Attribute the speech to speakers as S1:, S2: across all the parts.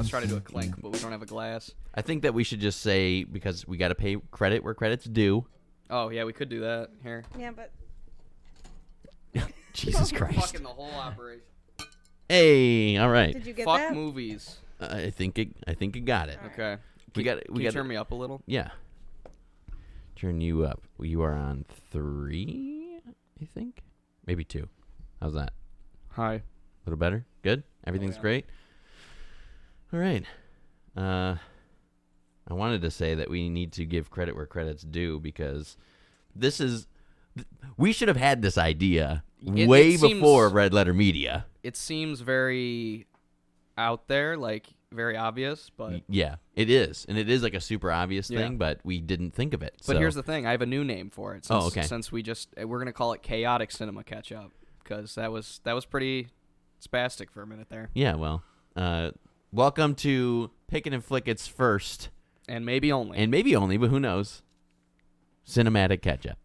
S1: was trying to do a clink, but we don't have a glass.
S2: I think that we should just say, because we got to pay credit where credit's due.
S1: Oh, yeah, we could do that. Here.
S3: Yeah, but...
S2: Jesus Christ.
S1: Fucking the whole operation.
S2: Hey, all right.
S3: Did you get
S1: Fuck
S3: that?
S1: movies.
S2: I think it got it.
S3: All right.
S1: Okay.
S2: We got
S1: Can you turn me up a little?
S2: Yeah. Turn you up. You are on 3, I think. Maybe 2. How's that?
S1: Hi.
S2: A little better? Good? Everything's great? All right. I wanted to say that we need to give credit where credit's due, because we should have had this idea way before Red Letter Media.
S1: It seems very out there, like very obvious, but...
S2: Yeah, it is. And it is like a super obvious thing, but we didn't think of it.
S1: But here's the thing. I have a new name for it.
S2: Since
S1: we're going to call it Chaotic Cinema Catch-Up, because that was pretty spastic for a minute there.
S2: Yeah, well, welcome to Pickin' and Flickett's first...
S1: And maybe only.
S2: But who knows? Cinematic Catch-Up.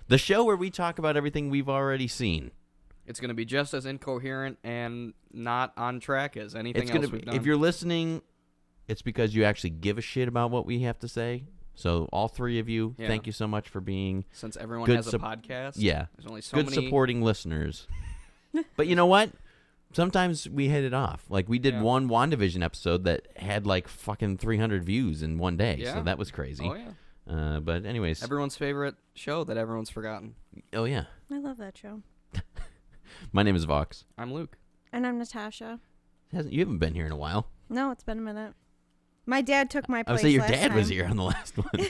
S2: The show where we talk about everything we've already seen.
S1: It's going to be just as incoherent and not on track as anything else we've done.
S2: If you're listening, it's because you actually give a shit about what we have to say. So all 3 of you, thank you so much for being...
S1: Since everyone has a podcast.
S2: Yeah.
S1: There's only so
S2: good
S1: many...
S2: supporting listeners. But you know what? Sometimes we hit it off. Like, we did one WandaVision episode that had like fucking 300 views in one day.
S1: Yeah.
S2: So that was crazy.
S1: Oh, yeah.
S2: But anyways.
S1: Everyone's favorite show that everyone's forgotten.
S2: Oh, yeah.
S3: I love that show.
S2: My name is Vox.
S1: I'm Luke.
S3: And I'm Natasha.
S2: You haven't been here in a while.
S3: No, it's been a minute. My dad took my place.
S2: I would say your
S3: last
S2: dad
S3: time.
S2: was here on the last one.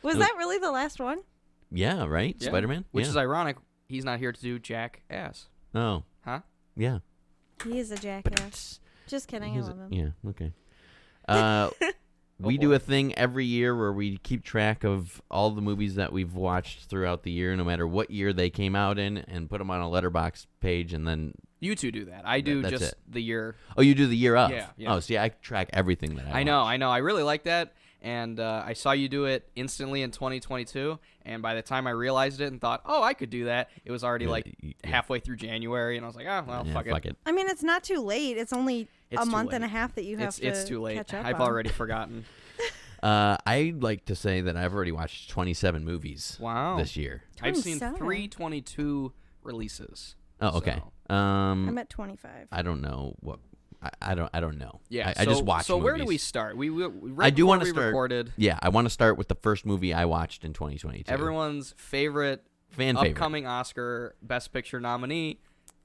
S3: Was that really the last one?
S2: Yeah, right?
S1: Yeah.
S2: Spider-Man?
S1: Which is ironic. He's not here to do jackass.
S2: Oh.
S1: Huh?
S2: Yeah.
S3: He is a jackass. Just kidding. I love him.
S2: Yeah, okay. We do a thing every year where we keep track of all the movies that we've watched throughout the year, no matter what year they came out in, and put them on a letterbox page, and then...
S1: You two do that. I do just the year.
S2: Oh, you do the year of?
S1: Yeah.
S2: Oh, see, I track everything that I
S1: know.
S2: watch.
S1: I really like that, and I saw you do it instantly in 2022, and by the time I realized it and thought, oh, I could do that, it was already halfway through January, and I was like, oh, well, fuck it.
S3: I mean, it's not too late. It's only a month and a half that you have to
S1: It's too late.
S3: catch up
S1: I've
S3: on.
S1: already forgotten.
S2: I'd like to say that I've already watched 27 movies this year.
S1: I've seen
S3: 27.
S1: 322 releases.
S2: Oh, okay.
S1: So.
S3: I'm at 25.
S2: I don't know what... I don't know.
S1: Yeah,
S2: I just watch
S1: So
S2: movies.
S1: where do we start?
S2: I do want to
S1: start. Recorded,
S2: yeah, I want to start with the first movie I watched in 2022.
S1: Everyone's favorite upcoming Oscar Best Picture nominee,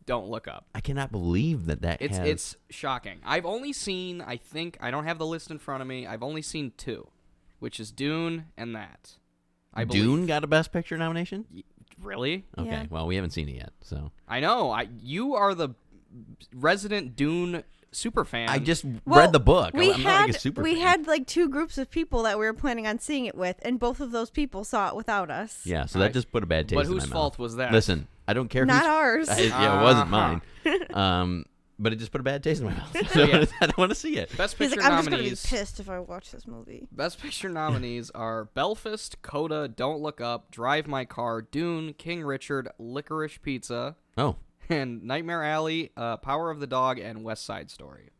S1: Don't Look Up.
S2: I cannot believe that
S1: It's shocking. I've only seen, I don't have the list in front of me. I've only seen 2, which is Dune and that.
S2: Dune got a Best Picture nomination?
S1: Really?
S2: Okay,
S3: Yeah.
S2: well, we haven't seen it yet, so.
S1: I know. You are the resident Dune super fan.
S2: I just read the book.
S3: We
S2: I'm not like a super fan.
S3: had like 2 groups of people that we were planning on seeing it with, and both of those people saw it without us.
S2: Yeah, so that just put a bad taste in my mouth.
S1: But whose fault was that?
S2: Listen, I don't care.
S3: Not ours.
S2: Yeah, it wasn't mine. But it just put a bad taste in my mouth. So I don't want to see it.
S1: Best
S3: He's
S1: Picture
S3: like, I'm
S1: nominees.
S3: just going to be pissed if I watch this movie.
S1: Best Picture nominees are Belfast, Coda, Don't Look Up, Drive My Car, Dune, King Richard, Licorice Pizza,
S2: Oh.
S1: and Nightmare Alley, Power of the Dog, and West Side Story.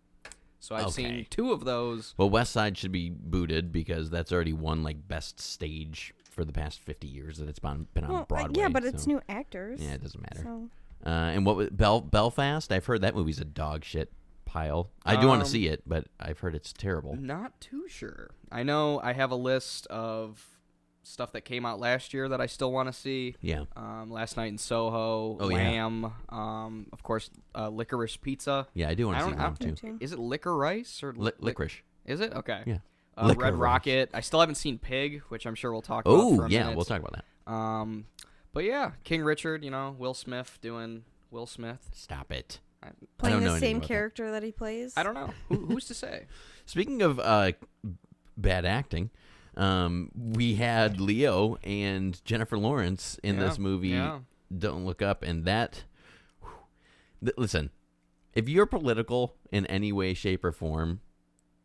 S1: So I've seen 2 of those.
S2: Well, West Side should be booted because that's already won like best stage for the past 50 years that it's been on Broadway.
S3: Yeah, but it's new actors.
S2: Yeah, it doesn't matter.
S3: So.
S2: And what was Belfast? I've heard that movie's a dog shit pile. I do want to see it, but I've heard it's terrible.
S1: Not too sure. I know I have a list of stuff that came out last year that I still want to see.
S2: Yeah.
S1: Last Night in Soho, Lamb, of course, Licorice Pizza.
S2: Yeah, I do want to see Lamb too.
S1: Is it Licorice or
S2: Licorice?
S1: Is it? Okay.
S2: Yeah.
S1: Red Rocket. I still haven't seen Pig, which I'm sure we'll talk about for a minute.
S2: We'll talk about that.
S1: But yeah, King Richard, Will Smith doing Will Smith.
S2: Stop it.
S3: Playing the same character that he plays?
S1: I don't know. Who's to say?
S2: Speaking of bad acting, we had Leo and Jennifer Lawrence in this movie, Don't Look Up, and that... Listen, if you're political in any way, shape, or form,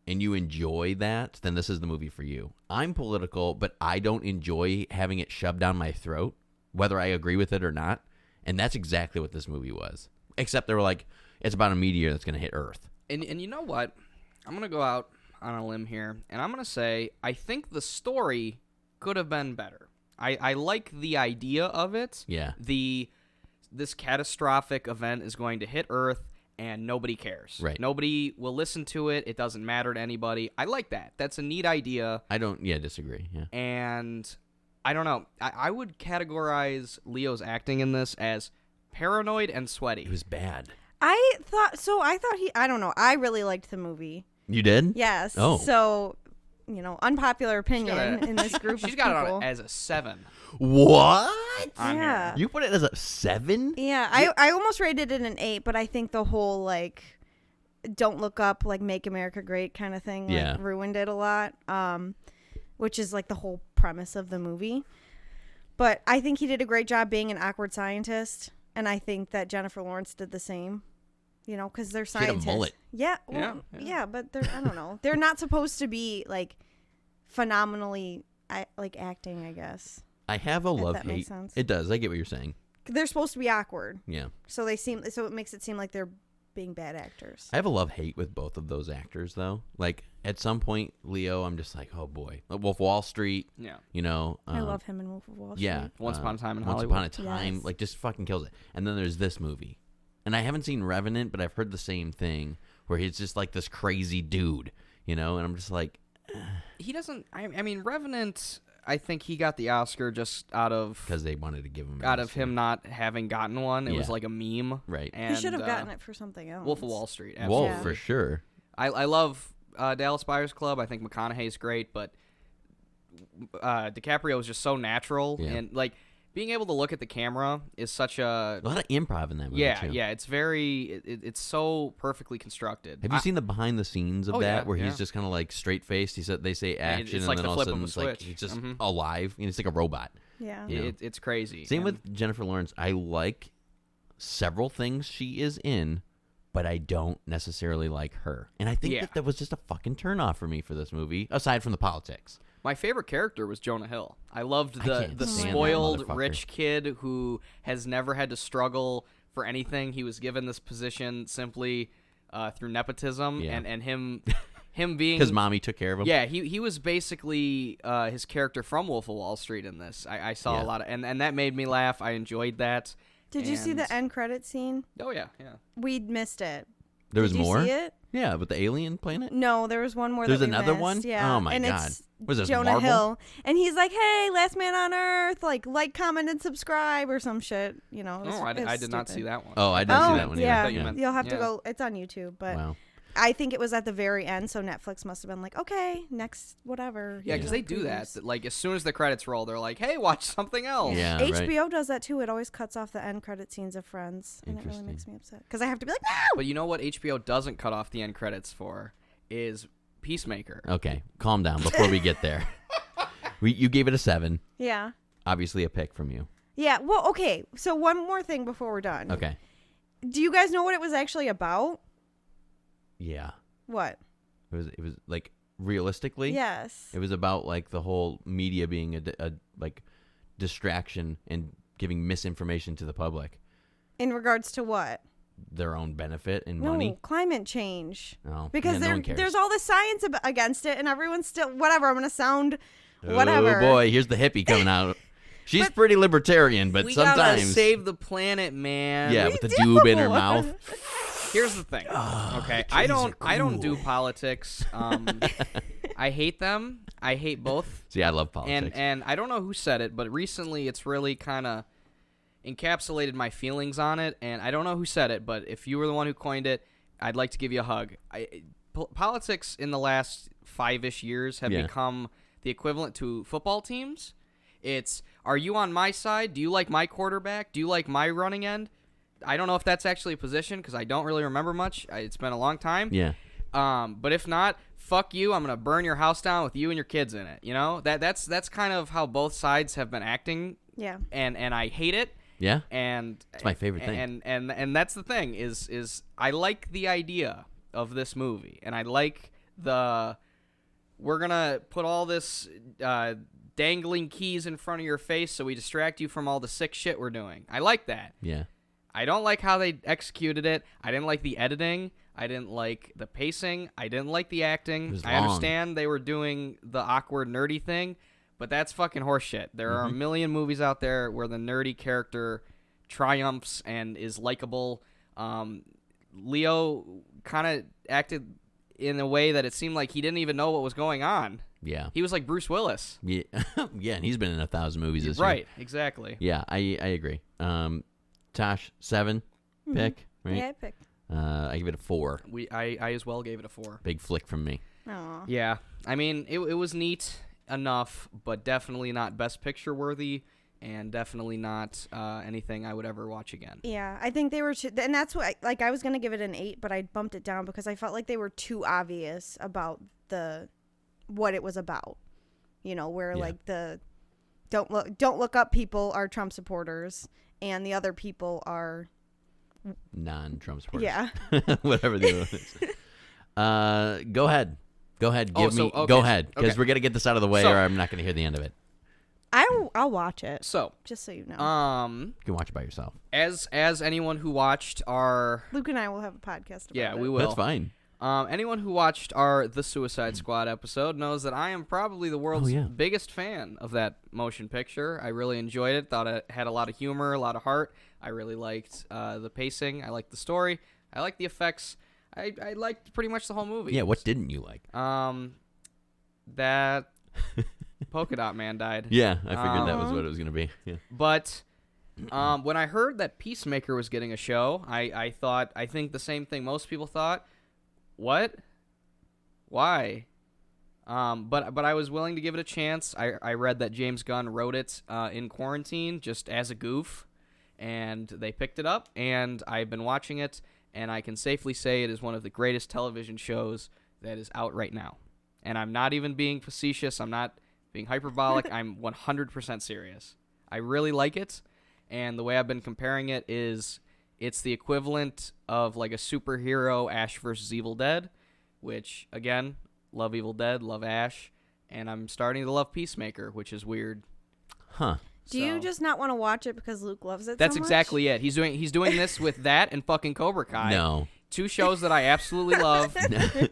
S2: and you enjoy that, then this is the movie for you. I'm political, but I don't enjoy having it shoved down my throat, whether I agree with it or not, and that's exactly what this movie was. Except they were like, It's about a meteor that's going to hit Earth.
S1: And you know what? I'm going to go out on a limb here, and I'm going to say I think the story could have been better. I like the idea of it.
S2: Yeah.
S1: This catastrophic event is going to hit Earth, and nobody cares.
S2: Right.
S1: Nobody will listen to it. It doesn't matter to anybody. I like that. That's a neat idea.
S2: I don't disagree. Yeah.
S1: And I don't know. I would categorize Leo's acting in this as paranoid and sweaty.
S2: It was bad.
S3: I thought I don't know. I really liked the movie.
S2: You did?
S3: Yes.
S2: Oh.
S3: So, unpopular opinion in this group of
S1: She's
S3: people.
S1: got it on as a 7.
S2: What?
S1: On
S3: Yeah.
S2: You put it as a 7?
S3: Yeah. I almost rated it an 8, but I think the whole, don't look up, make America great kind of thing, ruined it a lot, which is, the whole premise of the movie. But I think he did a great job being an awkward scientist, and I think that Jennifer Lawrence did the same. Because they're scientists.
S2: She had a mullet.
S3: Yeah, well, yeah, but they're I don't know. They're not supposed to be phenomenally acting, I guess.
S2: I have a love
S3: that makes
S2: hate.
S3: sense.
S2: It does. I get what you're saying.
S3: They're supposed to be awkward.
S2: Yeah.
S3: So it makes it seem like they're being bad actors.
S2: I have a love hate with both of those actors though. At some point, Leo, I'm just like, oh boy, Wolf of Wall Street.
S1: Yeah.
S3: I love him in Wolf of Wall Street.
S2: Yeah.
S1: Once Upon a Time in
S2: Once
S1: Hollywood.
S2: Upon a Time,
S3: Yes.
S2: just fucking kills it. And then there's this movie. And I haven't seen Revenant, but I've heard the same thing where he's just this crazy dude, and I'm just like...
S1: He doesn't... I mean, Revenant, I think he got the Oscar just out of...
S2: Because they wanted to give him...
S1: Out of him not having gotten one. It was like a meme.
S2: Right.
S1: And,
S3: He should have gotten it for something else.
S1: Wolf of Wall Street.
S2: Wolf,
S1: Absolutely.
S2: for sure.
S1: I love Dallas Buyers Club. I think McConaughey's great, but DiCaprio is just so natural.
S2: Yeah.
S1: And, being able to look at the camera is such a
S2: lot of improv in that movie, too.
S1: Yeah, it's very it's so perfectly constructed.
S2: Have you seen the behind the scenes of that
S1: yeah,
S2: where he's
S1: yeah.
S2: just kind of straight faced? They say action,
S1: it's
S2: and
S1: like
S2: then
S1: the
S2: all of a
S1: flip of
S2: sudden
S1: a
S2: it's
S1: switch.
S2: he's just
S1: Mhm.
S2: alive. It's like a robot.
S3: Yeah.
S1: It's crazy.
S2: Same
S1: And
S2: with Jennifer Lawrence. I like several things she is in, but I don't necessarily like her. And I think that was just a fucking turnoff for me for this movie, aside from the politics.
S1: my favorite character was Jonah Hill. I loved
S2: can't
S1: the
S2: stand that
S1: spoiled
S2: motherfucker.
S1: rich kid who has never had to struggle for anything. He was given this position simply through nepotism and him being
S2: Because mommy took care of him.
S1: Yeah, he was basically his character from Wolf of Wall Street in this. I saw a lot of and that made me laugh. I enjoyed that.
S3: Did you see the
S1: And-
S3: end credit scene?
S1: Oh yeah.
S3: We missed it.
S2: There was
S3: Did you
S2: more?
S3: see it?
S2: Yeah, with the alien planet?
S3: No, there was one more.
S2: There's
S3: that we
S2: another
S3: missed.
S2: one?
S3: Yeah.
S2: Oh, my
S3: and
S2: God.
S3: It's
S2: Was this
S3: Jonah
S2: Marvel?
S3: Hill, and he's like, "Hey, last man on Earth, like, comment, and subscribe, or some shit." It was,
S1: Oh, I
S3: it was
S1: did not see
S3: stupid.
S1: that one.
S2: Oh, I didn't see that one either.
S3: Yeah,
S1: I thought you meant-
S3: you'll have to
S1: yeah.
S3: go. It's on YouTube, but
S2: Wow.
S3: I think it was at the very end, so Netflix must have been like, "Okay, next, whatever."
S1: Yeah, because they do that. As soon as the credits roll, they're like, "Hey, watch something else."
S2: Yeah, right.
S3: HBO does that too. It always cuts off the end credit scenes of Friends, and it really makes me upset because I have to be like, "No!"
S1: But you know what HBO doesn't cut off the end credits for is Peacemaker.
S2: Okay, calm down before we get there. You gave it a 7.
S3: Yeah,
S2: Obviously a pick from you.
S3: yeah. Well, okay. So one more thing before we're done.
S2: Okay.
S3: Do you guys know what it was actually about?
S2: Yeah.
S3: What?
S2: It was realistically?
S3: Yes.
S2: It was about the whole media being a distraction and giving misinformation to the public.
S3: In regards to what?
S2: Their own benefit and
S3: No,
S2: money.
S3: climate change.
S2: Oh,
S3: Because
S2: yeah, no one cares.
S3: there's all this science against it, and everyone's still whatever. I'm gonna sound whatever.
S2: Oh boy, here's the hippie coming out. She's pretty libertarian, but
S1: We gotta
S2: sometimes
S1: save the planet, man.
S2: yeah, with the doob in her mouth.
S1: Here's the thing. Okay, I don't do politics. I hate them. I hate both.
S2: See, I love politics.
S1: And I don't know who said it, but recently it's really kind of encapsulated my feelings on it. And I don't know who said it, but if you were the one who coined it, I'd like to give you a hug. Politics in the last 5-ish years have become the equivalent to football teams. It's, are you on my side? Do you like my quarterback? Do you like my running end? I don't know if that's actually a position because I don't really remember much. It's been a long time.
S2: Yeah.
S1: But if not, fuck you. I'm gonna burn your house down with you and your kids in it. You know, that's kind of how both sides have been acting.
S3: Yeah.
S1: And I hate it.
S2: Yeah.
S1: And
S2: it's my favorite thing.
S1: And that's the thing is I like the idea of this movie, and I like we're gonna put all this dangling keys in front of your face so we distract you from all the sick shit we're doing. I like that.
S2: Yeah.
S1: I don't like how they executed it. I didn't like the editing. I didn't like the pacing. I didn't like the acting. I understand they were doing the awkward, nerdy thing, but that's fucking horseshit. There are a million movies out there where the nerdy character triumphs and is likable. Leo kind of acted in a way that it seemed like he didn't even know what was going on.
S2: Yeah.
S1: He was like Bruce Willis.
S2: Yeah, yeah, and he's been in 1,000 movies this year.
S1: Right, exactly.
S2: Yeah, I agree. Tosh, 7 pick, right?
S3: Yeah, I picked.
S2: I give it a 4.
S1: I as well gave it a 4.
S2: Big flick from me.
S3: Aww.
S1: Yeah, I mean, it was neat enough, but definitely not Best Picture worthy, and definitely not anything I would ever watch again.
S3: Yeah, I think they were too, and that's what I was gonna give it an 8, but I bumped it down because I felt like they were too obvious about what it was about. You know, where like the don't look up people are Trump supporters, and the other people are
S2: non-Trump supporters.
S3: Yeah.
S2: Whatever the other is. Go ahead. Go ahead. Go ahead, because we're gonna get this out of the way, or I'm not gonna hear the end of it.
S3: I'll watch it.
S1: So,
S3: just so you know,
S2: you can watch it by yourself.
S1: As anyone who watched our
S3: Luke and I will have a podcast about it.
S1: we will.
S2: That's fine.
S1: Anyone who watched our The Suicide Squad episode knows that I am probably the world's biggest fan of that motion picture. I really enjoyed it. Thought it had a lot of humor, a lot of heart. I really liked the pacing. I liked the story. I liked the effects. I liked pretty much the whole movie.
S2: Yeah, what didn't you like?
S1: That Polka Dot Man died.
S2: Yeah, I figured that was what it was going to be. Yeah.
S1: But when I heard that Peacemaker was getting a show, I think the same thing most people thought. What? Why? But I was willing to give it a chance. I read that James Gunn wrote it in quarantine just as a goof, and they picked it up, and I've been watching it, and I can safely say it is one of the greatest television shows that is out right now. And I'm not even being facetious. I'm not being hyperbolic. I'm 100% serious. I really like it, and the way I've been comparing it is it's the equivalent of like a superhero Ash versus Evil Dead, which, again, love Evil Dead, love Ash, and I'm starting to love Peacemaker, which is weird.
S2: Huh.
S3: Do you just not want to watch it because Luke loves it
S1: That's
S3: so much?
S1: exactly it. He's doing this with that and fucking Cobra Kai.
S2: No.
S1: 2 shows that I absolutely love,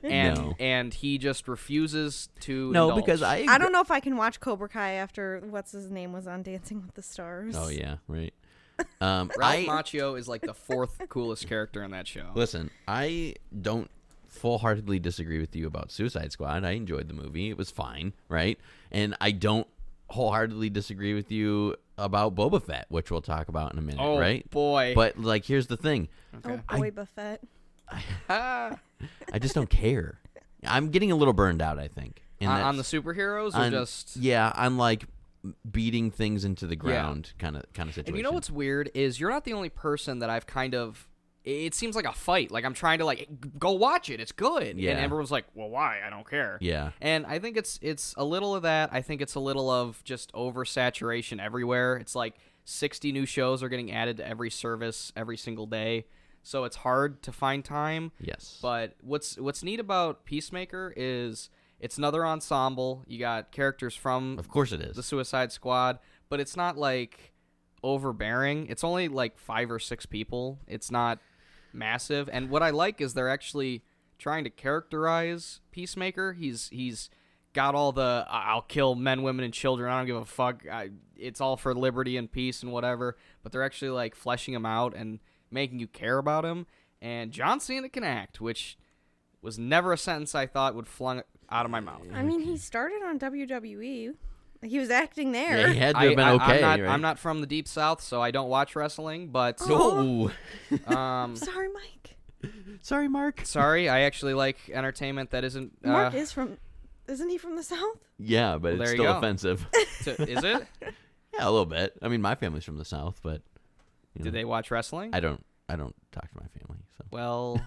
S1: and he just refuses to indulge.
S2: Because
S3: I don't know if I can watch Cobra Kai after what's his name was on Dancing with the Stars.
S2: Oh, yeah, right.
S1: Ralph Macchio is like the 4th coolest character in that show.
S2: Listen, I don't full-heartedly disagree with you about Suicide Squad. I enjoyed the movie. It was fine, right? And I don't wholeheartedly disagree with you about Boba Fett, which we'll talk about in a minute, right?
S1: Oh, boy.
S2: But, like, here's the thing.
S1: Okay.
S3: Oh, boy, Buffett.
S2: I just don't care. I'm getting a little burned out, I think.
S1: On the superheroes or just...
S2: Yeah, I'm like beating things into the ground kind of situation.
S1: And you know what's weird is you're not the only person that I've kind of... It seems like a fight. Like I'm trying to like go watch it. It's good.
S2: Yeah.
S1: And everyone's like, well, why? I don't care.
S2: Yeah.
S1: And I think it's a little of that. I think it's a little of just oversaturation everywhere. It's like 60 new shows are getting added to every service every single day. So it's hard to find time.
S2: Yes.
S1: But what's neat about Peacemaker is it's another ensemble. You got characters from
S2: Of course it is.
S1: the Suicide Squad, but it's not like overbearing. It's only like 5 or 6 people. It's not massive. And what I like is they're actually trying to characterize Peacemaker. He's got all the I'll kill men, women, and children. I don't give a fuck. It's all for liberty and peace and whatever. But they're actually like fleshing him out and making you care about him. And John Cena can act, which was never a sentence I thought would flung out of my mouth.
S3: I mean, he started on WWE. He was acting there.
S2: Yeah, he had to have been okay.
S1: I'm not from the Deep South, so I don't watch wrestling, but...
S2: Oh.
S3: Sorry, Mike.
S2: Sorry, Mark.
S1: Sorry, I actually like entertainment that isn't...
S3: Mark is from... Isn't he from the South?
S2: Yeah, but it's still offensive.
S1: Is it?
S2: Yeah, a little bit. I mean, my family's from the South, but...
S1: Did they watch wrestling?
S2: I don't talk to my family. So.
S1: Well,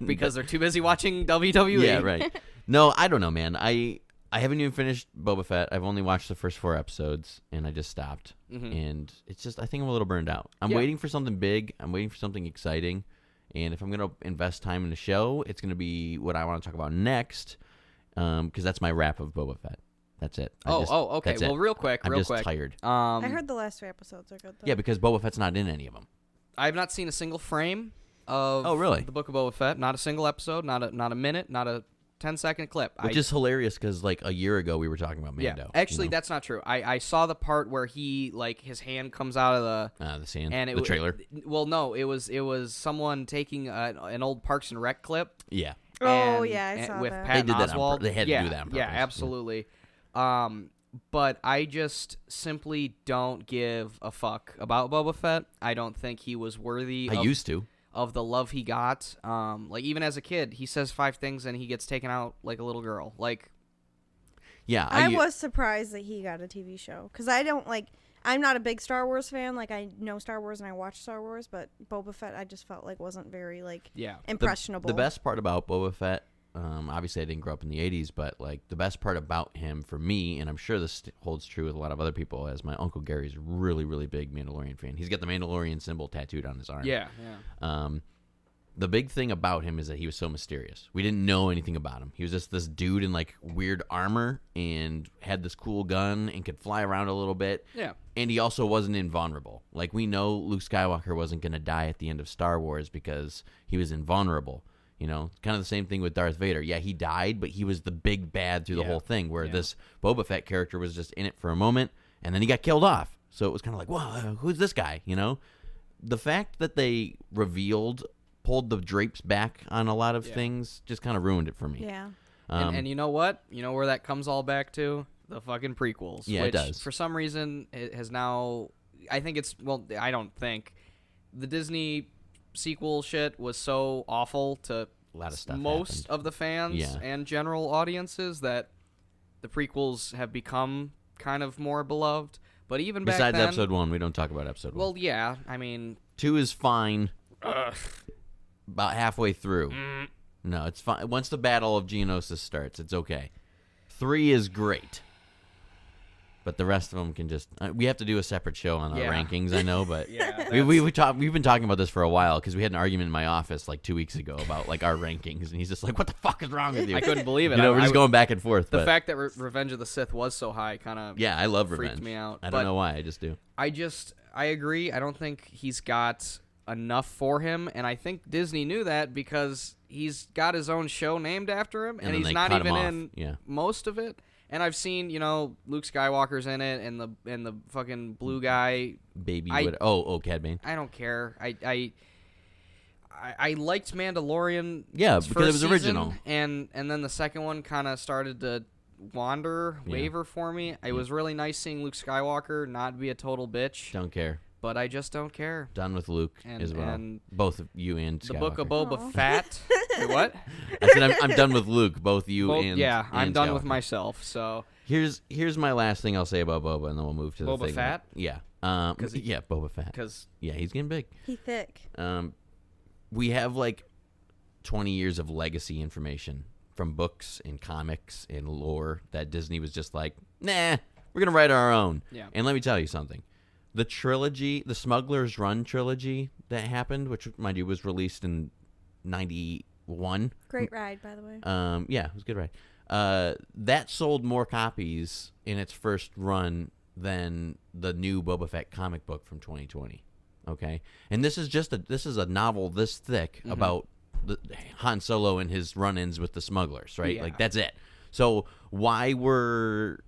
S1: because they're too busy watching WWE.
S2: Yeah, right. No, I don't know, man. I haven't even finished Boba Fett. I've only watched the first 4 episodes, and I just stopped. Mm-hmm. And it's just, I think I'm a little burned out. I'm waiting for something big. I'm waiting for something exciting. And if I'm going to invest time in a show, it's going to be what I want to talk about next, because that's my wrap of Boba Fett. That's it.
S1: Okay. Well, real quick.
S2: I'm just tired.
S3: I heard the last 3 episodes are good, though.
S2: Yeah, because Boba Fett's not in any of them.
S1: I've not seen a single frame of the Book of Boba Fett. Not a single episode. Not a minute. Not a 10-second clip.
S2: Which is hilarious because like a year ago we were talking about Mando.
S1: Yeah, actually, that's not true. I saw the part where he like his hand comes out of
S2: the sand.
S1: And
S2: the trailer.
S1: No, it was someone taking an old Parks and Rec clip.
S2: Yeah.
S3: I saw
S1: with
S3: that.
S1: Patton
S2: They did that
S1: Oswalt.
S2: they had to do that on purpose.
S1: Yeah, absolutely. But I just simply don't give a fuck about Boba Fett. I don't think he was worthy.
S2: I used to.
S1: Of the love he got. Like even as a kid, he says 5 things and he gets taken out like a little girl. Like,
S2: yeah,
S3: I was surprised that he got a TV show because I'm not a big Star Wars fan. Like I know Star Wars and I watch Star Wars, but Boba Fett I just felt like wasn't very impressionable.
S2: The best part about Boba Fett, obviously I didn't grow up in the 80s, but like the best part about him for me, and I'm sure this holds true with a lot of other people, as my Uncle Gary's really, really big Mandalorian fan. He's got the Mandalorian symbol tattooed on his arm.
S1: Yeah.
S2: The big thing about him is that he was so mysterious. We didn't know anything about him. He was just this dude in like weird armor and had this cool gun and could fly around a little bit.
S1: Yeah.
S2: And he also wasn't invulnerable. Like we know Luke Skywalker wasn't going to die at the end of Star Wars because he was invulnerable. You know, kind of the same thing with Darth Vader. Yeah, he died, but he was the big bad through the whole thing, where this Boba Fett character was just in it for a moment, and then he got killed off. So it was kind of like, whoa, who's this guy, you know? The fact that they pulled the drapes back on a lot of things just kind of ruined it for me.
S3: Yeah.
S1: And you know what? You know where that comes all back to? The fucking prequels.
S2: Yeah,
S1: which,
S2: it does.
S1: For some reason, it has now... I don't think. The Disney sequel shit was so awful to
S2: a lot of stuff
S1: most of the fans and general audiences that the prequels have become kind of more beloved. But even back then...
S2: Besides Episode 1, we don't talk about Episode 1.
S1: Well, yeah, I mean...
S2: 2 is fine. About halfway through. No, it's fine. Once the Battle of Geonosis starts, it's okay. 3 is great. But the rest of them can just... we have to do a separate show on our rankings, I know, but we've been talking about this for a while because we had an argument in my office like 2 weeks ago about like our rankings, and he's just like, what the fuck is wrong with you?
S1: I couldn't believe it.
S2: You know, we're just going back and forth.
S1: The fact that Revenge of the Sith was so high kind of
S2: I love
S1: freaked
S2: Revenge.
S1: Me out.
S2: I don't know why, I just do.
S1: I agree. I don't think he's got enough for him, and I think Disney knew that because he's got his own show named after him, and he's not even in most of it. And I've seen, Luke Skywalker's in it, and the fucking blue guy,
S2: Cad Bane.
S1: I don't care. I liked Mandalorian.
S2: Yeah, because it was
S1: season,
S2: original.
S1: And then the second one kind of started to waver for me. It was really nice seeing Luke Skywalker not be a total bitch.
S2: Don't care.
S1: But I just don't care.
S2: Done with Luke as well. And both of you and Skywalker.
S1: The Book of Boba Fett. Wait, what?
S2: I said I'm done with Luke. Both you and
S1: yeah, I'm
S2: and
S1: done
S2: Skywalker.
S1: with myself. So
S2: here's my last thing I'll say about Boba, and then we'll move to the
S1: Boba
S2: thing.
S1: Fett.
S2: Boba Fett.
S1: Because
S2: he's getting big.
S3: He's thick.
S2: We have like 20 years of legacy information from books and comics and lore that Disney was just like, nah, we're gonna write our own.
S1: Yeah.
S2: And let me tell you something. The trilogy, the Smuggler's Run trilogy that happened, which, mind you, was released in 91.
S3: Great ride, by the way.
S2: Yeah, it was a good ride. That sold more copies in its first run than the new Boba Fett comic book from 2020. Okay? And this is a novel this thick about Han Solo and his run-ins with the smugglers, right?
S1: Yeah.
S2: Like, that's it. So why were...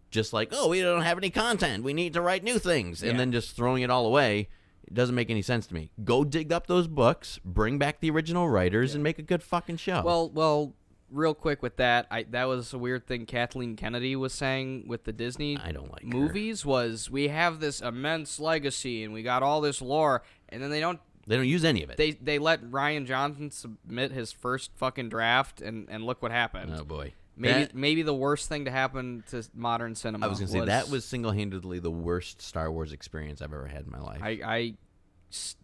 S2: just like, oh, we don't have any content, we need to write new things, and then just throwing it all away, it doesn't make any sense to me. Go dig up those books, bring back the original writers, and make a good fucking show.
S1: Well, real quick with that, that was a weird thing Kathleen Kennedy was saying with the Disney
S2: I don't like
S1: movies
S2: her.
S1: Was we have this immense legacy and we got all this lore, and then they don't
S2: use any of it.
S1: They let Ryan Johnson submit his first fucking draft, and look what happened.
S2: Oh boy.
S1: Maybe the worst thing to happen to modern cinema.
S2: I was going to say, that was single-handedly the worst Star Wars experience I've ever had in my life.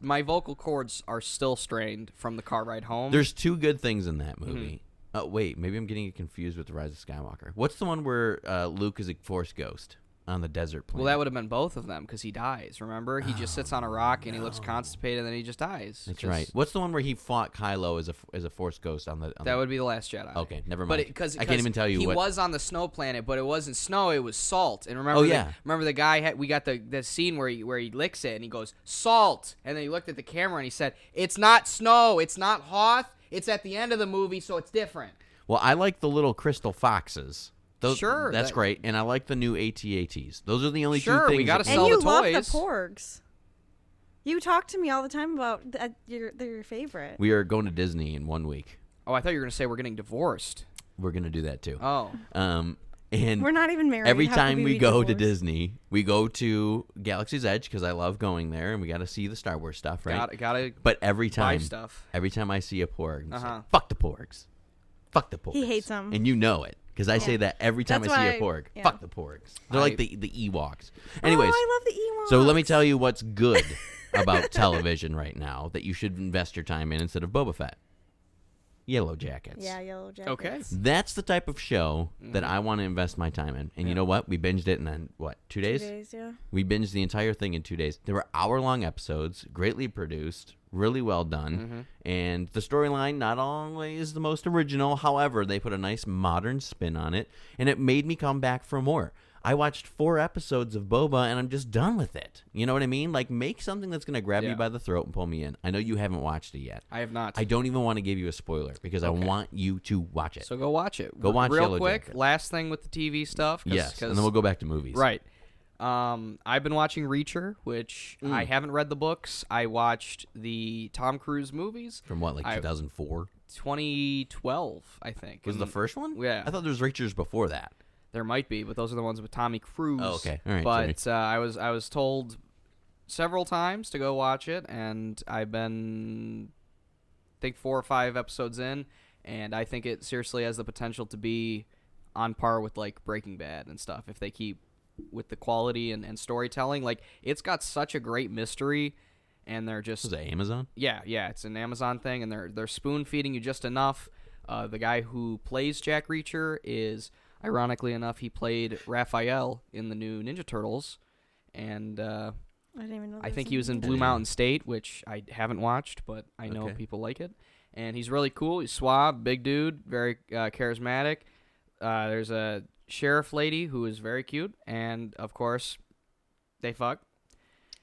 S1: My vocal cords are still strained from the car ride home.
S2: There's 2 good things in that movie. Oh, wait, maybe I'm getting it confused with The Rise of Skywalker. What's the one where Luke is a Force ghost? on the desert planet.
S1: Well, that would have been both of them because he dies. Remember, he just sits on a rock and he looks constipated, and then he just dies.
S2: That's right. What's the one where he fought Kylo as a Force ghost on the?
S1: That would be the Last Jedi.
S2: Okay, never mind.
S1: But because
S2: I can't even tell you
S1: he
S2: what.
S1: was on the snow planet, but it wasn't snow; it was salt. And remember, remember the guy we got the scene where he licks it and he goes salt, and then he looked at the camera and he said, "It's not snow, it's not Hoth, it's at the end of the movie, so it's different."
S2: Well, I like the little crystal foxes.
S1: Sure,
S2: that's great, and I like the new AT-ATs. Those are the only two things.
S1: We gotta
S3: and
S1: sell
S3: you
S1: the
S3: love
S1: toys.
S3: the porgs. You talk to me all the time about that. They're your favorite.
S2: We are going to Disney in 1 week.
S1: Oh, I thought you were gonna say we're getting divorced.
S2: We're gonna do that too.
S1: Oh,
S2: and
S3: we're not even married.
S2: every
S3: How
S2: time
S3: could
S2: we
S3: be
S2: go to
S3: divorced?
S2: Disney, we go to Galaxy's Edge because I love going there, and we got to see the Star Wars stuff, right?
S1: Gotta.
S2: But every
S1: buy
S2: time,
S1: stuff.
S2: every time I see a porg, I'm like, fuck the porgs, fuck the porgs.
S3: He hates them,
S2: and you know it. Because I say that every time
S3: That's
S2: I see
S3: why
S2: a porg.
S3: yeah.
S2: Fuck the porgs. They're like the Ewoks. Anyways.
S3: Oh, I love the Ewoks.
S2: So let me tell you what's good about television right now that you should invest your time in instead of Boba Fett. Yellow Jackets.
S3: Yeah, Yellow Jackets.
S1: Okay.
S2: That's the type of show that I want to invest my time in. And you know what? We binged it in, 2 days?
S3: 2 days, yeah.
S2: We binged the entire thing in 2 days. There were hour-long episodes, greatly produced, really well done. And the storyline, not always the most original. However, they put a nice modern spin on it. And it made me come back for more. I watched 4 episodes of Boba, and I'm just done with it. You know what I mean? Like, make something that's going to grab me by the throat and pull me in. I know you haven't watched it yet.
S1: I have not.
S2: I don't even want to give you a spoiler because I want you to watch it.
S1: So go watch it.
S2: Go watch
S1: real
S2: Yellow
S1: quick.
S2: Jacket.
S1: Last thing with the TV stuff.
S2: Yes, and then we'll go back to movies.
S1: Right. I've been watching Reacher, which I haven't read the books. I watched the Tom Cruise movies.
S2: From what, like 2004?
S1: 2012, I think.
S2: Was the first one?
S1: Yeah.
S2: I thought there was Reachers before that.
S1: There might be, but those are the ones with Tommy Cruise.
S2: Oh, okay. All right.
S1: But I was told several times to go watch it, and I've been, I think, 4 or 5 episodes in, and I think it seriously has the potential to be on par with like Breaking Bad and stuff if they keep with the quality and storytelling. Like, it's got such a great mystery, and they're just...
S2: Was it Amazon?
S1: Yeah, it's an Amazon thing, and they're spoon feeding you just enough. The guy who plays Jack Reacher is, ironically enough, he played Raphael in the new Ninja Turtles, and
S3: I didn't even know.
S1: I think he was in Blue Mountain State, which I haven't watched, but I know people like it. And he's really cool. He's suave, big dude, very charismatic. There's a sheriff lady who is very cute, and of course, they fuck.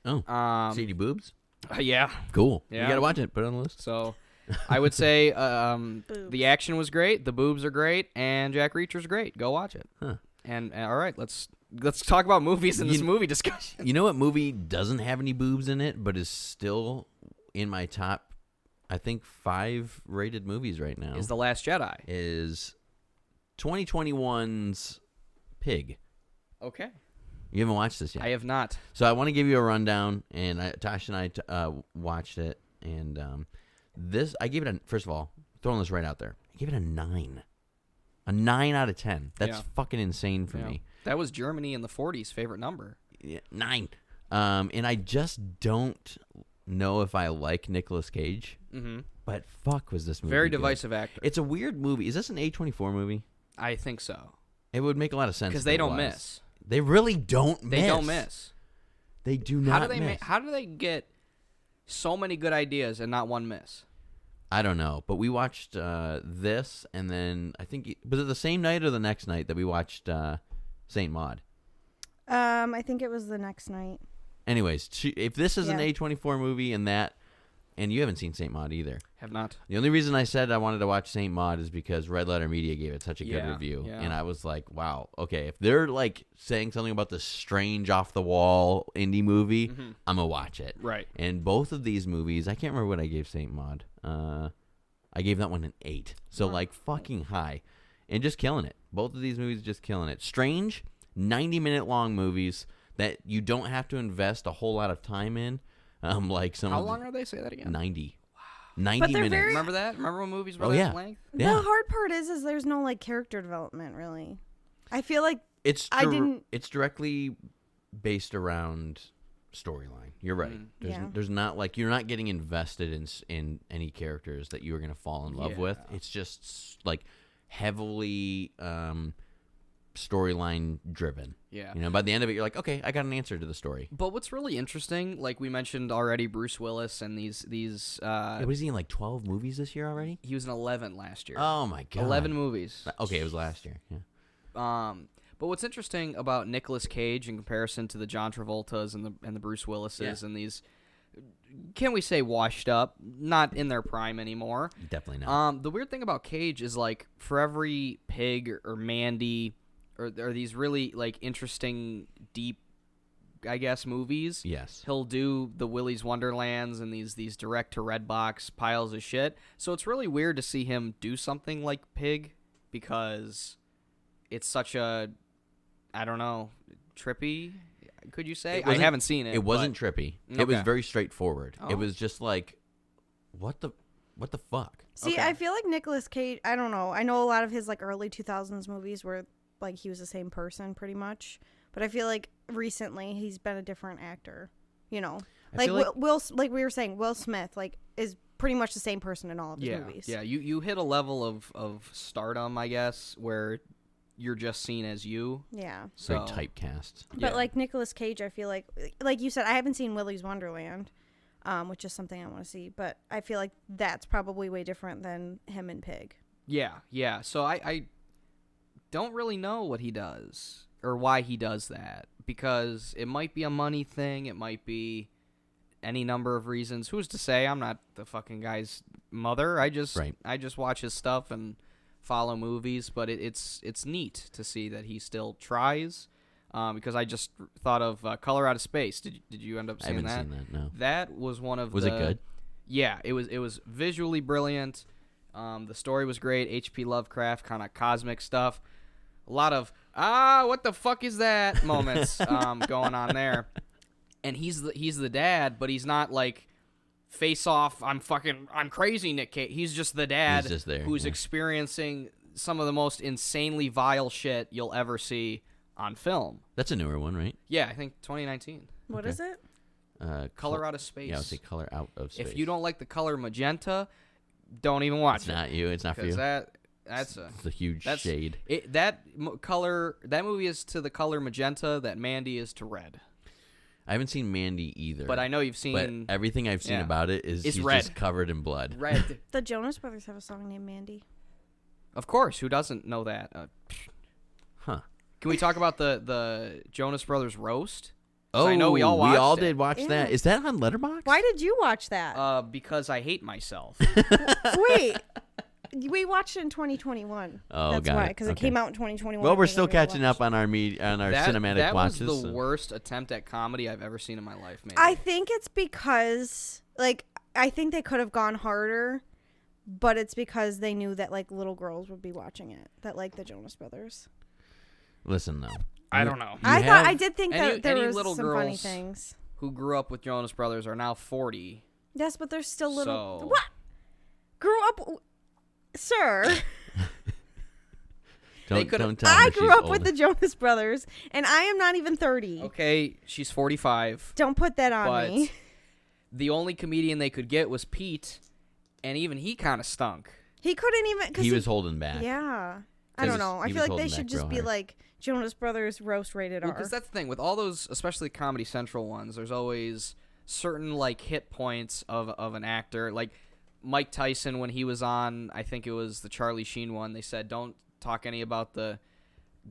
S2: Oh, CD boobs?
S1: Yeah.
S2: Cool.
S1: Yeah.
S2: You gotta watch it. Put it on the list.
S1: So, I would say the action was great, the boobs are great, and Jack Reacher's great. Go watch it.
S2: Huh.
S1: And all right, let's talk about movies in this movie discussion.
S2: You know what movie doesn't have any boobs in it, but is still in my top, I think, 5 rated movies right now?
S1: Is The Last Jedi.
S2: Is 2021's Pig.
S1: Okay.
S2: You haven't watched this yet.
S1: I have not.
S2: So I want to give you a rundown, and Tosh and I watched it, and this, I gave it first of all, throwing this right out there, I gave it a 9. A 9 out of 10. That's fucking insane for me.
S1: That was Germany in the 40s' favorite number.
S2: Yeah, 9. And I just don't know if I like Nicolas Cage, but fuck was this movie
S1: Very
S2: good.
S1: divisive actor.
S2: It's a weird movie. Is this an A24 movie?
S1: I think so.
S2: It would make a lot of sense.
S1: Because they don't miss.
S2: They really don't miss.
S1: They don't miss.
S2: They do not miss.
S1: How do they get so many good ideas and not one miss?
S2: I don't know, but we watched this, and then I think was it the same night or the next night that we watched Saint Maud?
S3: I think it was the next night.
S2: Anyways, if this is an A24 movie and you haven't seen Saint Maud either.
S1: Have not.
S2: The only reason I said I wanted to watch Saint Maud is because Red Letter Media gave it such a good review, and I was like, wow, okay, if they're like saying something about this strange off the wall indie movie, I'm gonna watch it.
S1: Right.
S2: And both of these movies, I can't remember what I gave Saint Maud. I gave that one an 8. So like fucking high. And just killing it. Both of these movies just killing it. Strange, 90-minute long movies that you don't have to invest a whole lot of time in. Like some.
S1: How long are they? Say that again.
S2: 90. Wow. 90
S3: But they're
S2: minutes.
S3: very-
S1: Remember that? Remember when movies were that length?
S2: Yeah.
S3: The hard part is there's no like character development really. I feel like
S2: It's
S3: I didn't.
S2: It's directly based around storyline. You're right. There's not like you're not getting invested in any characters that you're gonna fall in love with. It's just like heavily storyline driven.
S1: Yeah.
S2: By the end of it, you're like, okay, I got an answer to the story.
S1: But what's really interesting, like we mentioned already, Bruce Willis and these.
S2: Was he in like 12 movies this year already?
S1: He was in 11 last year.
S2: Oh my god.
S1: 11 movies.
S2: Okay, it was last year. Yeah.
S1: But what's interesting about Nicolas Cage in comparison to the John Travoltas and the Bruce Willises and these, can we say washed up, not in their prime anymore?
S2: Definitely not.
S1: The weird thing about Cage is like for every Pig or Mandy or these really like interesting deep, I guess, movies.
S2: Yes.
S1: He'll do the Willy's Wonderlands and these direct to Redbox piles of shit. So it's really weird to see him do something like Pig because it's such a, I don't know, trippy. Could you say? I haven't seen it.
S2: It wasn't trippy.
S1: Okay.
S2: It was very straightforward.
S1: Oh.
S2: It was just like, what the fuck?
S3: See,
S1: Okay.
S3: I feel like Nicolas Cage, I don't know. I know a lot of his like early 2000s movies where like he was the same person pretty much. But I feel like recently he's been a different actor. Like Will, like we were saying, Will Smith like is pretty much the same person in all of his movies.
S1: Yeah, you hit a level of stardom, I guess, where you're just seen as you.
S3: Yeah.
S2: So very typecast.
S3: But like Nicolas Cage, I feel like you said, I haven't seen Willy's Wonderland, which is something I want to see. But I feel like that's probably way different than him and Pig.
S1: Yeah. So I don't really know what he does or why he does that, because it might be a money thing. It might be any number of reasons. Who's to say? I'm not the fucking guy's mother. I just watch his stuff and follow movies, but it's neat to see that he still tries, because I just thought of Color Out of Space. Did you end up seeing that?
S2: I haven't seen that, no.
S1: That was one of
S2: Was it good?
S1: Yeah, it was visually brilliant. The story was great. H.P. Lovecraft kind of cosmic stuff. A lot of what the fuck is that moments going on there. And he's the dad, but he's not like face off, I'm crazy Nick Cage. He's just the dad who's experiencing some of the most insanely vile shit you'll ever see on film.
S2: That's a newer one, right?
S1: Yeah, I think 2019.
S3: What is it?
S1: Color Out of Space.
S2: Yeah, I would say Color Out of Space.
S1: If you don't like the color magenta, don't even watch
S2: it's
S1: it.
S2: Not you. It's not for you.
S1: That's
S2: a huge shade.
S1: That movie is to the color magenta that Mandy is to red.
S2: I haven't seen Mandy either.
S1: But I know you've seen...
S2: But everything I've seen about it is he's
S1: red.
S2: just covered in blood.
S1: Red.
S3: The Jonas Brothers have a song named Mandy.
S1: Of course. Who doesn't know that?
S2: Huh.
S1: Can we talk about the Jonas Brothers roast?
S2: Oh,
S1: I know we all watched it.
S2: did watch that. Is that on Letterboxd?
S3: Why did you watch that?
S1: Because I hate myself.
S3: Wait. We watched it in 2021.
S2: Oh,
S3: that's
S2: got
S3: why,
S2: it.
S3: because it
S2: Okay.
S3: came out in 2021.
S2: Well, we're still catching up on our cinematic watches.
S1: That was the worst attempt at comedy I've ever seen in my life, maybe.
S3: I think it's because, like, I think they could have gone harder, but it's because they knew that, like, little girls would be watching it, that like the Jonas Brothers.
S2: Listen, though.
S1: I don't know.
S3: I did think that there
S1: any
S3: was
S1: little
S3: some
S1: girls
S3: funny things.
S1: who grew up with Jonas Brothers are now 40.
S3: Yes, but they're still little.
S1: So-
S3: What? Grew up, sir.
S2: Don't tell
S3: I
S2: her
S3: grew
S2: she's
S3: up with the Jonas Brothers, and I am not even 30.
S1: Okay, she's 45.
S3: Don't put that on
S1: But
S3: me.
S1: the only comedian they could get was Pete, and even he kind of stunk.
S3: He couldn't even. Cause
S2: He was holding back.
S3: Yeah. I don't know. I
S2: he
S3: feel
S2: was
S3: like they
S2: holding
S3: should
S2: back
S3: just
S2: real
S3: be
S2: hard.
S3: like Jonas Brothers roast rated R.
S1: Because that's the thing. With all those, especially Comedy Central ones, there's always certain, like, hit points of an actor. Like, Mike Tyson, when he was on, I think it was the Charlie Sheen one, they said, don't talk any about the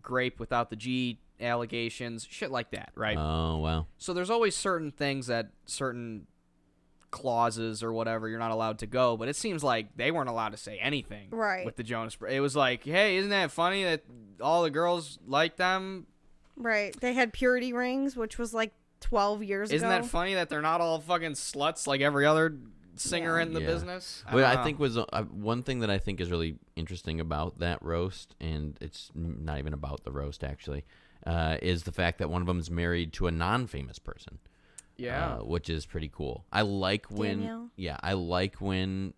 S1: grape without the G allegations, shit like that, right?
S2: Oh, wow.
S1: So there's always certain things that certain clauses or whatever you're not allowed to go, but it seems like they weren't allowed to say anything
S3: Right.
S1: with the Jonas. It was like, hey, isn't that funny that all the girls like them?
S3: Right. They had purity rings, which was like 12 years
S1: Isn't
S3: ago.
S1: that funny that they're not all fucking sluts like every other singer in the
S2: Yeah.
S1: business?
S2: What I
S1: don't
S2: think
S1: know.
S2: was one thing that I think is really interesting about that roast, and it's not even about the roast actually, is the fact that one of them is married to a non-famous person.
S1: Yeah.
S2: Which is pretty cool. I like when
S3: Danielle?
S2: I like when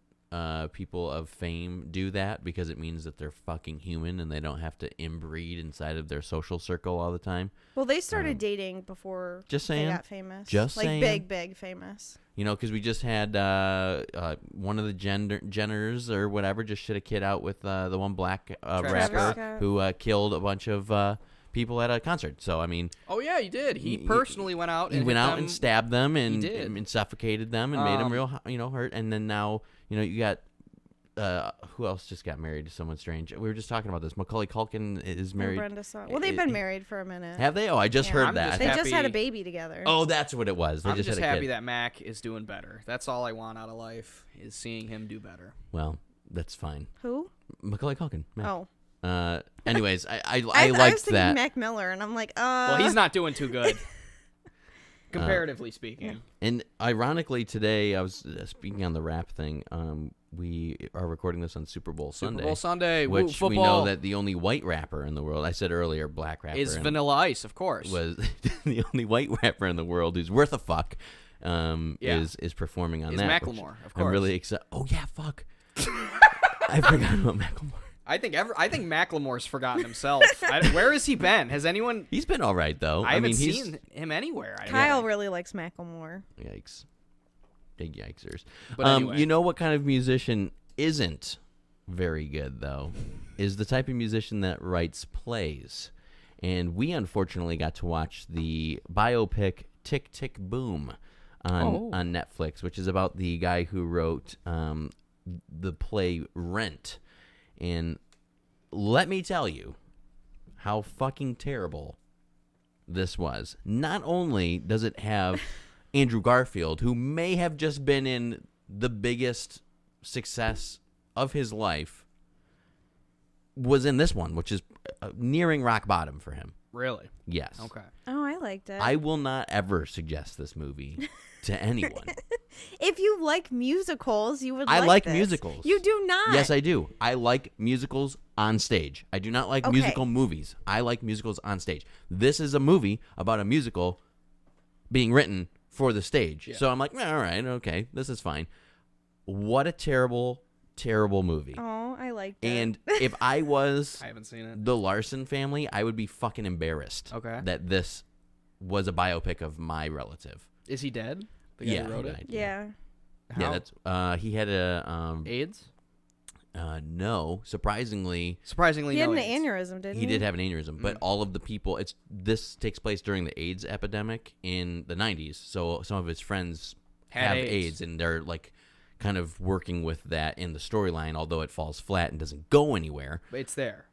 S2: people of fame do that because it means that they're fucking human and they don't have to inbreed inside of their social circle all the time.
S3: Well, they started dating before they got famous.
S2: Just saying.
S3: Big famous.
S2: You know, because we just had one of the Jenners or whatever just shit a kid out with the one black rapper who killed a bunch of people at a concert. So, I mean...
S1: Oh, yeah, he did. He personally went out and
S2: and stabbed them and suffocated them and made them real, hurt. And then now, you got... who else just got married to someone strange? We were just talking about this. Macaulay Culkin is married.
S3: Well, they've been married for a minute.
S2: Have they? Oh, I just heard that.
S3: They just had a baby together.
S2: Oh, that's what it was.
S1: I'm just happy that Mac is doing better. That's all I want out of life, is seeing him do better.
S2: Well, that's fine.
S3: Who?
S2: Macaulay Culkin. Mac.
S3: Oh.
S2: Anyways, I liked
S3: I was thinking
S2: that.
S3: Mac Miller, and I'm like,
S1: Well, he's not doing too good, comparatively speaking.
S2: And ironically, today I was speaking on the rap thing. We are recording this on Super Bowl Sunday.
S1: Super Bowl Sunday,
S2: which
S1: football.
S2: We know that the only white rapper in the world. I said earlier, black rapper
S1: is Vanilla Ice, of course.
S2: Was the only white rapper in the world who's worth a fuck. Is performing on that.
S1: Macklemore, of course.
S2: I'm really excited. Oh yeah, fuck. I forgot about Macklemore.
S1: I think Macklemore's forgotten himself. Where has he been? Has anyone?
S2: He's been all right though.
S1: I haven't seen him anywhere.
S3: Kyle really likes Macklemore.
S2: Yikes! Big yikesers.
S1: But anyway.
S2: You know what kind of musician isn't very good though? Is the type of musician that writes plays, and we unfortunately got to watch the biopic Tick Tick Boom on Netflix, which is about the guy who wrote the play Rent. And let me tell you how fucking terrible this was. Not only does it have Andrew Garfield, who may have just been in the biggest success of his life, was in this one, which is nearing rock bottom for him.
S1: Really?
S2: Yes.
S1: Okay.
S3: Oh, I liked it.
S2: I will not ever suggest this movie to anyone.
S3: If you like musicals, you would
S2: I like
S3: this.
S2: musicals.
S3: You do not.
S2: Yes, I do. I like musicals on stage. I do not like musical movies. I like musicals on stage. This is a movie about a musical being written for the stage. Yeah. So I'm like, all right, okay, this is fine. What a terrible, terrible movie.
S3: Oh, I liked it.
S2: And if I was
S1: I haven't seen it.
S2: The Larson family, I would be fucking embarrassed that this was a biopic of my relative.
S1: Is he dead? The guy who wrote it?
S3: Yeah.
S1: How?
S2: Yeah, that's he had a
S1: AIDS?
S2: No, surprisingly
S3: he had
S2: no
S3: an
S2: AIDS.
S3: aneurysm, didn't he?
S2: He did have an aneurysm, but all of the people this takes place during the AIDS epidemic in the 90s. So some of his friends have AIDS and they're like kind of working with that in the storyline, although it falls flat and doesn't go anywhere.
S1: But it's there.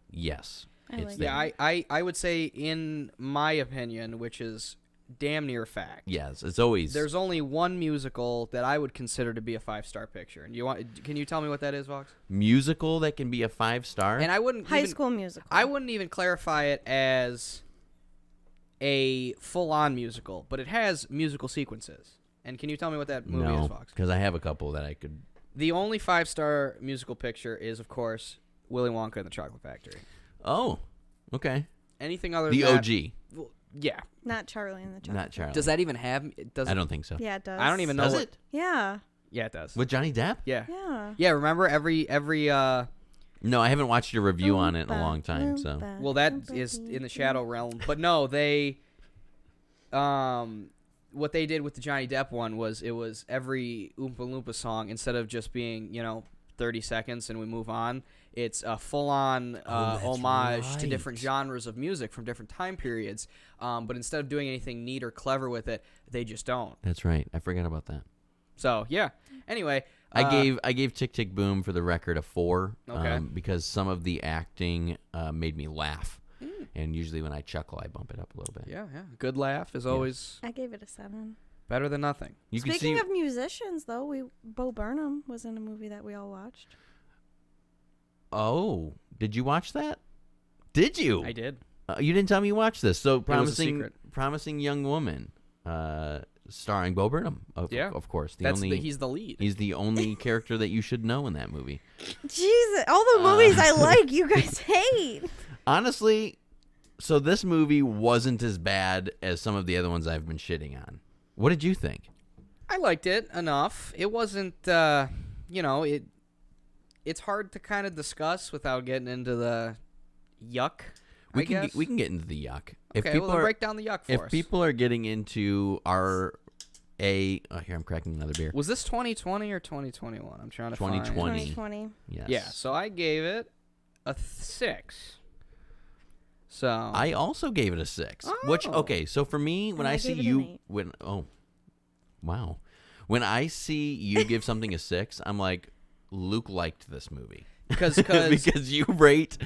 S2: Yes.
S3: It's
S2: there.
S1: Yeah, I would say, in my opinion, which is damn near fact.
S2: Yes, it's always.
S1: There's only one musical that I would consider to be a 5-star picture. And can you tell me what that is, Vox?
S2: Musical that can be a 5-star?
S1: And I wouldn't
S3: High School Musical.
S1: I wouldn't even clarify it as a full-on musical, but it has musical sequences. And can you tell me what that movie is, Vox?
S2: Because I have a couple that I could.
S1: The only 5-star musical picture is, of course, Willy Wonka and the Chocolate Factory.
S2: Oh, okay.
S1: Anything other
S2: than
S1: that...
S2: The OG.
S1: Well, yeah.
S3: Not Charlie and the Chocolate.
S2: Not Charlie.
S1: Does that even have...
S2: I don't think so.
S3: Yeah, it does.
S1: I don't even know
S2: Does
S1: what...
S2: it?
S3: Yeah.
S1: Yeah, it does.
S2: With Johnny Depp?
S1: Yeah.
S3: Yeah.
S1: Yeah, remember every
S2: No, I haven't watched a review on it in a long time, so.
S1: Well, that is in the Shadow Realm. But no, they... what they did with the Johnny Depp one was it was every Oompa Loompa song, instead of just being, 30 seconds and we move on, it's a full-on homage to different genres of music from different time periods. But instead of doing anything neat or clever with it, they just don't.
S2: That's right. I forgot about that.
S1: So, yeah. Anyway.
S2: I gave Tick Tick Boom, for the record, a 4.
S1: Okay.
S2: Because some of the acting made me laugh. And usually when I chuckle, I bump it up a little bit.
S1: Yeah. Good laugh is always...
S3: I gave it a 7.
S1: Better than nothing.
S3: Speaking of musicians, though, Bo Burnham was in a movie that we all watched.
S2: Oh, did you watch that? Did you?
S1: I did.
S2: You didn't tell me you watched this. So promising young woman, starring Bo Burnham. Of course.
S1: He's the lead.
S2: He's the only character that you should know in that movie.
S3: Jesus, all the movies I like, you guys hate.
S2: Honestly, so this movie wasn't as bad as some of the other ones I've been shitting on. What did you think?
S1: I liked it enough. It wasn't, it's hard to kind of discuss without getting into the yuck.
S2: We can get into the yuck.
S1: Okay, well, break down the yuck for us.
S2: If people are getting into here I'm cracking another beer.
S1: Was this 2020 or 2021? I'm trying to
S2: 2020.
S3: 2020.
S2: Yes.
S1: Yeah, so I gave it a 6. So
S2: I also gave it a 6.
S1: Oh.
S2: Which so for me when I see you when I see you give something a 6, I'm like, Luke liked this movie
S1: because
S2: you rate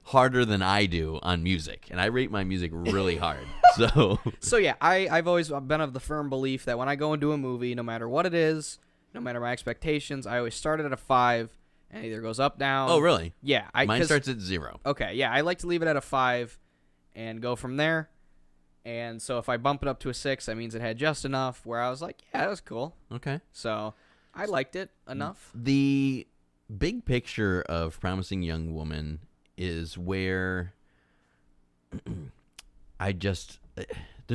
S2: harder than I do on music, and I rate my music really hard. So
S1: yeah, I've always been of the firm belief that when I go into a movie, no matter what it is, no matter my expectations, I always start it at a 5 and it either goes up, down.
S2: Oh, really?
S1: Yeah.
S2: Mine starts at 0.
S1: Okay, yeah, I like to leave it at a 5 and go from there. And so if I bump it up to a 6, that means it had just enough where I was like, yeah, that was cool.
S2: Okay.
S1: So I liked it enough.
S2: The big picture of Promising Young Woman is where there's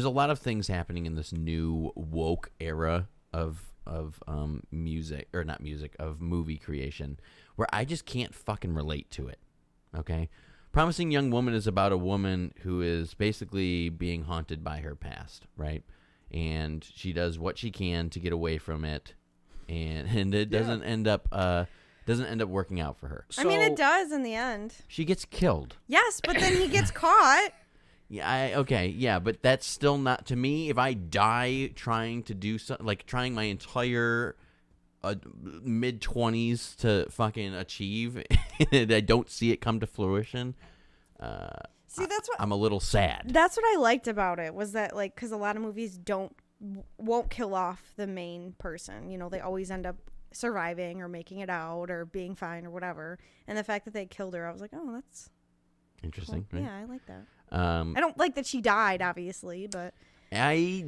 S2: a lot of things happening in this new woke era of music, or not music, of movie creation, where I just can't fucking relate to it. Okay? Promising Young Woman is about a woman who is basically being haunted by her past, right? And she does what she can to get away from it, and it doesn't end up working out for her.
S3: I mean, it does in the end.
S2: She gets killed.
S3: Yes, but then he gets caught.
S2: Yeah, but that's still not, to me, if I die trying to do something, like trying my entire mid-20s to fucking achieve, and I don't see it come to fruition,
S3: that's what
S2: I'm a little sad.
S3: That's what I liked about it, was that, like, because a lot of movies won't kill off the main person. You know, they always end up surviving or making it out or being fine or whatever. And the fact that they killed her, I was like, oh, that's
S2: interesting.
S3: Cool.
S2: Right?
S3: Yeah, I like that.
S2: I
S3: don't like that she died, obviously, but
S2: I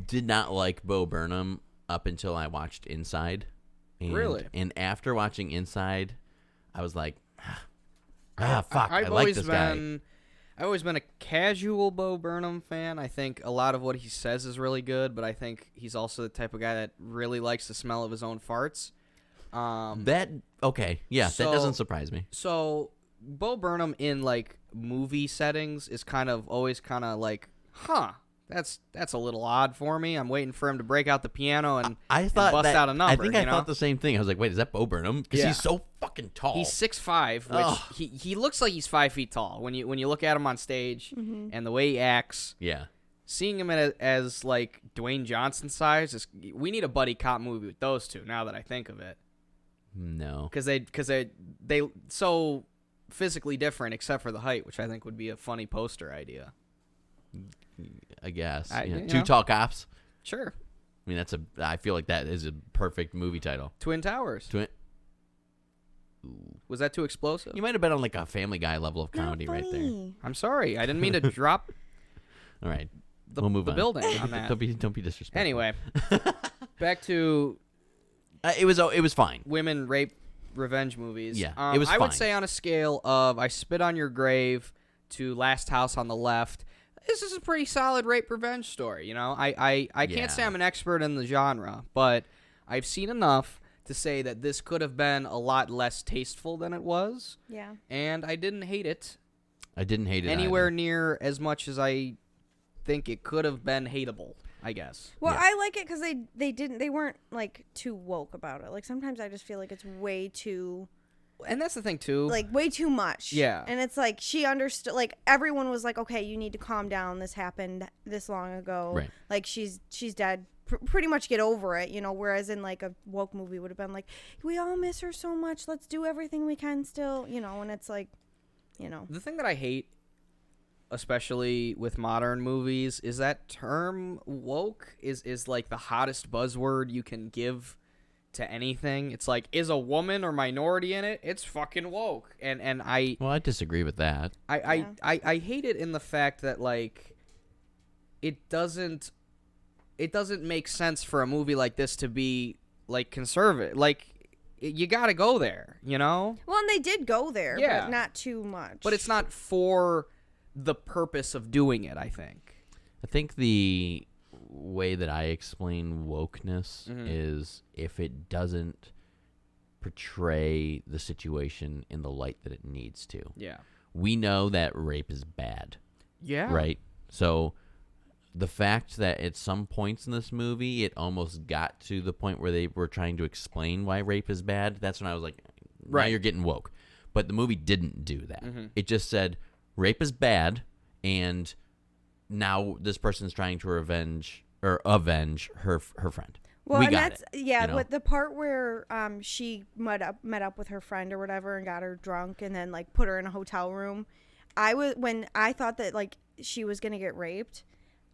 S2: did not like Bo Burnham up until I watched Inside.
S1: Really?
S2: And after watching Inside, I was like, fuck, I like this guy.
S1: I've always been a casual Bo Burnham fan. I think a lot of what he says is really good, but I think he's also the type of guy that really likes the smell of his own farts.
S2: That doesn't surprise me.
S1: So Bo Burnham in like movie settings is always kind of like, that's a little odd for me. I'm waiting for him to break out the piano and bust out a number.
S2: I think I thought the same thing. I was like, wait, is that Bo Burnham? Because he's so fucking tall.
S1: He's 6'5", which he looks like he's 5 feet tall when you look at him on stage and the way he acts.
S2: Yeah. Seeing
S1: him as like Dwayne Johnson size, we need a buddy cop movie with those two. Now that I think of it,
S2: no,
S1: because they so physically different except for the height, which I think would be a funny poster idea.
S2: I guess.
S1: Two
S2: tall cops.
S1: Sure.
S2: I mean, I feel like that is a perfect movie title.
S1: Twin Towers. Was that too explosive?
S2: You might have been on like a Family Guy level of comedy right there.
S1: I'm sorry. I didn't mean to drop.
S2: All right. We'll move
S1: the
S2: on.
S1: Building on that.
S2: Don't be disrespectful.
S1: Anyway, back to
S2: it was fine.
S1: Women rape revenge movies.
S2: Yeah, it was
S1: I
S2: fine.
S1: would say on a scale of I Spit on Your Grave to Last House on the Left, this is a pretty solid rape revenge story. You know, I can't say I'm an expert in the genre, but I've seen enough to say that this could have been a lot less tasteful than it was.
S3: Yeah. And
S1: I didn't hate it.
S2: I didn't hate it
S1: anywhere
S2: either.
S1: near as much as I think it could have been hateable, I guess.
S3: Well, yeah. I like it because they weren't like too woke about it. Like sometimes I just feel like it's way too.
S1: And that's the thing too.
S3: Like way too much.
S1: Yeah.
S3: And it's like she understood. Like everyone was like, okay, you need to calm down. This happened this long ago.
S2: Right.
S3: Like she's dead. Pretty much get over it, you know. Whereas in like a woke movie would have been like, we all miss her so much. Let's do everything we can still, you know. And it's like, you know.
S1: The thing that I hate, especially with modern movies, is that term woke is like the hottest buzzword you can give to anything. It's like, is a woman or minority in it? It's fucking woke. And I
S2: disagree with that.
S1: I hate it in the fact that like it doesn't make sense for a movie like this to be like conservative. Like you got to go there, you know?
S3: Well, and they did go there,
S1: yeah,
S3: but not too much.
S1: But it's not for the purpose of doing it, I think.
S2: I think the way that I explain wokeness is if it doesn't portray the situation in the light that it needs to.
S1: Yeah.
S2: We know that rape is bad.
S1: Yeah.
S2: Right? So the fact that at some points in this movie it almost got to the point where they were trying to explain why rape is bad, that's when I was like, now you're getting woke. But the movie didn't do that. Mm-hmm. It just said rape is bad, and now this person's trying to avenge her friend.
S3: Well,
S2: we
S3: and
S2: got
S3: that's
S2: it,
S3: yeah, but the part where she met up with her friend or whatever and got her drunk and then like put her in a hotel room, when I thought that like she was gonna get raped,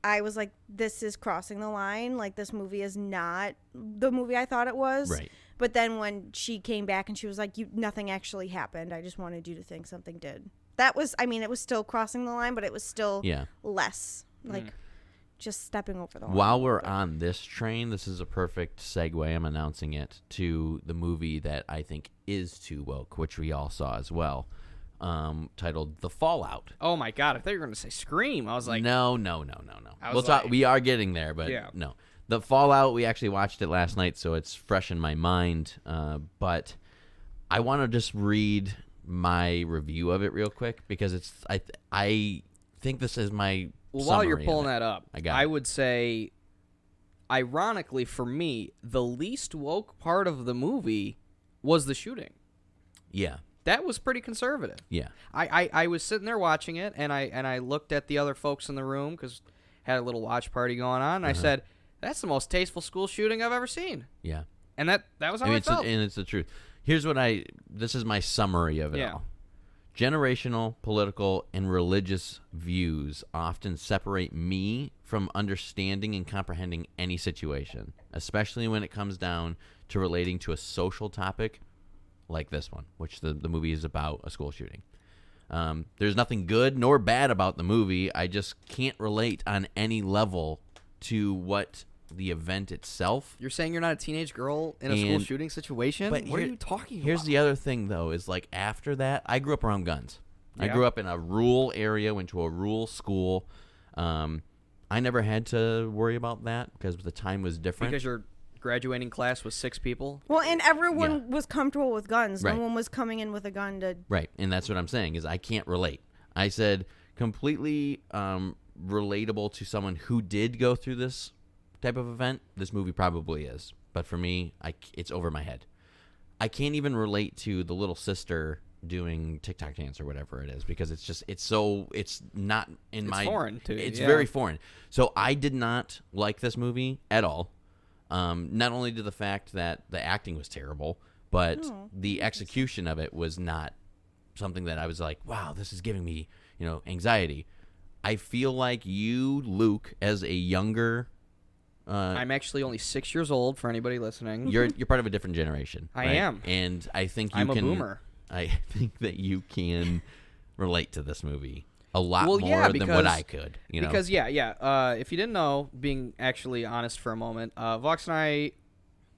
S3: I was like, this is crossing the line. Like, this movie is not the movie I thought it was.
S2: Right.
S3: But then when she came back and she was like, nothing actually happened. I just wanted you to think something did. That was, I mean, it was still crossing the line, but it was still less. Like, just stepping over the line.
S2: While we're on this train, this is a perfect segue, I'm announcing it, to the movie that I think is too woke, which we all saw as well. Titled The Fallout.
S1: Oh my God! I thought you were going to say Scream. I was like,
S2: no. We are getting there, but no. The Fallout. We actually watched it last night, so it's fresh in my mind. But I want to just read my review of it real quick because it's. I think this is my.
S1: Well, while you're pulling that up,
S2: I
S1: would say, ironically for me, the least woke part of the movie was the shooting.
S2: Yeah.
S1: That was pretty conservative.
S2: Yeah.
S1: I was sitting there watching it, and I looked at the other folks in the room because had a little watch party going on, and I said, that's the most tasteful school shooting I've ever seen.
S2: Yeah.
S1: And that was how I felt.
S2: And it's the truth. Here's what this is my summary of it all. Generational, political, and religious views often separate me from understanding and comprehending any situation, especially when it comes down to relating to a social topic like this one, which the movie is about, a school shooting. There's nothing good nor bad about the movie. I just can't relate on any level to what the event itself.
S1: You're saying you're not a teenage girl in a school shooting situation? What are you talking about?
S2: Here's the other thing, though, is like after that, I grew up around guns. Yeah. I grew up in a rural area, went to a rural school. I never had to worry about that because the time was different.
S1: Because your graduating class was 6 people?
S3: Well, and everyone was comfortable with guns.
S2: Right.
S3: No one was coming in with a gun to...
S2: Right, and that's what I'm saying, is I can't relate. I said completely relatable to someone who did go through this type of event. This movie probably is. But for me, it's over my head. I can't even relate to the little sister doing TikTok dance or whatever it is because it's not in my...
S1: It's foreign to you.
S2: It's very foreign. So I did not like this movie at all. Not only to the fact that the acting was terrible, but the execution of it was not something that I was like, wow, this is giving me, anxiety. I feel like you, Luke, as a younger...
S1: I'm actually only 6 years old for anybody listening.
S2: You're part of a different generation.
S1: I
S2: right?
S1: am.
S2: And I think
S1: I'm a boomer.
S2: I think that you can relate to this movie a lot more than what I could.
S1: Because, if you didn't know, being actually honest for a moment, Vox and I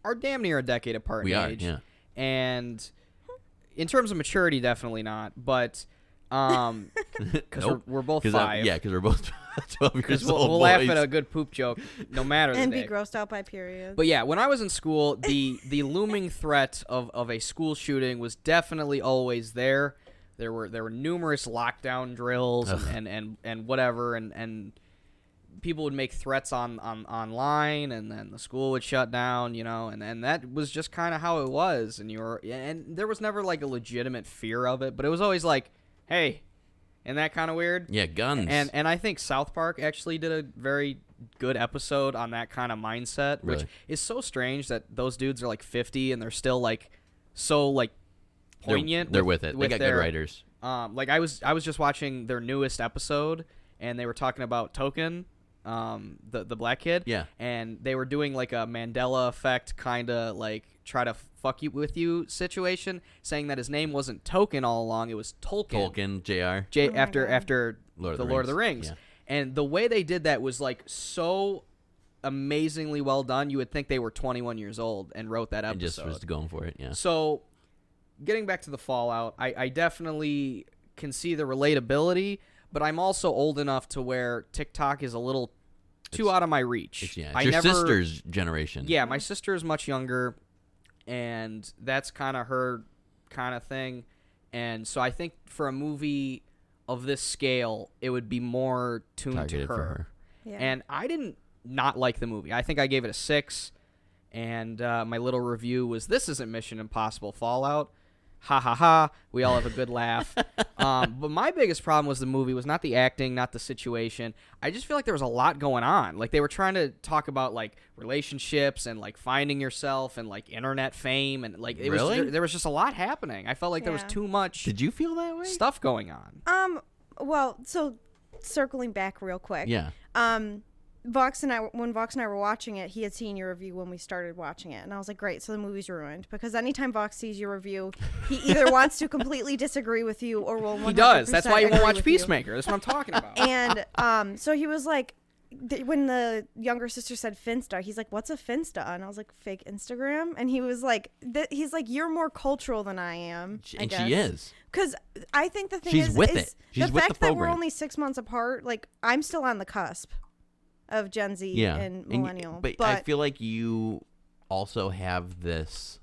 S1: are damn near a decade apart in age.
S2: Yeah.
S1: And in terms of maturity, definitely not. But because we're both 5.
S2: Because we're both 12 years old.
S1: We'll laugh at a good poop joke no matter the
S3: and
S1: day.
S3: be grossed out by periods.
S1: But yeah, when I was in school, the looming threat of a school shooting was definitely always there. There were numerous lockdown drills and whatever, and people would make threats online, and then the school would shut down, and that was just kind of how it was. And there was never like a legitimate fear of it, but it was always like, hey, isn't that kind of weird?
S2: Yeah, guns.
S1: And I think South Park actually did a very good episode on that kind of mindset,
S2: really?
S1: Which is so strange that those dudes are like 50 and they're still like so like poignant.
S2: They're with it. They got good writers.
S1: Like I was just watching their newest episode, and they were talking about Token, the black kid.
S2: Yeah.
S1: And they were doing like a Mandela effect kind of like try to fuck you with you situation, saying that his name wasn't Token all along, it was Tolkien.
S2: Tolkien, J.R.
S1: After Lord of the Rings.
S2: Yeah.
S1: And the way they did that was like so amazingly well done. You would think they were 21 years old and wrote that episode.
S2: And just was going for it, yeah.
S1: So, getting back to the Fallout, I definitely can see the relatability, but I'm also old enough to where TikTok is a little too out of my reach.
S2: It's your sister's generation.
S1: Yeah, my sister is much younger, and that's kind of her kind of thing. And so I think for a movie of this scale, it would be more tuned
S2: Targeted
S1: to
S2: for
S1: her.
S3: Yeah.
S1: And I didn't not like the movie. I think I gave it a 6, and my little review was, this isn't Mission Impossible Fallout. Ha ha ha. We all have a good laugh. But my biggest problem was the movie was not the acting, not the situation. I just feel like there was a lot going on. Like, they were trying to talk about, like, relationships and, like, finding yourself and, like, internet fame. And, like, there was just a lot happening. I felt like there was too much
S2: Did you feel that way?
S1: stuff going on.
S3: Well, so circling back real quick.
S2: Yeah.
S3: When Vox and I were watching it, he had seen your review when we started watching it, and I was like, great, so the movie's ruined, because anytime Vox sees your review, he either wants to completely disagree with you or will 100%
S1: He does. That's why he won't
S3: agree
S1: watch
S3: with you.
S1: Peacemaker. That's what I'm talking about.
S3: And so he was like, when the younger sister said Finsta, he's like, what's a Finsta? And I was like, fake Instagram. And he was like, he's like, you're more cultural than I am.
S2: And she is.
S3: Because I think the thing
S2: She's
S3: is,
S2: with it. She's
S3: the
S2: with
S3: fact
S2: the
S3: that we're
S2: program.
S3: only 6 months apart, like, I'm still on the cusp of Gen Z and millennial.
S2: But I feel like you also have this.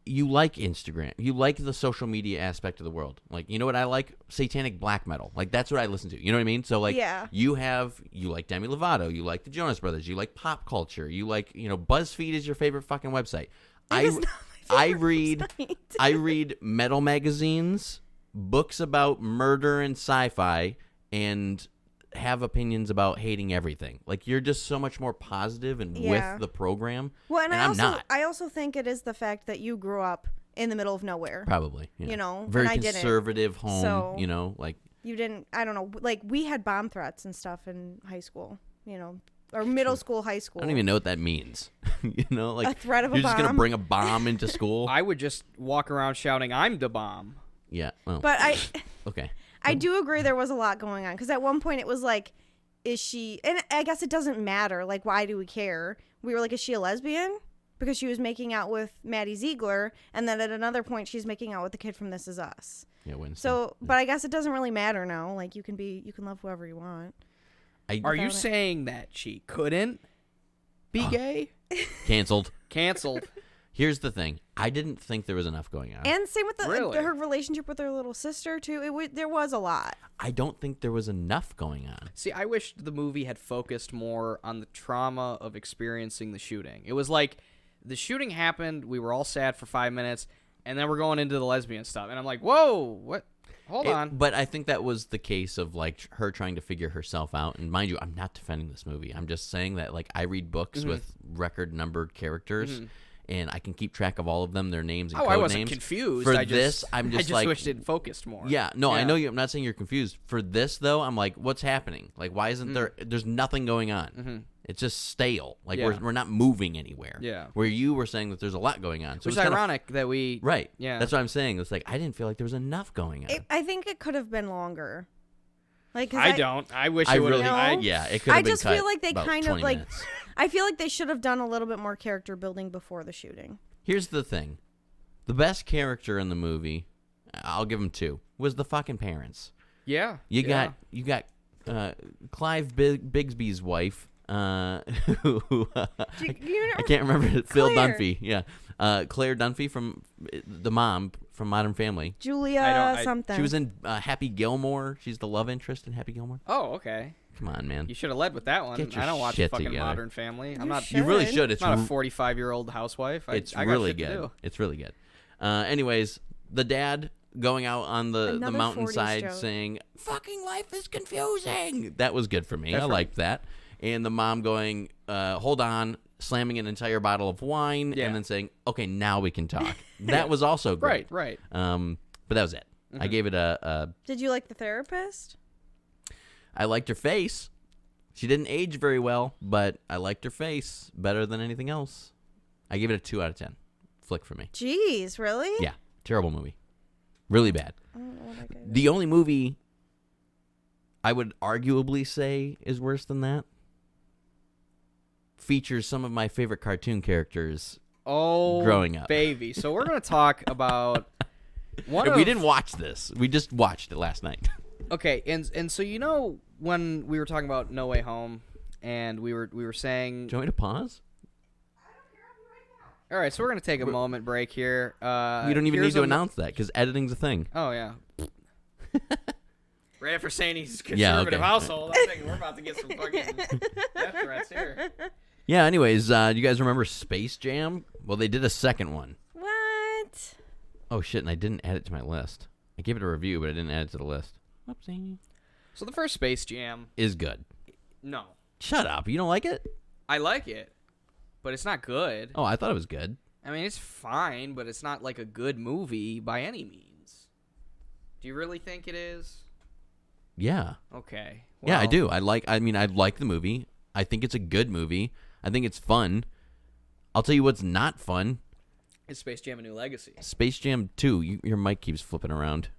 S2: You like Instagram. You like the social media aspect of the world. Like, you know what I like? Satanic black metal. Like, that's what I listen to. You know what I mean? So, like, you like Demi Lovato. You like the Jonas Brothers. You like pop culture. You like, BuzzFeed is your favorite fucking website. I read metal magazines, books about murder and sci-fi, and have opinions about hating everything. Like, you're just so much more positive and with the program.
S3: Well, and
S2: I'm not.
S3: I also think it is the fact that you grew up in the middle of nowhere.
S2: Probably. Yeah.
S3: and
S2: Very
S3: I
S2: conservative
S3: didn't.
S2: home,
S3: So,
S2: like.
S3: You didn't, I don't know, like, we had bomb threats and stuff in high school, or middle school, high school.
S2: I don't even know what that means. Like,
S3: a threat of a bomb.
S2: You're just going to bring a bomb into school?
S1: I would just walk around shouting, I'm the bomb.
S2: Yeah. Oh.
S3: But
S2: Okay.
S3: I do agree there was a lot going on, because at one point it was like, is she, and I guess it doesn't matter, like, why do we care? We were like, is she a lesbian? Because she was making out with Maddie Ziegler, and then at another point she's making out with the kid from This Is Us.
S2: Yeah, Winston.
S3: So, but I guess it doesn't really matter now. Like, you can love whoever you want.
S1: Are you saying that she couldn't be gay?
S2: Canceled.
S1: Canceled.
S2: Here's the thing. I didn't think there was enough going on.
S3: And same with
S1: Really?
S3: her relationship with her little sister too. There was a lot.
S2: I don't think there was enough going on.
S1: See, I wish the movie had focused more on the trauma of experiencing the shooting. It was like the shooting happened, we were all sad for 5 minutes, and then we're going into the lesbian stuff. And I'm like, whoa, what? Hold on.
S2: But I think that was the case of, like, her trying to figure herself out. And mind you, I'm not defending this movie. I'm just saying that, like, I read books with record-numbered characters, and I can keep track of all of them, their names and code names.
S1: I wasn't confused.
S2: For
S1: I
S2: this, I'm just like,
S1: wish it focused more.
S2: Yeah, no, I know you. I'm not saying you're confused. For this, though, I'm like, what's happening? Like, why isn't there's nothing going on. It's just stale. Like, we're not moving anywhere.
S1: Yeah.
S2: Where you were saying that there's a lot going on. So
S1: Which is ironic that we...
S2: Right.
S1: Yeah.
S2: That's what I'm saying. It's like, I didn't feel like there was enough going on.
S3: I think it could have been longer. Like, 'cause
S1: I don't. I wish
S2: I
S1: it would
S2: really,
S1: have...
S2: yeah, it could have
S3: I
S2: been
S3: just
S2: cut
S3: feel like they
S2: about
S3: kind of
S2: 20
S3: like.
S2: minutes.
S3: I feel like they should have done a little bit more character building before the shooting.
S2: Here's the thing. The best character in the movie, I'll give him 2, was the fucking parents.
S1: Yeah.
S2: You got Clive Bigsby's wife, who I can't remember it. Phil Dunphy. Yeah. Claire Dunphy from the mom from Modern Family.
S3: Julia something.
S2: She was in Happy Gilmore. She's the love interest in Happy Gilmore.
S1: Oh, okay.
S2: Come on, man.
S1: You should have led with that one.
S2: Get your
S1: I don't watch
S2: shit
S1: fucking
S2: together.
S1: Modern Family. I'm not.
S2: You really should.
S1: I'm not a 45-year-old housewife.
S2: It's
S1: I got
S2: really
S1: shit to
S2: good.
S1: do.
S2: It's really good. Anyways, the dad going out on the
S3: Another 40s
S2: mountainside
S3: joke.
S2: saying, "Fucking life is confusing." That was good for me.
S1: That's
S2: I
S1: right.
S2: liked that. And the mom going, "Hold on," slamming an entire bottle of wine,
S1: Yeah.
S2: and then saying, "Okay, now we can talk." That was also great.
S1: Right.
S2: But that was it. I gave it a.
S3: Did you like the therapist?
S2: I liked her face. She didn't age very well, but I liked her face better than anything else. I gave it a 2 out of 10. Flick for me.
S3: Jeez, really?
S2: Yeah, terrible movie. Really bad.
S3: I don't know what I gave it.
S2: The only movie I would arguably say is worse than that features some of my favorite cartoon characters growing up.
S1: Baby. So we're going to talk about
S2: We didn't watch this. We just watched it last night.
S1: Okay, and so when we were talking about No Way Home and we were saying
S2: Do you want me to pause?
S1: All right, so we're gonna take a moment break here.
S2: We don't even need to announce that because editing's a thing.
S1: Oh yeah. Right after saying he's a conservative household, I'm thinking we're about to get some fucking death threats here.
S2: Yeah. Anyways, do you guys remember Space Jam? Well, they did a second one.
S3: What?
S2: Oh shit! And I didn't add it to my list. I gave it a review, but I didn't add it to the list. Whoopsie.
S1: So the first Space Jam
S2: is good.
S1: No.
S2: Shut up! You don't like it?
S1: I like it, but it's not good.
S2: Oh, I thought it was good.
S1: I mean, it's fine, but it's not like a good movie by any means. Do you really think it is?
S2: Yeah.
S1: Okay.
S2: Well, yeah, I do. I like the movie. I think it's a good movie. I think it's fun. I'll tell you what's not fun.
S1: Is Space Jam: A New Legacy?
S2: Space Jam 2. Your mic keeps flipping around.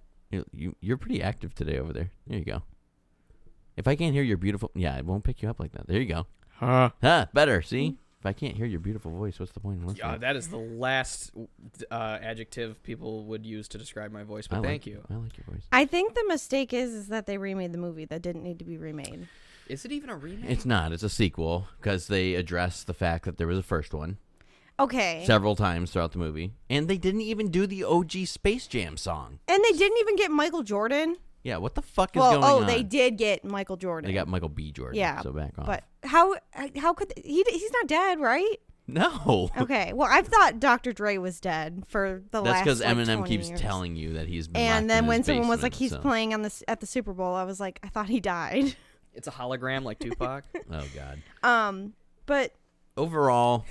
S2: You're pretty active today over there. There you go. If I can't hear your beautiful... Yeah, it won't pick you up like that. There you go. Better. See? If I can't hear your beautiful voice, what's the point in listening?
S1: Yeah, that is the last adjective people would use to describe my voice, but thank you.
S2: I like your voice.
S3: I think the mistake is that they remade the movie that didn't need to be remade.
S1: Is it even a remake?
S2: It's not. It's a sequel because they address the fact that there was a first one.
S3: Okay.
S2: Several times throughout the movie. And they didn't even do the OG Space Jam song.
S3: And they didn't even get Michael Jordan.
S2: Yeah, what the fuck is going on?
S3: Oh, they did get Michael Jordan.
S2: They got Michael B. Jordan. Yeah. So back off.
S3: But how could he's not dead, right?
S2: No.
S3: Okay. Well, I thought Dr. Dre was dead for the last.
S2: That's because Eminem
S3: 20
S2: keeps
S3: years.
S2: telling you that he's been.
S3: And then when someone was
S2: basement,
S3: like, he's playing on at the Super Bowl, I was like, I thought he died.
S1: It's a hologram like Tupac.
S2: Oh God.
S3: But
S2: overall,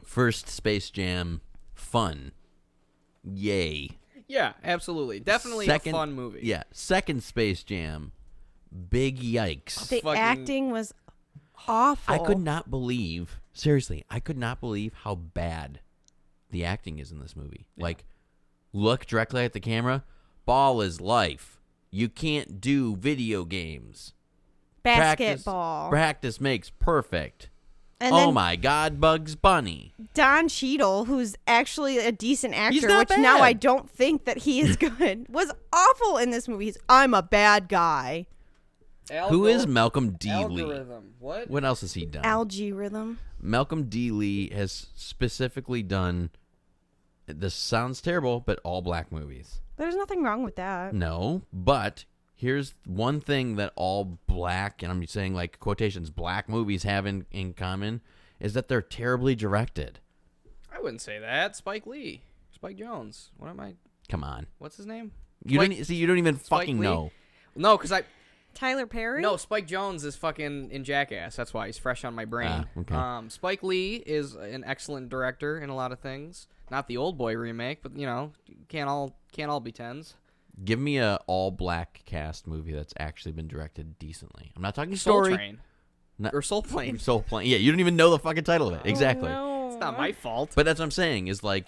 S2: first Space Jam, fun. Yay.
S1: Yeah, absolutely. Definitely a fun movie.
S2: Yeah. Second Space Jam, big yikes.
S3: The acting was awful.
S2: I could not believe, seriously, how bad the acting is in this movie. Yeah. Like, look directly at the camera. Ball is life. You can't do video games.
S3: Basketball.
S2: Practice makes perfect.
S3: And
S2: oh my God, Bugs Bunny.
S3: Don Cheadle, who's actually a decent actor, which
S2: bad.
S3: now I don't think that he is good, was awful in this movie. I'm a bad guy.
S2: Who is Malcolm D.
S1: Algorithm.
S2: Lee? What else has he done?
S3: Algorithm.
S2: Malcolm D. Lee has specifically done, this sounds terrible, but all black movies.
S3: There's nothing wrong with that.
S2: No, but here's one thing that all black, and I'm saying like quotations, black movies have in common, is that they're terribly directed.
S1: I wouldn't say that. Spike Jonze. What am I?
S2: Come on.
S1: What's his name?
S2: You don't even fucking know.
S1: No, because
S3: Tyler Perry?
S1: No, Spike Jonze is fucking in Jackass. That's why he's fresh on my brain.
S2: Okay.
S1: Spike Lee is an excellent director in a lot of things. Not the Old Boy remake, but can't all be tens.
S2: Give me a all black cast movie that's actually been directed decently. I'm not talking
S1: Soul
S2: story.
S1: Train. Or Soul Plane.
S2: Soul Plane. Yeah, you don't even know the fucking title of it. Exactly.
S3: No.
S1: It's not my fault.
S2: But that's what I'm saying is like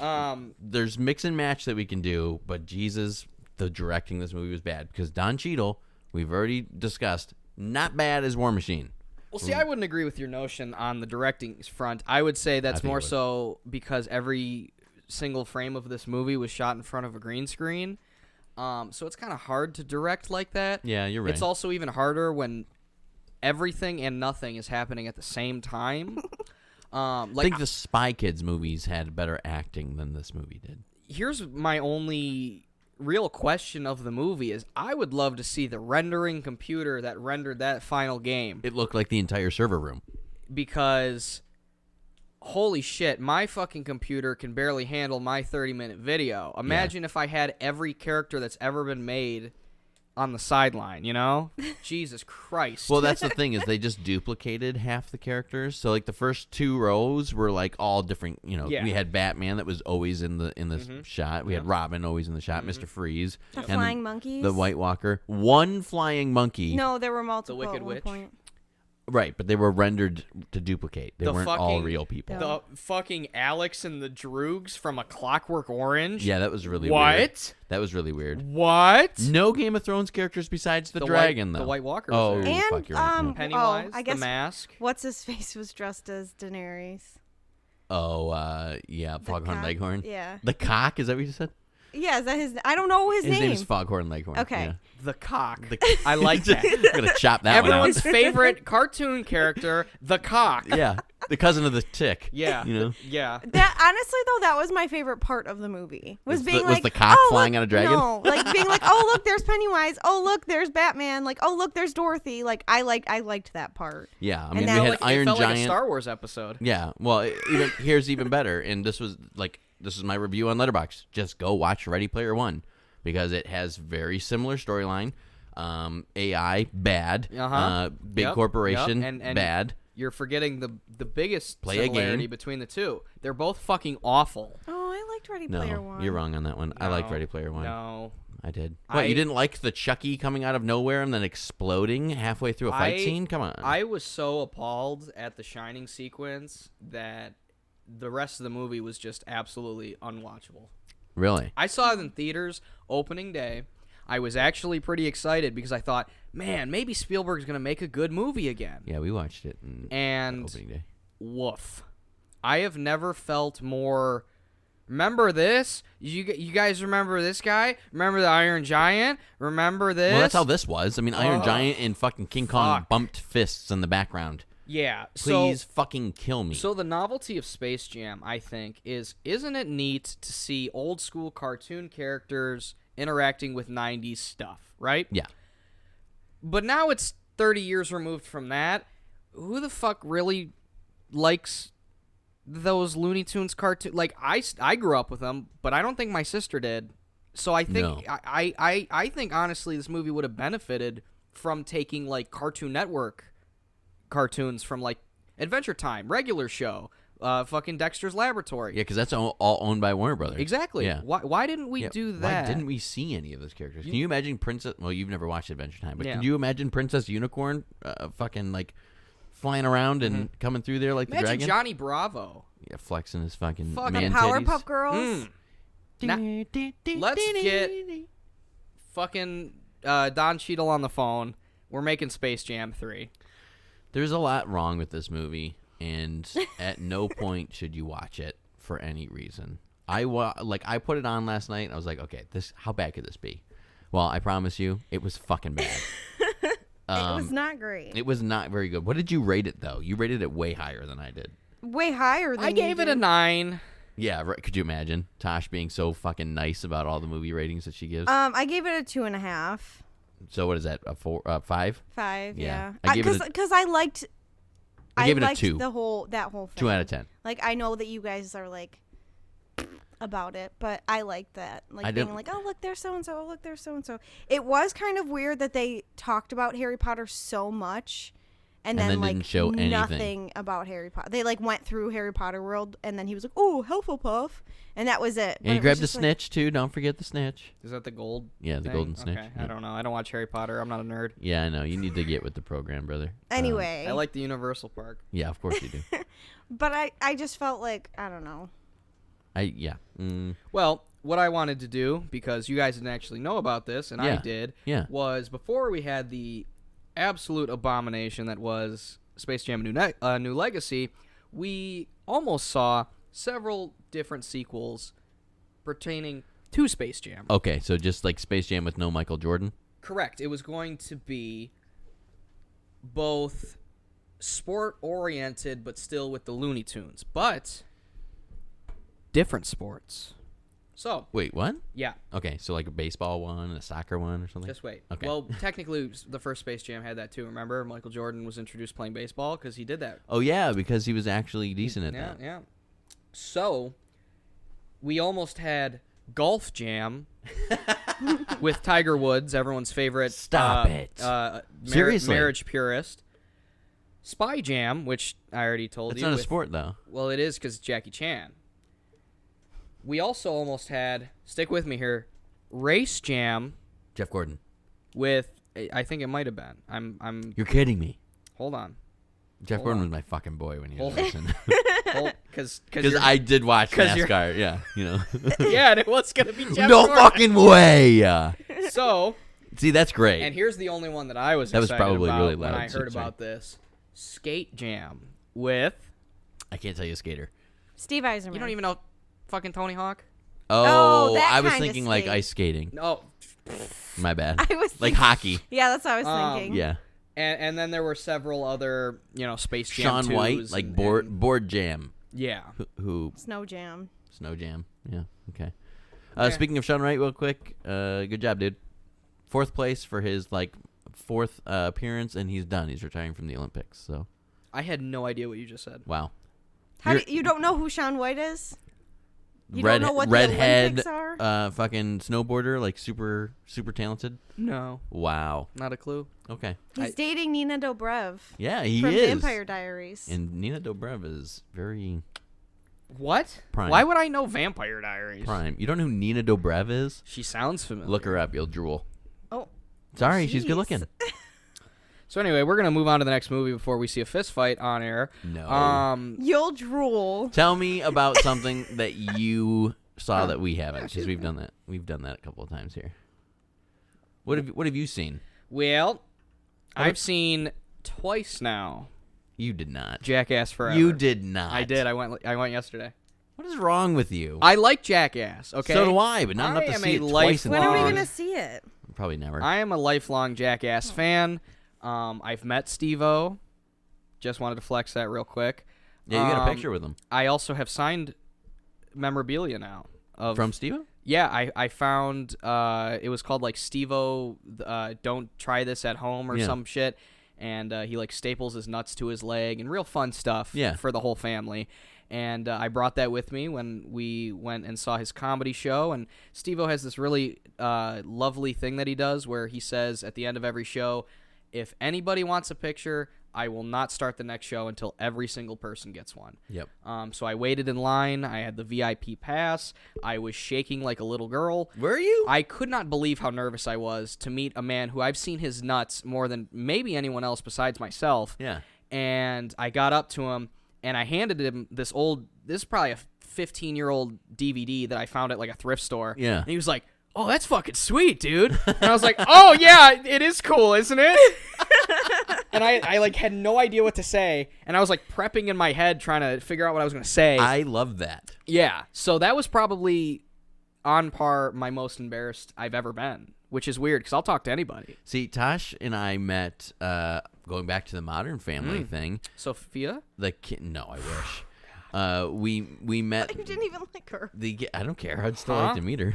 S2: there's mix and match that we can do, but Jesus, the directing this movie was bad because Don Cheadle, we've already discussed, not bad as War Machine.
S1: Well, see, I wouldn't agree with your notion on the directing front. I would say that's more so because every single frame of this movie was shot in front of a green screen. So it's kind of hard to direct like that.
S2: Yeah, you're right.
S1: It's also even harder when everything and nothing is happening at the same time.
S2: I think the Spy Kids movies had better acting than this movie did.
S1: Here's my only real question of the movie is I would love to see the rendering computer that rendered that final game.
S2: It looked like the entire server room.
S1: Because holy shit, my fucking computer can barely handle my 30-minute video. Imagine if I had every character that's ever been made on the sideline, Jesus Christ.
S2: Well, that's the thing is they just duplicated half the characters. So like the first two rows were like all different, We had Batman that was always in the shot. We had Robin always in the shot, Mr. Freeze.
S3: The flying monkeys.
S2: The White Walker. One flying monkey.
S3: No, there were multiple.
S1: The Wicked
S3: at one
S1: Witch.
S3: Point.
S2: Right, but they were rendered to duplicate. They weren't all real people.
S1: The fucking Alex and the Droogs from A Clockwork Orange.
S2: Yeah, that was really weird.
S1: What?
S2: That was really weird.
S1: What?
S2: No Game of Thrones characters besides the dragon, though.
S1: The White Walker.
S2: Oh,
S3: and
S2: fuck, you're right.
S1: Pennywise,
S3: I guess
S1: the Mask.
S3: What's his face was dressed as Daenerys.
S2: Oh, yeah, Foghorn Leghorn.
S3: Yeah.
S2: The Cock, is that what you said?
S3: Yeah, is that his? I don't know his name.
S2: His name is Foghorn Leghorn.
S3: Okay.
S2: Yeah.
S1: The Cock. I like that.
S2: I'm going to chop that
S1: Everyone's
S2: one out.
S1: favorite cartoon character, the Cock.
S2: Yeah. the cousin of the tick.
S1: Yeah.
S2: You know?
S1: Yeah.
S3: That honestly though, that was my favorite part of the movie. Was
S2: the cock flying on a dragon?
S3: No, like being like, oh look, there's Pennywise. Oh look, there's Batman. Like, oh look, there's Dorothy. Like I liked that part.
S2: Yeah, I
S3: And
S2: mean, we
S3: that,
S2: had
S3: like,
S2: Iron
S1: it felt
S2: Giant.
S1: like a Star Wars episode.
S2: Yeah, well, here's even better. And this is my review on Letterboxd. Just go watch Ready Player One because it has very similar storyline. AI bad, big corporation
S1: and
S2: bad.
S1: You're forgetting the biggest
S2: Play a
S1: similarity
S2: game.
S1: between the two. They're both fucking awful.
S3: Oh, I liked Ready Player
S2: No,
S3: One.
S2: you're wrong on that one. I liked Ready Player One.
S1: No.
S2: I did. What, you didn't like the Chucky coming out of nowhere and then exploding halfway through a fight scene? Come on.
S1: I was so appalled at the Shining sequence that the rest of the movie was just absolutely unwatchable.
S2: Really?
S1: I saw it in theaters opening day. I was actually pretty excited because I thought, man, maybe Spielberg's going to make a good movie again.
S2: Yeah, we watched it
S1: And
S2: opening day.
S1: woof. I have never felt more... Remember this? You guys remember this guy? Remember the Iron Giant? Remember this?
S2: Well, that's how this was. I mean, Iron Giant and fucking King Kong bumped fists in the background.
S1: Yeah.
S2: Please fucking kill me.
S1: So the novelty of Space Jam, I think, isn't it neat to see old school cartoon characters interacting with 90s stuff, right?
S2: Yeah.
S1: But now it's 30 years removed from that. Who the fuck really likes those Looney Tunes cartoons? Like, I grew up with them, but I don't think my sister did. So I think I think honestly this movie would have benefited from taking like Cartoon Network cartoons from like Adventure Time, regular show, fucking Dexter's Laboratory.
S2: Yeah, because that's all owned by Warner Brothers.
S1: Exactly.
S2: Yeah.
S1: Why didn't we do that?
S2: Why didn't we see any of those characters? Can you imagine Princess... Well, you've never watched Adventure Time, but
S1: Yeah.
S2: can you imagine Princess Unicorn fucking, like, flying around and coming through there like
S1: Imagine
S2: the dragon?
S1: Johnny Bravo.
S2: Yeah, flexing his fucking
S1: Fucking
S2: man
S3: Powerpuff
S2: titties.
S3: Girls.
S1: Let's get fucking Don Cheadle on the phone. We're making Space Jam 3.
S2: There's a lot wrong with this movie, and at no point should you watch it for any reason. I put it on last night, and I was like, okay, how bad could this be? Well, I promise you, it was fucking bad.
S3: It was not great.
S2: It was not very good. What did you rate it, though? You rated it way higher than I did.
S3: Way higher than
S1: I gave it a 9.
S2: Yeah, right. Could you imagine Tosh being so fucking nice about all the movie ratings that she gives?
S3: I gave it a 2.5.
S2: So what is that? A 5?
S3: 5.
S2: Yeah.
S3: Yeah.
S2: I gave it
S3: Because I liked.
S2: I gave it a
S3: liked
S2: 2.
S3: that whole thing.
S2: 2 out of 10.
S3: Like I know that you guys are like about it, but I like that. Like being like, oh look, there's so and so. Oh look, there's so and so. It was kind of weird that they talked about Harry Potter so much, and then like
S2: didn't show anything.
S3: nothing about Harry Potter. They like went through Harry Potter world, and then he was like, oh, Hufflepuff, and that was it.
S2: And you grabbed the snitch too. Don't forget the snitch.
S1: Is that the gold?
S2: Yeah, the
S1: thing?
S2: golden snitch.
S1: Okay.
S2: Yeah.
S1: I don't know. I don't watch Harry Potter. I'm not a nerd.
S2: Yeah, I know. You need to get with the program, brother.
S3: Anyway,
S1: I like the Universal Park.
S2: Yeah, of course you do.
S3: but I just felt like I don't know.
S1: Well, what I wanted to do, because you guys didn't actually know about this, and I did, was before we had the absolute abomination that was Space Jam New Legacy, we almost saw several different sequels pertaining to Space Jam.
S2: Okay, so just like Space Jam with no Michael Jordan?
S1: Correct. It was going to be both sport-oriented but still with the Looney Tunes, but different sports. So
S2: wait, what?
S1: Yeah.
S2: Okay, so like a baseball one and a soccer one or something?
S1: Just wait.
S2: Okay.
S1: Well, technically, the first Space Jam had that too. Remember, Michael Jordan was introduced playing baseball because he did that.
S2: Oh, yeah, because he was actually decent at that.
S1: Yeah. So, we almost had Golf Jam with Tiger Woods, everyone's favorite.
S2: Stop it. Seriously.
S1: Marriage purist. Spy Jam, which I already told
S2: That's
S1: you.
S2: not a sport, though.
S1: Well, it is because Jackie Chan. We also almost had, stick with me here, Race Jam.
S2: Jeff Gordon.
S1: With, I think it might have been. I'm.
S2: You're kidding me.
S1: Hold on.
S2: Jeff Gordon was my fucking boy when he was racing.
S1: Because
S2: I did watch NASCAR. Yeah, you know.
S1: Yeah, and it was gonna be Jeff
S2: No
S1: Gordon.
S2: fucking way.
S1: So.
S2: See, that's great.
S1: And here's the only one that I was
S2: that
S1: excited
S2: was probably
S1: about
S2: really loud,
S1: when I heard about this. Skate Jam with.
S2: I can't tell you a skater.
S3: Steve Eiserman.
S1: You don't even know fucking Tony Hawk?
S2: Oh,
S3: that
S2: I was
S3: kinda
S2: thinking like
S3: skate.
S2: ice skating.
S1: No.
S2: My bad.
S3: I was
S2: like
S3: thinking,
S2: hockey.
S3: Yeah, that's what I was thinking.
S2: Yeah.
S1: And then there were several other, Space Jam
S2: Shaun White,
S1: 2s
S2: like
S1: and
S2: Board Jam.
S1: Yeah.
S2: Who?
S3: Snow Jam.
S2: Snow Jam. Yeah. Okay. Speaking of Shaun White, real quick, good job, dude. 4th place for his 4th appearance, and he's done. He's retiring from the Olympics. So.
S1: I had no idea what you just said.
S2: Wow.
S3: You don't know who Shaun White is? You
S2: don't
S3: know what
S2: redhead,
S3: the Olympics are?
S2: fucking snowboarder, super talented.
S1: No.
S2: Wow.
S1: Not a clue.
S2: Okay.
S3: He's dating Nina Dobrev.
S2: Yeah, he
S3: from
S2: is.
S3: Vampire Diaries.
S2: And Nina Dobrev is very
S1: What?
S2: prime.
S1: Why would I know Vampire Diaries?
S2: Prime. You don't know who Nina Dobrev is?
S1: She sounds familiar.
S2: Look her up. You'll drool.
S3: Oh.
S2: Sorry, she's good
S3: Jeez.
S2: looking.
S1: So anyway, we're gonna move on to the next movie before we see a fist fight on air.
S2: No.
S3: You'll drool.
S2: Tell me about something that you saw that we haven't, because we've done that. We've done that a couple of times here. What have you seen?
S1: Well, I've seen twice now.
S2: You did not.
S1: Jackass Forever.
S2: You did not.
S1: I did. I went yesterday.
S2: What is wrong with you?
S1: I like Jackass. Okay.
S2: So do I, but not enough to
S1: am
S2: see
S1: a
S2: it twice.
S3: When are we
S1: lifelong-
S3: going to see it?
S2: Probably never.
S1: I am a lifelong Jackass fan. I've met Steve-O. Just wanted to flex that real quick.
S2: Yeah, you got a picture with him.
S1: I also have signed memorabilia now.
S2: From Steve-O?
S1: Yeah, I found it was called Steve-O, don't try this at home or some shit. And he staples his nuts to his leg and real fun stuff for the whole family. And I brought that with me when we went and saw his comedy show. And Steve-O has this really lovely thing that he does where he says at the end of every show, if anybody wants a picture, I will not start the next show until every single person gets one.
S2: Yep.
S1: So I waited in line. I had the VIP pass. I was shaking like a little girl.
S2: Were you?
S1: I could not believe how nervous I was to meet a man who I've seen his nuts more than maybe anyone else besides myself.
S2: Yeah.
S1: And I got up to him, and I handed him this is probably a 15-year-old DVD that I found at a thrift store.
S2: Yeah.
S1: And he was like, oh, that's fucking sweet, dude. And I was like, oh, yeah, it is cool, isn't it? And I had no idea what to say, and I was prepping in my head trying to figure out what I was going to say.
S2: I love that.
S1: Yeah, so that was probably on par my most embarrassed I've ever been, which is weird because I'll talk to anybody.
S2: See, Tosh and I met, going back to the Modern Family thing.
S1: Sophia?
S2: No, I wish. We met.
S3: You didn't even like her.
S2: I don't care. I'd still like to meet her.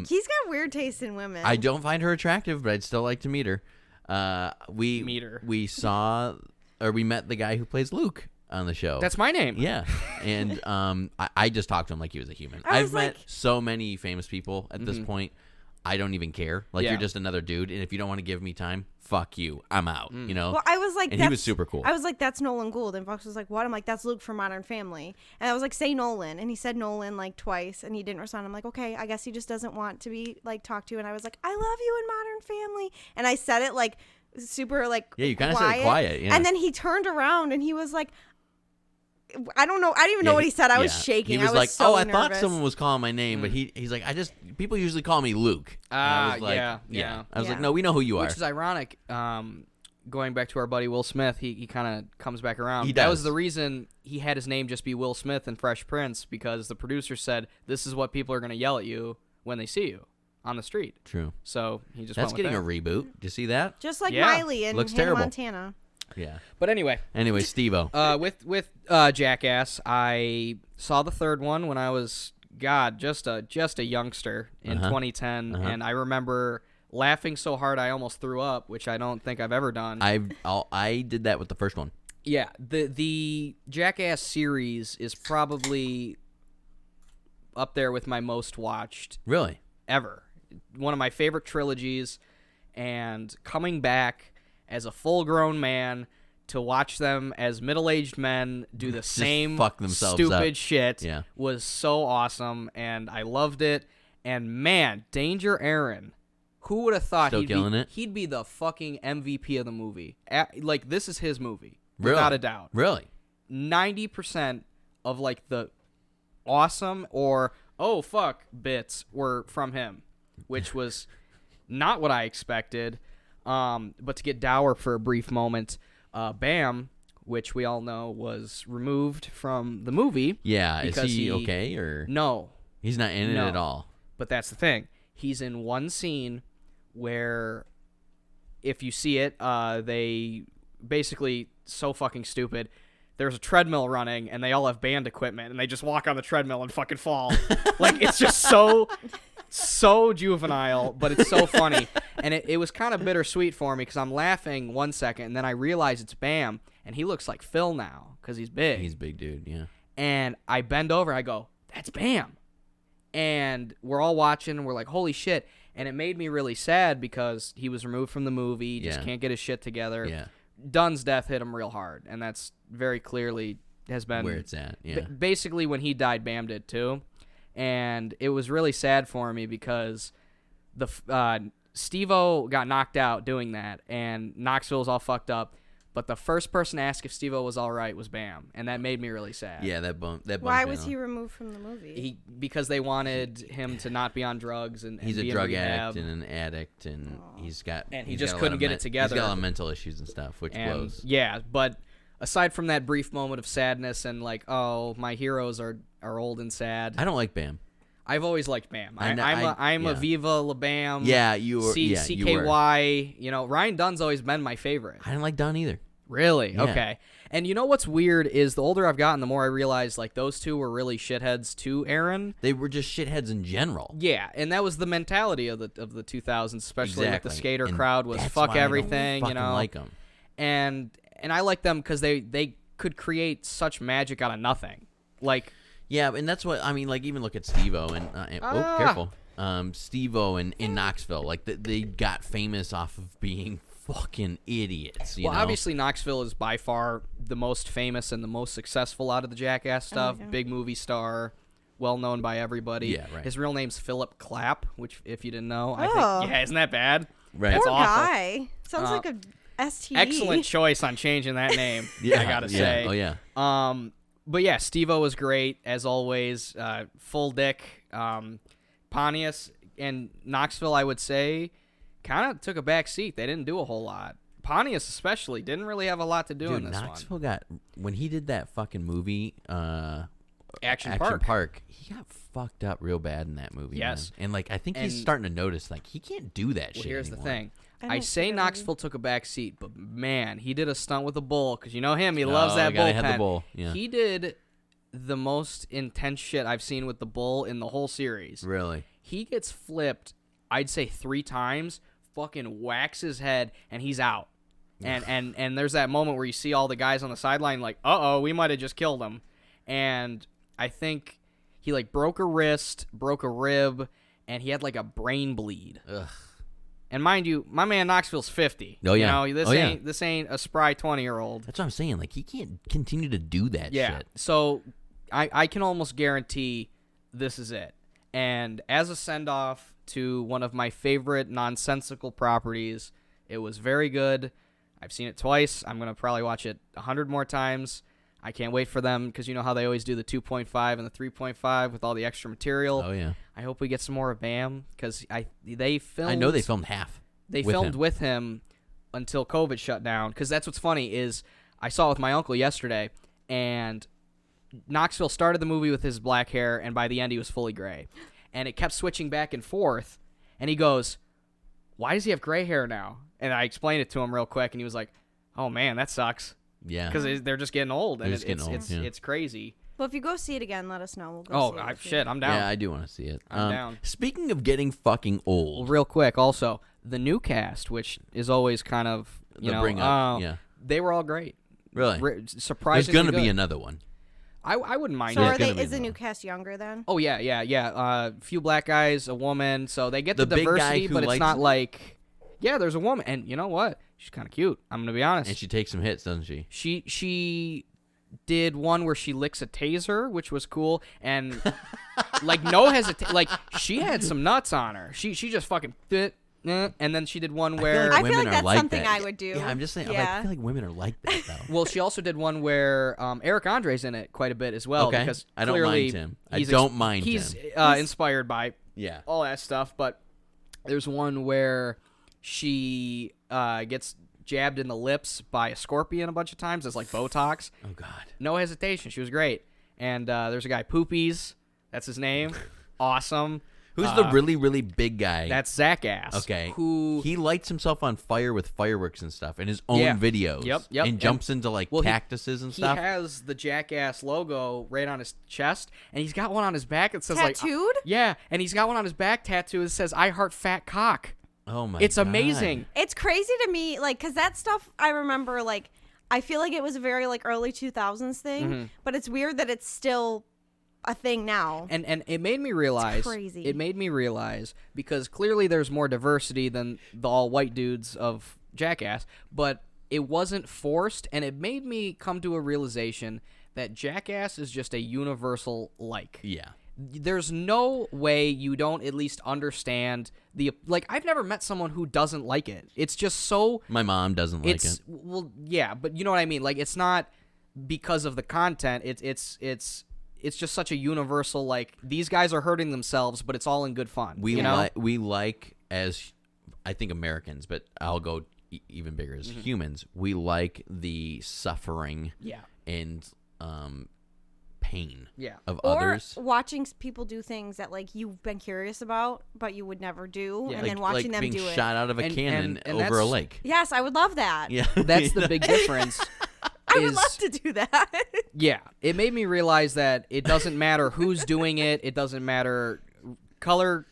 S3: He's got weird taste in women.
S2: I don't find her attractive, but I'd still like to meet her. We met the guy who plays Luke on the show.
S1: That's my name.
S2: Yeah. And I just talked to him like he was a human. I've met so many famous people at this point. I don't even care. You're just another dude, and if you don't want to give me time, fuck you. I'm out. You know.
S3: Well, I was like,
S2: and he was super cool.
S3: I was like, that's Nolan Gould, and Fox was like, what? I'm like, that's Luke from Modern Family, and I was like, say Nolan, and he said Nolan twice, and he didn't respond. I'm like, okay, I guess he just doesn't want to be talked to, and I was like, I love you in Modern Family, and I said it super
S2: yeah, you kind of said it quiet, yeah.
S3: And then he turned around and he was like, I don't know. I didn't even know what he said. I was shaking.
S2: He was
S3: like, so
S2: I
S3: nervous.
S2: thought someone was calling my name, but he's like, people usually call me Luke.
S1: Yeah.
S2: I was like, no, we know who you are.
S1: Which is ironic. Going back to our buddy Will Smith, he kind of comes back around.
S2: He does.
S1: That was the reason he had his name just be Will Smith in Fresh Prince, because the producer said, this is what people are going to yell at you when they see you on the street.
S2: True.
S1: So he just
S2: That's
S1: went with
S2: getting
S1: that.
S2: a reboot. Do you see that?
S3: Just like
S1: Yeah.
S3: Miley in
S2: Looks
S3: Hannah
S2: terrible.
S3: Montana.
S2: Yeah.
S1: But anyway,
S2: Steve-O.
S1: with Jackass, I saw the third one when I was just a youngster in 2010, and I remember laughing so hard I almost threw up, which I don't think I've ever done.
S2: I did that with the first one.
S1: Yeah, the Jackass series is probably up there with my most watched
S2: Really?
S1: ever. One of my favorite trilogies, and coming back as a full-grown man to watch them as middle-aged men do the same
S2: fuck themselves
S1: stupid
S2: up.
S1: shit was so awesome, and I loved it. And man, Danger Aaron, who would have thought he'd be the fucking MVP of the movie? This is his movie, without a doubt.
S2: Really?
S1: 90% of the awesome or oh fuck bits were from him, which was not what I expected. But to get dour for a brief moment, Bam, which we all know was removed from the movie.
S2: Yeah, is he okay or
S1: no?
S2: He's not in it at all.
S1: But that's the thing. He's in one scene where if you see it, they basically so fucking stupid. There's a treadmill running, and they all have band equipment, and they just walk on the treadmill and fucking fall. Like, it's just so juvenile, but it's so funny. And it was kind of bittersweet for me because I'm laughing 1 second, and then I realize it's Bam, and he looks like Phil now because he's big.
S2: He's a big dude, yeah.
S1: And I bend over, and I go, that's Bam. And we're all watching, and we're like, holy shit. And it made me really sad because he was removed from the movie, just can't get his shit together.
S2: Yeah.
S1: Dunn's death hit him real hard, and that's very clearly has been
S2: where it's at. Yeah.
S1: Basically, when he died, Bam did too, and it was really sad for me because the Steve-O got knocked out doing that, and Knoxville was all fucked up. But the first person to ask if Steve-O was all right was Bam, and that made me really sad.
S2: Yeah, that bump.
S3: Why was he removed from the movie?
S1: Because they wanted him to not be on drugs and
S2: he's
S1: be
S2: a drug
S1: in rehab.
S2: addict and an addict, and he
S1: just couldn't get it together.
S2: He's got a lot of mental issues and stuff, which blows.
S1: Yeah, but aside from that brief moment of sadness and like, oh, my heroes are old and sad.
S2: I don't like Bam.
S1: I've always liked Bam. I'm a Viva La Bam.
S2: Yeah, you were.
S1: CKY. You know, Ryan Dunn's always been my favorite.
S2: I didn't like Dunn either.
S1: Really?
S2: Yeah.
S1: Okay. And you know what's weird is the older I've gotten, the more I realize like those two were really shitheads too, Aaron.
S2: They were just shitheads in general.
S1: Yeah, and that was the mentality of the 2000s, especially with the skater
S2: and
S1: crowd was fuck everything,
S2: I don't like them.
S1: And I like them because they could create such magic out of nothing. Like,
S2: yeah, and that's what I mean. Like, even look at Steve-O and careful, Steve-O in Knoxville. Like they got famous off of being fucking idiots. You know?
S1: Obviously Knoxville is by far the most famous and the most successful out of the Jackass stuff. Big movie star, well known by everybody.
S2: Yeah, right.
S1: His real name's Philip Clapp, which if you didn't know, I think isn't that bad?
S2: Right.
S1: That's
S3: Poor
S1: awful.
S3: guy. Sounds like a STD.
S1: Excellent choice on changing that name. I gotta say.
S2: Oh yeah.
S1: But yeah, Steve-O was great as always. Full dick. Pontius and Knoxville, I would say, kind of took a back seat. They didn't do a whole lot. Pontius especially didn't really have a lot to do in this
S2: Knoxville
S1: one.
S2: got when he did that fucking movie,
S1: Action
S2: Park. He got fucked up real bad in that movie.
S1: Yes,
S2: man. And like I think he's starting to notice like he can't do that shit.
S1: Here's
S2: anymore.
S1: the thing. I say Knoxville took a back seat, but man, he did a stunt with a bull because you know him. He loves that bullpen.
S2: Had the bull. Yeah.
S1: He did the most intense shit I've seen with the bull in the whole series.
S2: Really?
S1: He gets flipped, I'd say 3 times. Fucking whacks his head and he's out. And there's that moment where you see all the guys on the sideline like, uh-oh, we might have just killed him. And I think he like broke a wrist, broke a rib, and he had like a brain bleed.
S2: Ugh.
S1: And mind you, my man Knoxville's 50.
S2: Oh yeah.
S1: You know, this ain't a spry 20-year-old.
S2: That's what I'm saying. Like he can't continue to do that shit.
S1: So I can almost guarantee this is it. And as a send-off to one of my favorite nonsensical properties, it was very good. I've seen it twice. I'm going to probably watch it 100 more times. I can't wait for them because you know how they always do the 2.5 and the 3.5 with all the extra material.
S2: Oh, yeah.
S1: I hope we get some more of Bam because they filmed...
S2: I know they filmed half.
S1: They filmed with him until COVID shut down because that's what's funny is I saw it with my uncle yesterday and Knoxville started the movie with his black hair and by the end he was fully gray. And it kept switching back and forth. And he goes, why does he have gray hair now? And I explained it to him real quick, and he was like, oh, man, that sucks.
S2: Yeah.
S1: Because they're just getting old, and it's crazy.
S3: Well, if you go see it again, let us know. We'll go see it.
S1: Shit, I'm down.
S2: Yeah, I do want to see it.
S1: I'm down.
S2: Speaking of getting fucking old.
S1: Well, real quick, also, the new cast, which is always kind of,
S2: bring up,
S1: they were all great.
S2: Really?
S1: Surprisingly
S2: There's going to be
S1: good.
S2: another one.
S1: I wouldn't mind.
S3: So
S1: it.
S3: Is the new cast younger then?
S1: Oh yeah. A few black guys, a woman, so they get the
S2: big
S1: diversity,
S2: guy who
S1: but it's
S2: likes
S1: not
S2: it?
S1: like, yeah, there's a woman, and you know what? She's kind of cute. I'm gonna be honest.
S2: And she takes some hits, doesn't she?
S1: She did one where she licks a taser, which was cool, and like no hesitation, like she had some nuts on her. She just fucking fit. And then she did one where
S3: I feel like that's something I would do.
S2: Yeah, I'm just saying.
S3: Yeah.
S2: I feel like women are like that though.
S1: Well, she also did one where Eric Andre's in it quite a bit as well.
S2: Okay.
S1: Because
S2: I don't
S1: clearly
S2: mind him. I don't mind him.
S1: He's inspired by all that stuff. But there's one where she gets jabbed in the lips by a scorpion a bunch of times. It's like Botox.
S2: Oh God.
S1: No hesitation. She was great. And there's a guy Poopies. That's his name. Awesome.
S2: Who's the really, really big guy?
S1: That's Jackass.
S2: Okay.
S1: Who
S2: he lights himself on fire with fireworks and stuff in his own videos.
S1: Yep.
S2: And jumps into cactuses and stuff.
S1: He has the Jackass logo right on his chest, and he's got one on his back that says
S3: tattooed?
S1: yeah, and he's got one on his back tattoo that says "I heart fat cock."
S2: Oh my!
S1: It's
S2: God.
S1: amazing.
S3: It's crazy to me, like, because that stuff I remember, like, I feel like it was a very early 2000s thing, but it's weird that it's still a thing now.
S1: And it made me realize.
S3: It's crazy.
S1: It made me realize because clearly there's more diversity than the all white dudes of Jackass, but it wasn't forced, and it made me come to a realization that Jackass is just a universal like.
S2: Yeah.
S1: There's no way you don't at least understand I've never met someone who doesn't like it. It's just so
S2: My mom doesn't like it.
S1: Well, yeah, but you know what I mean. Like, it's not because of the content. It's just such a universal, like, these guys are hurting themselves, but it's all in good fun.
S2: We
S1: you know?
S2: we like, as I think Americans, but I'll go even bigger as humans. We like the suffering and pain of others.
S3: Or watching people do things that, like, you've been curious about, but you would never do, and then watching them
S2: being
S3: do it.
S2: shot out of a cannon
S1: and
S2: over a lake.
S3: Yes, I would love that.
S2: Yeah,
S1: That's the big difference.
S3: I would love to do that.
S1: Yeah, it made me realize that it doesn't matter who's doing it. It doesn't matter color,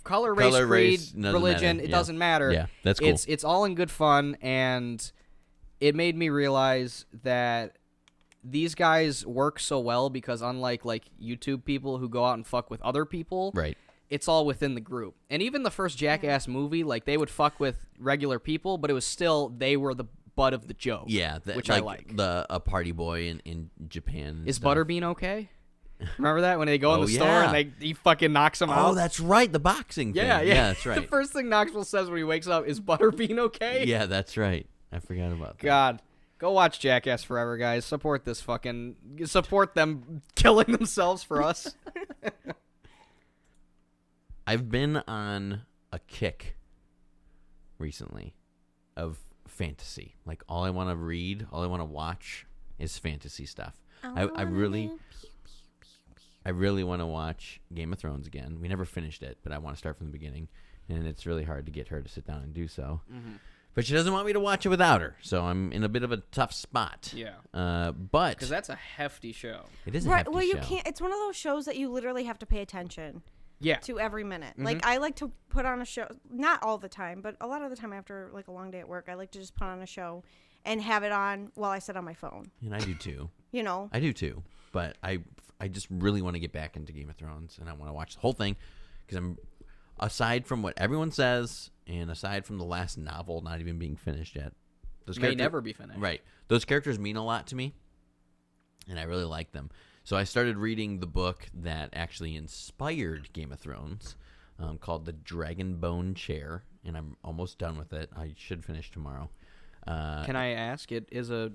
S1: race, creed, religion. It doesn't matter.
S2: Yeah, that's cool.
S1: It's all in good fun, and it made me realize that these guys work so well because unlike YouTube people who go out and fuck with other people,
S2: right?
S1: It's all within the group. And even the first Jackass movie, they would fuck with regular people, but it was still they were the butt of the joke.
S2: Yeah,
S1: which I like.
S2: A party boy in Japan.
S1: Is Butterbean okay? Remember that when they go in the store and he fucking knocks him out?
S2: Oh, that's right, the boxing thing.
S1: Yeah,
S2: that's right.
S1: The first thing Knoxville says when he wakes up is Butterbean okay?
S2: Yeah, that's right. I forgot about that.
S1: God. Go watch Jackass Forever, guys. Support them killing themselves for us.
S2: I've been on a kick recently of fantasy. Like, all I want to read, all I want to watch is fantasy stuff. I really want to watch Game of Thrones again. We never finished it, but I want to start from the beginning, and it's really hard to get her to sit down and do so. Mm-hmm. But she doesn't want me to watch it without her, so I'm in a bit of a tough spot.
S1: Yeah.
S2: But
S1: because that's a hefty show.
S2: It is a hefty show.
S3: Well, you can't. It's one of those shows that you literally have to pay attention.
S1: Yeah.
S3: To every minute.
S1: Mm-hmm.
S3: Like, I like to put on a show, not all the time, but a lot of the time after a long day at work, I like to just put on a show and have it on while I sit on my phone.
S2: And I do too.
S3: You know.
S2: I do too. But I just really want to get back into Game of Thrones, and I want to watch the whole thing because aside from what everyone says, and aside from the last novel not even being finished yet,
S1: those may never be finished.
S2: Right. Those characters mean a lot to me, and I really like them. So I started reading the book that actually inspired Game of Thrones, called The Dragonbone Chair, and I'm almost done with it. I should finish tomorrow.
S1: Can I ask? It is a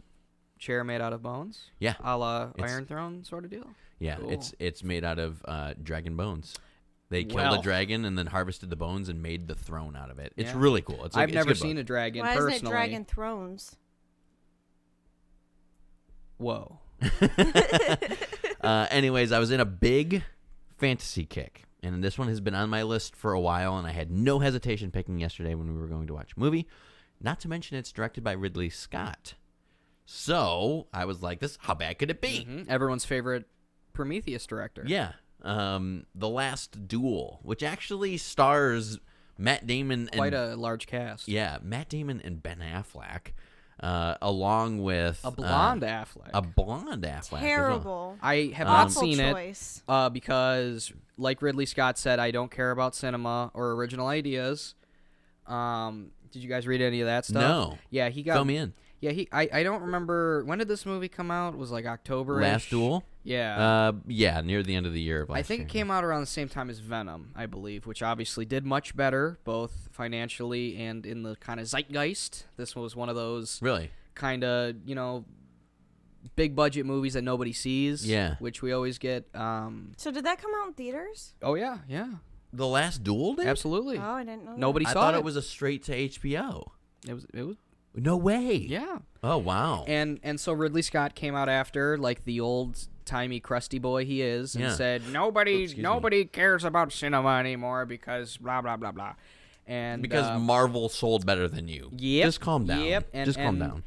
S1: chair made out of bones?
S2: Yeah.
S1: A la Iron Throne sort of deal?
S2: Yeah, cool. It's made out of dragon bones. They killed a dragon and then harvested the bones and made the throne out of it. It's really cool.
S1: I've never seen a dragon personally.
S3: Why isn't it Dragon Thrones?
S1: Whoa.
S2: Anyways, I was in a big fantasy kick, and this one has been on my list for a while, and I had no hesitation picking yesterday when we were going to watch a movie. Not to mention it's directed by Ridley Scott. So I was like, how bad could it be?
S1: Mm-hmm. Everyone's favorite Prometheus director.
S2: Yeah. The Last Duel, which actually stars Matt Damon.
S1: Quite a large cast.
S2: Yeah, Matt Damon and Ben Affleck, along with
S1: a blonde Affleck.
S2: A blonde Affleck.
S3: Terrible.
S2: Well.
S1: I have not seen
S3: choice.
S1: it because, like Ridley Scott said, I don't care about cinema or original ideas. Did you guys read any of that stuff?
S2: No.
S1: Yeah, he got.
S2: Fill me in.
S1: Yeah, I don't remember, when did this movie come out? It was like October-ish?
S2: Last Duel?
S1: Yeah.
S2: Yeah, near the end of the year of last year.
S1: I think it came out around the same time as Venom, I believe, which obviously did much better, both financially and in the kind of zeitgeist. This was one of those
S2: really
S1: kind of, big budget movies that nobody sees.
S2: Yeah.
S1: Which we always get.
S3: So did that come out in theaters?
S1: Oh, yeah.
S2: The Last Duel did?
S1: Absolutely.
S3: Oh, I didn't know
S1: Nobody
S3: that.
S1: saw
S2: I thought it was a straight to HBO.
S1: It was
S2: No way.
S1: Yeah.
S2: Oh, wow.
S1: And so Ridley Scott came out after, like the old-timey crusty boy he is, and said, nobody cares about cinema anymore because blah, blah, blah, blah. And
S2: because Marvel sold better than you.
S1: Yep.
S2: Just calm down.
S1: Yep.
S2: Calm down.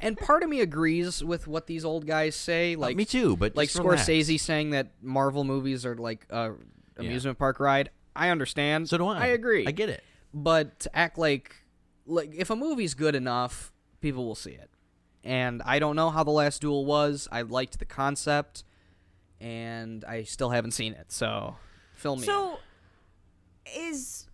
S1: And part of me agrees with what these old guys say. Like
S2: me too, but
S1: like
S2: just
S1: Scorsese
S2: relax.
S1: saying that Marvel movies are like a amusement park ride. I understand.
S2: So do I.
S1: I agree.
S2: I get it.
S1: But to act like if a movie's good enough, people will see it. And I don't know how The Last Duel was. I liked the concept, and I still haven't seen it. So fill me in.
S3: So is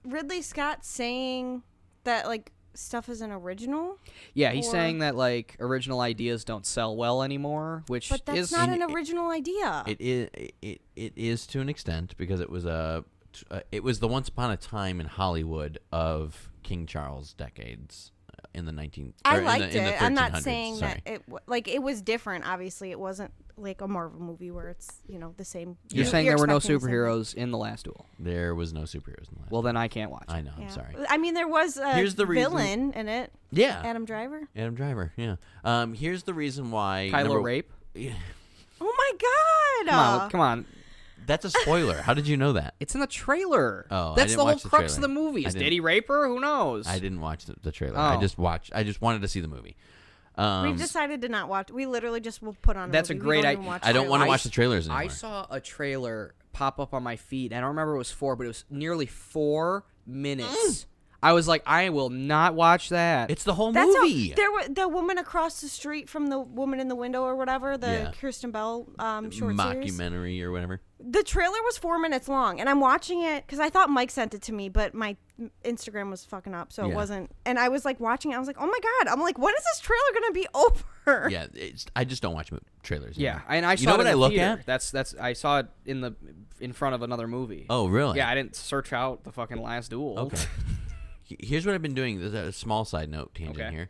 S3: Ridley Scott saying that like stuff isn't original?
S1: Yeah, he's saying that like original ideas don't sell well anymore, which
S3: but that's
S1: is
S3: not an original idea.
S2: It is to an extent because it was the once upon a time in Hollywood of King Charles decades in the 19.
S3: I liked
S2: in the
S3: it. I'm not
S2: 1300s,
S3: saying
S2: sorry.
S3: that it was different. Obviously, it wasn't like a Marvel movie where it's the same.
S1: You're saying there were no
S3: expecting the same thing.
S1: superheroes in The Last Duel.
S2: There was no superheroes in the last.
S1: Well, then I can't watch.
S2: I know.
S3: Yeah.
S2: I'm sorry.
S3: I mean, there was a
S2: Here's the reason-
S3: villain in it.
S2: Yeah.
S3: Adam Driver.
S2: Adam Driver. Yeah. Here's the reason why.
S1: Kylo Rape.
S2: Yeah.
S3: Oh my God!
S1: Come on.
S2: That's a spoiler. How did you know that?
S1: It's in the trailer.
S2: Oh, I
S1: that's
S2: didn't
S1: the whole
S2: watch the
S1: crux of
S2: trailer.
S1: the movie.
S2: I
S1: Did
S2: didn't-
S1: he rape her? Who knows?
S2: I didn't watch the trailer.
S1: Oh.
S2: I just wanted to see the movie.
S3: We've decided to not watch. We literally just will put on.
S1: That's a
S3: movie.
S1: great
S3: We don't
S1: idea.
S3: even watch
S2: I don't want to
S3: trailers.
S2: watch the trailers anymore.
S1: I saw a trailer pop up on my feed. I don't remember what it was for, but it was nearly 4 minutes. I was like, I will not watch that.
S2: It's the whole
S3: That's
S2: movie.
S3: there was the woman across the street from the woman in the window or whatever. The
S2: Yeah.
S3: Kirsten Bell short series.
S2: Mockumentary or whatever.
S3: The trailer was 4 minutes long, and I'm watching it because I thought Mike sent it to me, but my Instagram was fucking up, so it
S2: Yeah.
S3: wasn't. And I was like watching it. I was like, oh my God! I'm like, when is this trailer gonna be over?
S2: Yeah, I just don't watch trailers.
S1: yeah,
S2: anymore.
S1: and I saw
S2: You know
S1: it
S2: what
S1: in
S2: I
S1: the
S2: look
S1: theater.
S2: at?
S1: That's I saw it in front of another movie.
S2: Oh, really?
S1: Yeah, I didn't search out the fucking Last Duel.
S2: Okay. Here's what I've been doing. There's a small side note tangent
S1: Okay.
S2: here.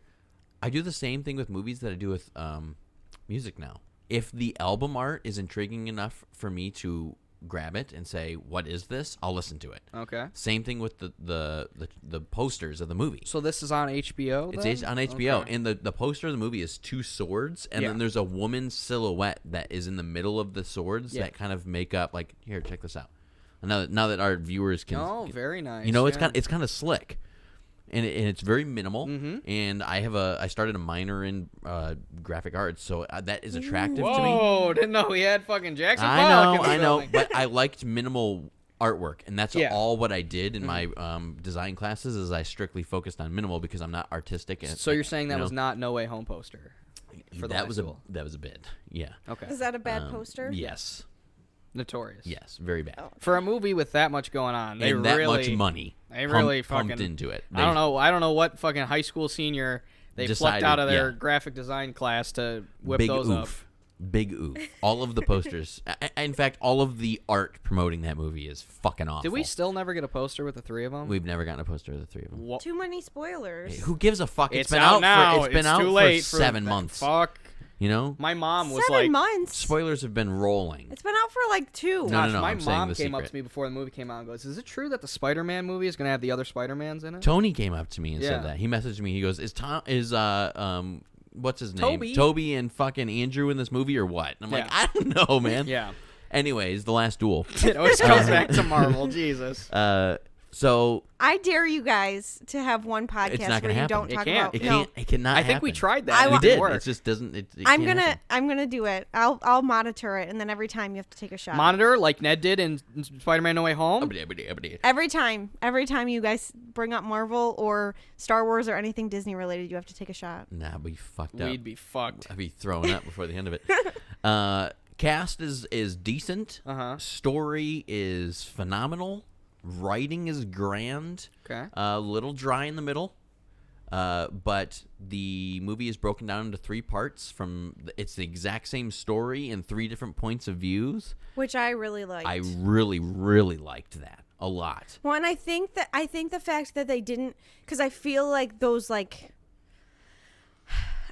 S2: I do the same thing with movies that I do with music now. If the album art is intriguing enough for me to grab it and say, "What is this?" I'll listen to it.
S1: Okay.
S2: Same thing with the posters of the movie.
S1: So this is on HBO.
S2: It's on HBO,
S1: Okay.
S2: and the poster of the movie is 2 swords, and
S1: Yeah.
S2: then there's a woman's silhouette that is in the middle of the swords
S1: Yeah.
S2: that kind of make up. Like, here, check this out. Now that our viewers can,
S1: Oh, very nice.
S2: you know, it's
S1: yeah.
S2: kind of slick, and it's very minimal.
S1: Mhm.
S2: And I started a minor in graphic arts, so that is attractive to me.
S1: Whoa! Didn't know we had fucking Jackson Pollock in the
S2: I know,
S1: building.
S2: but I liked minimal artwork, and that's
S1: Yeah.
S2: all what I did in my design classes. Is I strictly focused on minimal because I'm not artistic. And
S1: So you're saying that
S2: you
S1: was
S2: know,
S1: not No Way Home poster for the
S2: that
S1: Last
S2: was
S1: Duel.
S2: that was a bit, yeah.
S1: Okay.
S3: Is that a bad poster?
S2: Yes,
S1: Notorious.
S2: yes, very bad.
S3: Oh.
S1: For a movie with that much going on, they
S2: And that
S1: really
S2: much money,
S1: They really
S2: pumped
S1: fucking
S2: into it.
S1: I don't know what fucking high school senior they
S2: Decided,
S1: plucked out of their
S2: yeah.
S1: graphic design class to whip
S2: Big
S1: those up.
S2: oof. Big oof. All of the posters. In fact, all of the art promoting that movie is fucking awful.
S1: Did we still never get a poster with the 3 of them?
S2: We've never gotten a poster of the 3 of them.
S1: Wha-
S3: Too many spoilers.
S2: Who gives a fuck?
S1: It's
S2: been
S1: out now.
S2: It's been
S1: It's
S2: out
S1: too late
S2: for 7
S1: that.
S2: months.
S1: Fuck.
S2: You know,
S1: My mom was
S3: 7
S1: like,
S3: months.
S2: spoilers have been rolling.
S3: It's been out for like 2.
S2: No,
S1: Gosh, my
S2: I'm saying
S1: mom
S2: the
S1: came up
S2: secret.
S1: to me before the movie came out and goes, "Is it true that the Spider-Man movie is going to have the other Spider-Mans in it?"
S2: Tony came up to me and
S1: Yeah.
S2: said that. He messaged me. He goes, what's his name?
S1: Toby.
S2: Toby and fucking Andrew in this movie or what?" And I'm like,
S1: Yeah.
S2: I don't know, man.
S1: Yeah.
S2: Anyways, The Last Duel.
S1: It always comes back to Marvel. Jesus.
S2: So
S3: I dare you guys to have one podcast
S2: It's not
S3: where
S2: gonna
S3: you
S2: happen.
S3: don't
S1: It
S3: talk
S1: can't.
S3: about.
S2: it
S3: no,
S2: can't. It cannot.
S1: I think we
S2: happen.
S1: tried that.
S3: I
S1: and
S3: wa-
S1: it
S2: We
S1: didn't
S2: did.
S1: work.
S2: It just doesn't. It
S3: I'm
S2: can't
S3: gonna
S2: happen.
S3: do it. I'll monitor it, and then every time you have to take a shot.
S1: Monitor like Ned did in Spider-Man No Way Home.
S3: Every time you guys bring up Marvel or Star Wars or anything Disney related, you have to take a shot.
S2: Nah, we fucked up.
S1: We'd be fucked.
S2: I'd be throwing up before the end of it. Cast is decent.
S1: Uh-huh.
S2: Story is phenomenal. Writing is grand.
S1: Okay.
S2: A little dry in the middle. But the movie is broken down into 3 parts. It's the exact same story in 3 different points of views.
S3: Which I really liked.
S2: I really, really liked that a lot.
S3: Well, and I think the fact that they didn't, because I feel like those like,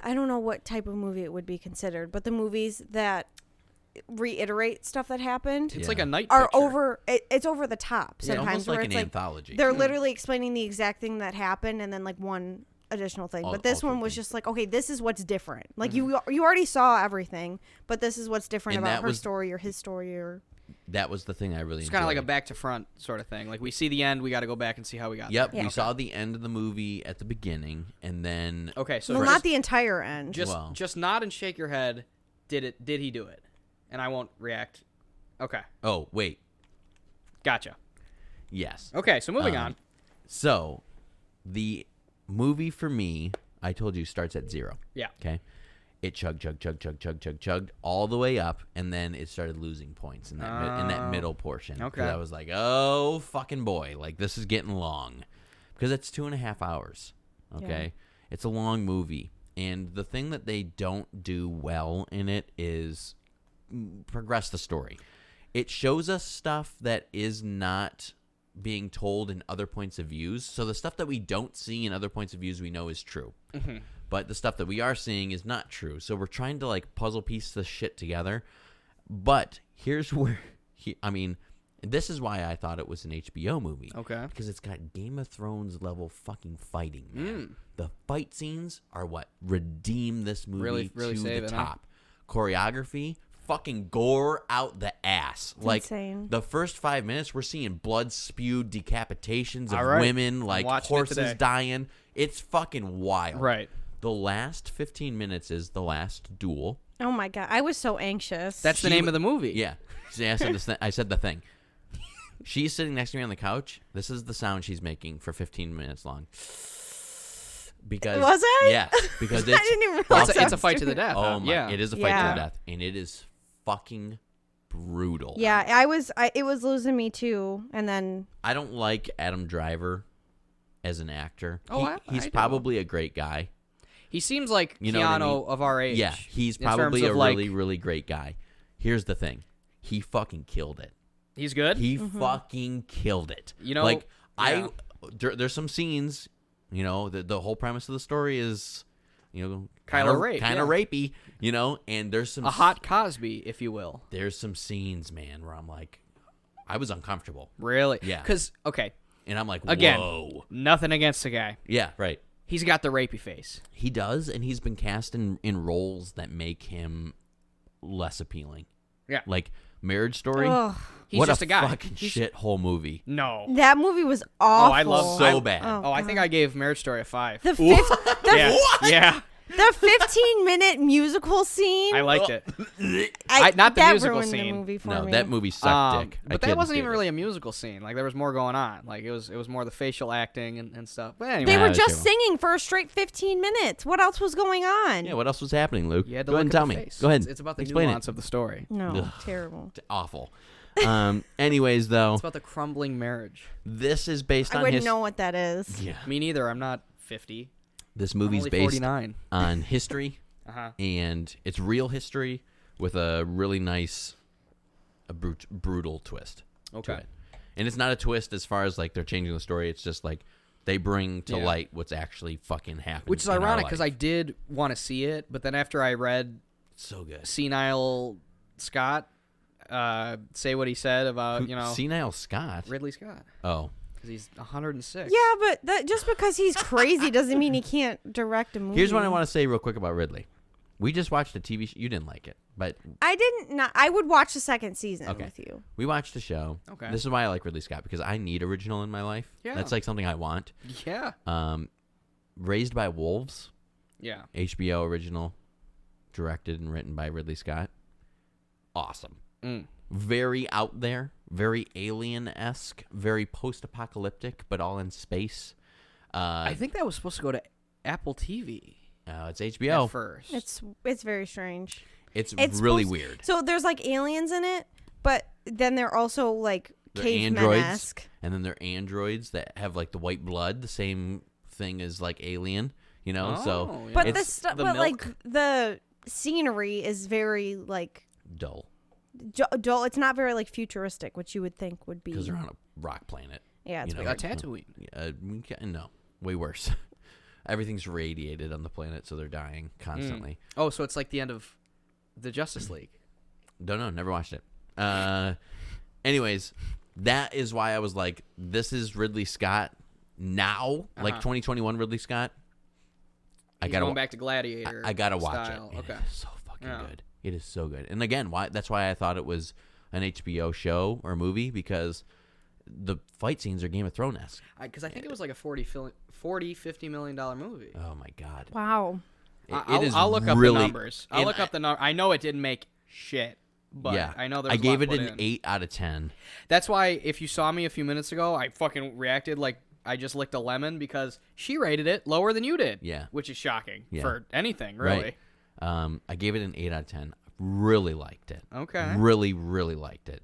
S3: I don't know what type of movie it would be considered, but the movies that reiterate stuff that happened
S1: It's
S2: Yeah.
S1: like a night
S3: are
S1: picture.
S3: over. It's over the top
S2: Yeah,
S3: sometimes.
S2: almost
S3: where
S2: like
S3: it's
S2: an
S3: like
S2: anthology.
S3: they're literally explaining the exact thing that happened, and then like one additional thing. But this one was just like, okay, this is what's different. Like you already saw everything, but this is what's different about her story or his story or.
S2: That was the thing I really enjoyed.
S1: It's kind of like a back to front sort of thing. Like we see the end, we got to go back and see how we got there.
S2: Yep, we saw the end of the movie at the beginning, and then
S1: okay, so
S3: not the entire end.
S1: Just nod and shake your head. Did he do it? And I won't react. Okay.
S2: Oh wait.
S1: Gotcha.
S2: Yes.
S1: Okay, so moving on.
S2: So, the movie for me, I told you, starts at 0.
S1: Yeah.
S2: Okay. It chugged all the way up, and then it started losing points in that middle portion.
S1: Okay.
S2: I was like, oh, fucking boy. Like, this is getting long. Because it's 2.5 hours. Okay. Yeah. It's a long movie. And the thing that they don't do well in it is progress the story. It shows us stuff that is not being told in other points of views. So the stuff that we don't see in other points of views we know is true. Mm-hmm. But the stuff that we are seeing is not true. So we're trying to like puzzle piece this shit together. But here's where this is why I thought it was an HBO movie.
S1: Okay.
S2: Because it's got Game of Thrones level fucking fighting, man. The fight scenes are what redeem this movie
S1: really
S2: to the top.
S1: Huh?
S2: Choreography, fucking gore out the ass.
S3: It's
S2: like
S3: insane.
S2: The first 5 minutes, we're seeing blood spewed decapitations of women, like horses dying. It's fucking wild.
S1: Right.
S2: The last 15 minutes is the last duel.
S3: Oh my god, I was so anxious.
S1: That's the name of the movie.
S2: Yeah. See, I said the thing. She's sitting next to me on the couch. This is the sound she's making for 15 minutes long. Because
S3: was it?
S2: Yeah, because
S3: I didn't even realize
S1: it's a fight to the death.
S2: Oh my!
S1: Yeah.
S2: It is a fight to the death, and it is fucking brutal.
S3: Yeah, it was losing me too, and then
S2: I don't like Adam Driver as an actor.
S1: Oh,
S2: he's probably a great guy.
S1: He seems like
S2: you know
S1: Keanu
S2: what I mean?
S1: of our age.
S2: Yeah, he's probably a really, really great guy. Here's the thing. He fucking killed it.
S1: He's good?
S2: He fucking killed it.
S1: You know,
S2: like, there's some scenes, you know, the whole premise of the story is, you know, kind of rapey, you know, and there's some...
S1: A hot Cosby, if you will.
S2: There's some scenes, man, where I'm like, I was uncomfortable.
S1: Really?
S2: Yeah.
S1: Because, okay.
S2: And I'm like,
S1: again,
S2: whoa.
S1: Nothing against the guy.
S2: Yeah, right.
S1: He's got the rapey face.
S2: He does, and he's been cast in roles that make him less appealing.
S1: Yeah.
S2: Like Marriage Story.
S3: ugh.
S1: He's
S2: what
S1: just
S2: a
S1: guy.
S2: Fucking shit-hole movie.
S1: No.
S3: That movie was awful.
S1: Oh, I love
S2: so bad.
S1: Oh, I think I gave Marriage Story a 5.
S3: The
S1: 15
S3: 15-minute musical scene.
S1: I liked it.
S3: that
S1: Not the musical
S3: ruined
S1: scene.
S3: The movie for
S2: No,
S3: me.
S2: that movie sucked dick.
S1: But that wasn't even really a musical scene. Like there was more going on. Like it was more the facial acting and stuff. But anyway,
S3: They were just singing for a straight 15 minutes. What else was going on?
S2: Yeah, what else was happening, Luke?
S1: You had to
S2: Go ahead
S1: look
S2: and
S1: at
S2: tell
S1: the
S2: me.
S1: face.
S2: Go ahead.
S1: It's about the
S2: Explain
S1: nuance of the story.
S3: No,
S2: Ugh.
S3: terrible.
S2: It's awful. Anyways, though,
S1: It's about the crumbling marriage.
S2: this is based
S3: I
S2: on
S3: wouldn't know what that is.
S2: Yeah.
S1: Me neither. I'm not 50.
S2: This
S1: I'm
S2: movie's
S1: only
S2: based
S1: 49.
S2: on history,
S1: Uh-huh.
S2: and it's real history with a really nice, brutal twist.
S1: Okay.
S2: To it. And it's not a twist as far as like they're changing the story. It's just like they bring to light what's actually fucking happening.
S1: Which is ironic because I did want to see it, but then after I read
S2: so good
S1: Senile Scott say what he said about
S2: Senile Scott.
S1: Ridley Scott.
S2: Oh.
S1: Because he's 106.
S3: Yeah, but just because he's crazy doesn't mean he can't direct a movie.
S2: Here's what I want to say real quick about Ridley. We just watched a TV show. You didn't like it, but
S3: I would watch the second season with you.
S2: We watched the show.
S1: Okay.
S2: This is why I like Ridley Scott, because I need original in my life.
S1: Yeah.
S2: That's like something I want.
S1: Yeah.
S2: Raised by Wolves.
S1: Yeah.
S2: HBO original, directed and written by Ridley Scott. Awesome. Very out there, very Alien-esque, very post-apocalyptic, but all in space.
S1: I think that was supposed to go to Apple TV.
S2: It's HBO.
S1: At first.
S3: It's very strange.
S2: It's really
S3: supposed-
S2: weird.
S3: So there's like aliens in it, but then they're also like
S2: They're
S3: caveman-esque.
S2: and then they're androids that have like the white blood, the same thing as like Alien, you know? So
S1: yeah.
S3: But
S2: it's
S3: like the scenery is very like
S2: dull.
S3: dull. It's not very like futuristic, which you would think would be.
S2: Because they're on a rock planet.
S3: Yeah, it's
S2: you
S1: Like Tatooine.
S2: No, way worse. Everything's radiated on the planet, so they're dying constantly.
S1: Oh, so it's like the end of the Justice League.
S2: Don't know. Never watched it. Anyways, that is why I was like, this is Ridley Scott now, like 2021 Ridley Scott.
S1: Going back to Gladiator.
S2: I gotta watch
S1: style.
S2: it.
S1: Okay.
S2: It is so fucking good. It is so good. And again, that's why I thought it was an HBO show or movie, because the fight scenes are Game of Thrones-esque.
S1: Because I think it was like a $40-50 million movie.
S2: Oh my god!
S3: Wow.
S1: I'll look up the numbers. I'll look up the number. I know it didn't make shit, but I know there's.
S2: I gave
S1: it
S2: an 8 out of 10.
S1: That's why if you saw me a few minutes ago, I fucking reacted like I just licked a lemon because she rated it lower than you did.
S2: Yeah,
S1: which is shocking for anything, really.
S2: Right. I gave it an 8 out of 10. Really liked it.
S1: Okay.
S2: Really, really liked it.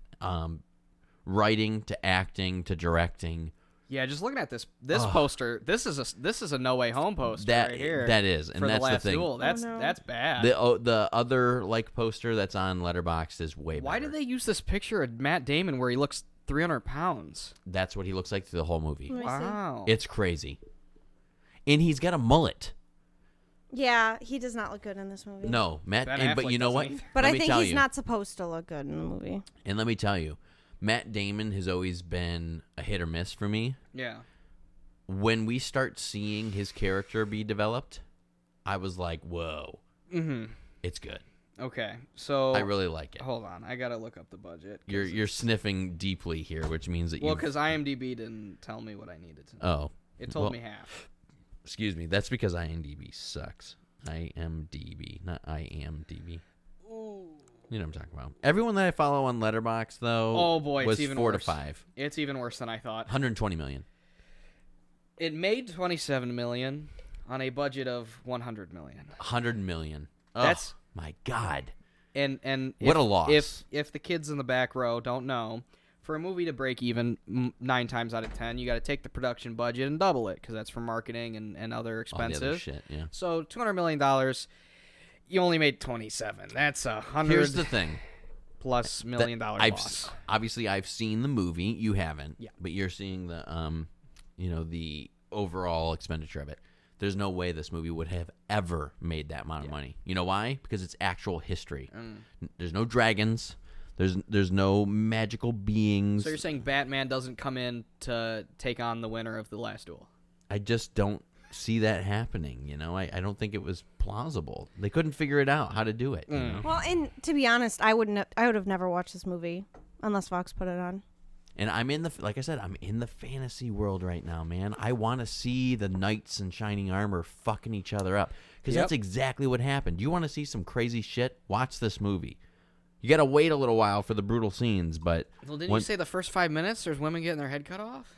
S2: Writing to acting to directing.
S1: Yeah, just looking at this poster, this is a No Way Home poster right here.
S2: That is, and that's the thing.
S1: Duel. That's bad.
S2: The other poster that's on Letterboxd is way better.
S1: Why did they use this picture of Matt Damon where he looks 300 pounds?
S2: That's what he looks like through the whole movie.
S1: Wow,
S2: it's crazy, and he's got a mullet.
S3: Yeah, he does not look good in this movie.
S2: No, Matt. But you know what?
S3: But I think he's not supposed to look good in the movie.
S2: And let me tell you, Matt Damon has always been a hit or miss for me.
S1: Yeah.
S2: When we start seeing his character be developed, I was like, whoa.
S1: Mm-hmm.
S2: It's good.
S1: Okay, so...
S2: I really like it.
S1: Hold on, I gotta look up the budget.
S2: You're sniffing deeply here, which means that
S1: Well, because IMDb didn't tell me what I needed to know.
S2: Oh.
S1: It told me half.
S2: Excuse me, that's because IMDb sucks. IMDb, not IMDb.
S1: Ooh.
S2: You know what I'm talking about. Everyone that I follow on Letterboxd, though, was
S1: it's even
S2: 4
S1: worse.
S2: to 5.
S1: It's even worse than I thought.
S2: 120 million.
S1: It made 27 million on a budget of 100 million.
S2: 100 million.
S1: That's
S2: my God.
S1: And
S2: what a loss.
S1: If the kids in the back row don't know, for a movie to break even 9 times out of 10, you got to take the production budget and double it because that's for marketing and other expenses.
S2: All the other shit, yeah.
S1: So $200 million, you only made 27. That's $100.
S2: Here's the thing.
S1: Plus $1 million loss.
S2: Obviously, I've seen the movie. You haven't.
S1: Yeah.
S2: But you're seeing the the overall expenditure of it. There's no way this movie would have ever made that amount of money. You know why? Because it's actual history. There's no dragons. There's no magical beings.
S1: So you're saying Batman doesn't come in to take on the winner of the last duel?
S2: I just don't see that happening. You know, I don't think it was plausible. They couldn't figure it out how to do it. You know?
S3: Well, and to be honest, I would have never watched this movie unless Fox put it on.
S2: And I'm like I said, I'm in the fantasy world right now, man. I want to see the knights in shining armor fucking each other up because that's exactly what happened. You want to see some crazy shit? Watch this movie. You got to wait a little while for the brutal scenes, but...
S1: Well, didn't you say the first 5 minutes there's women getting their head cut off?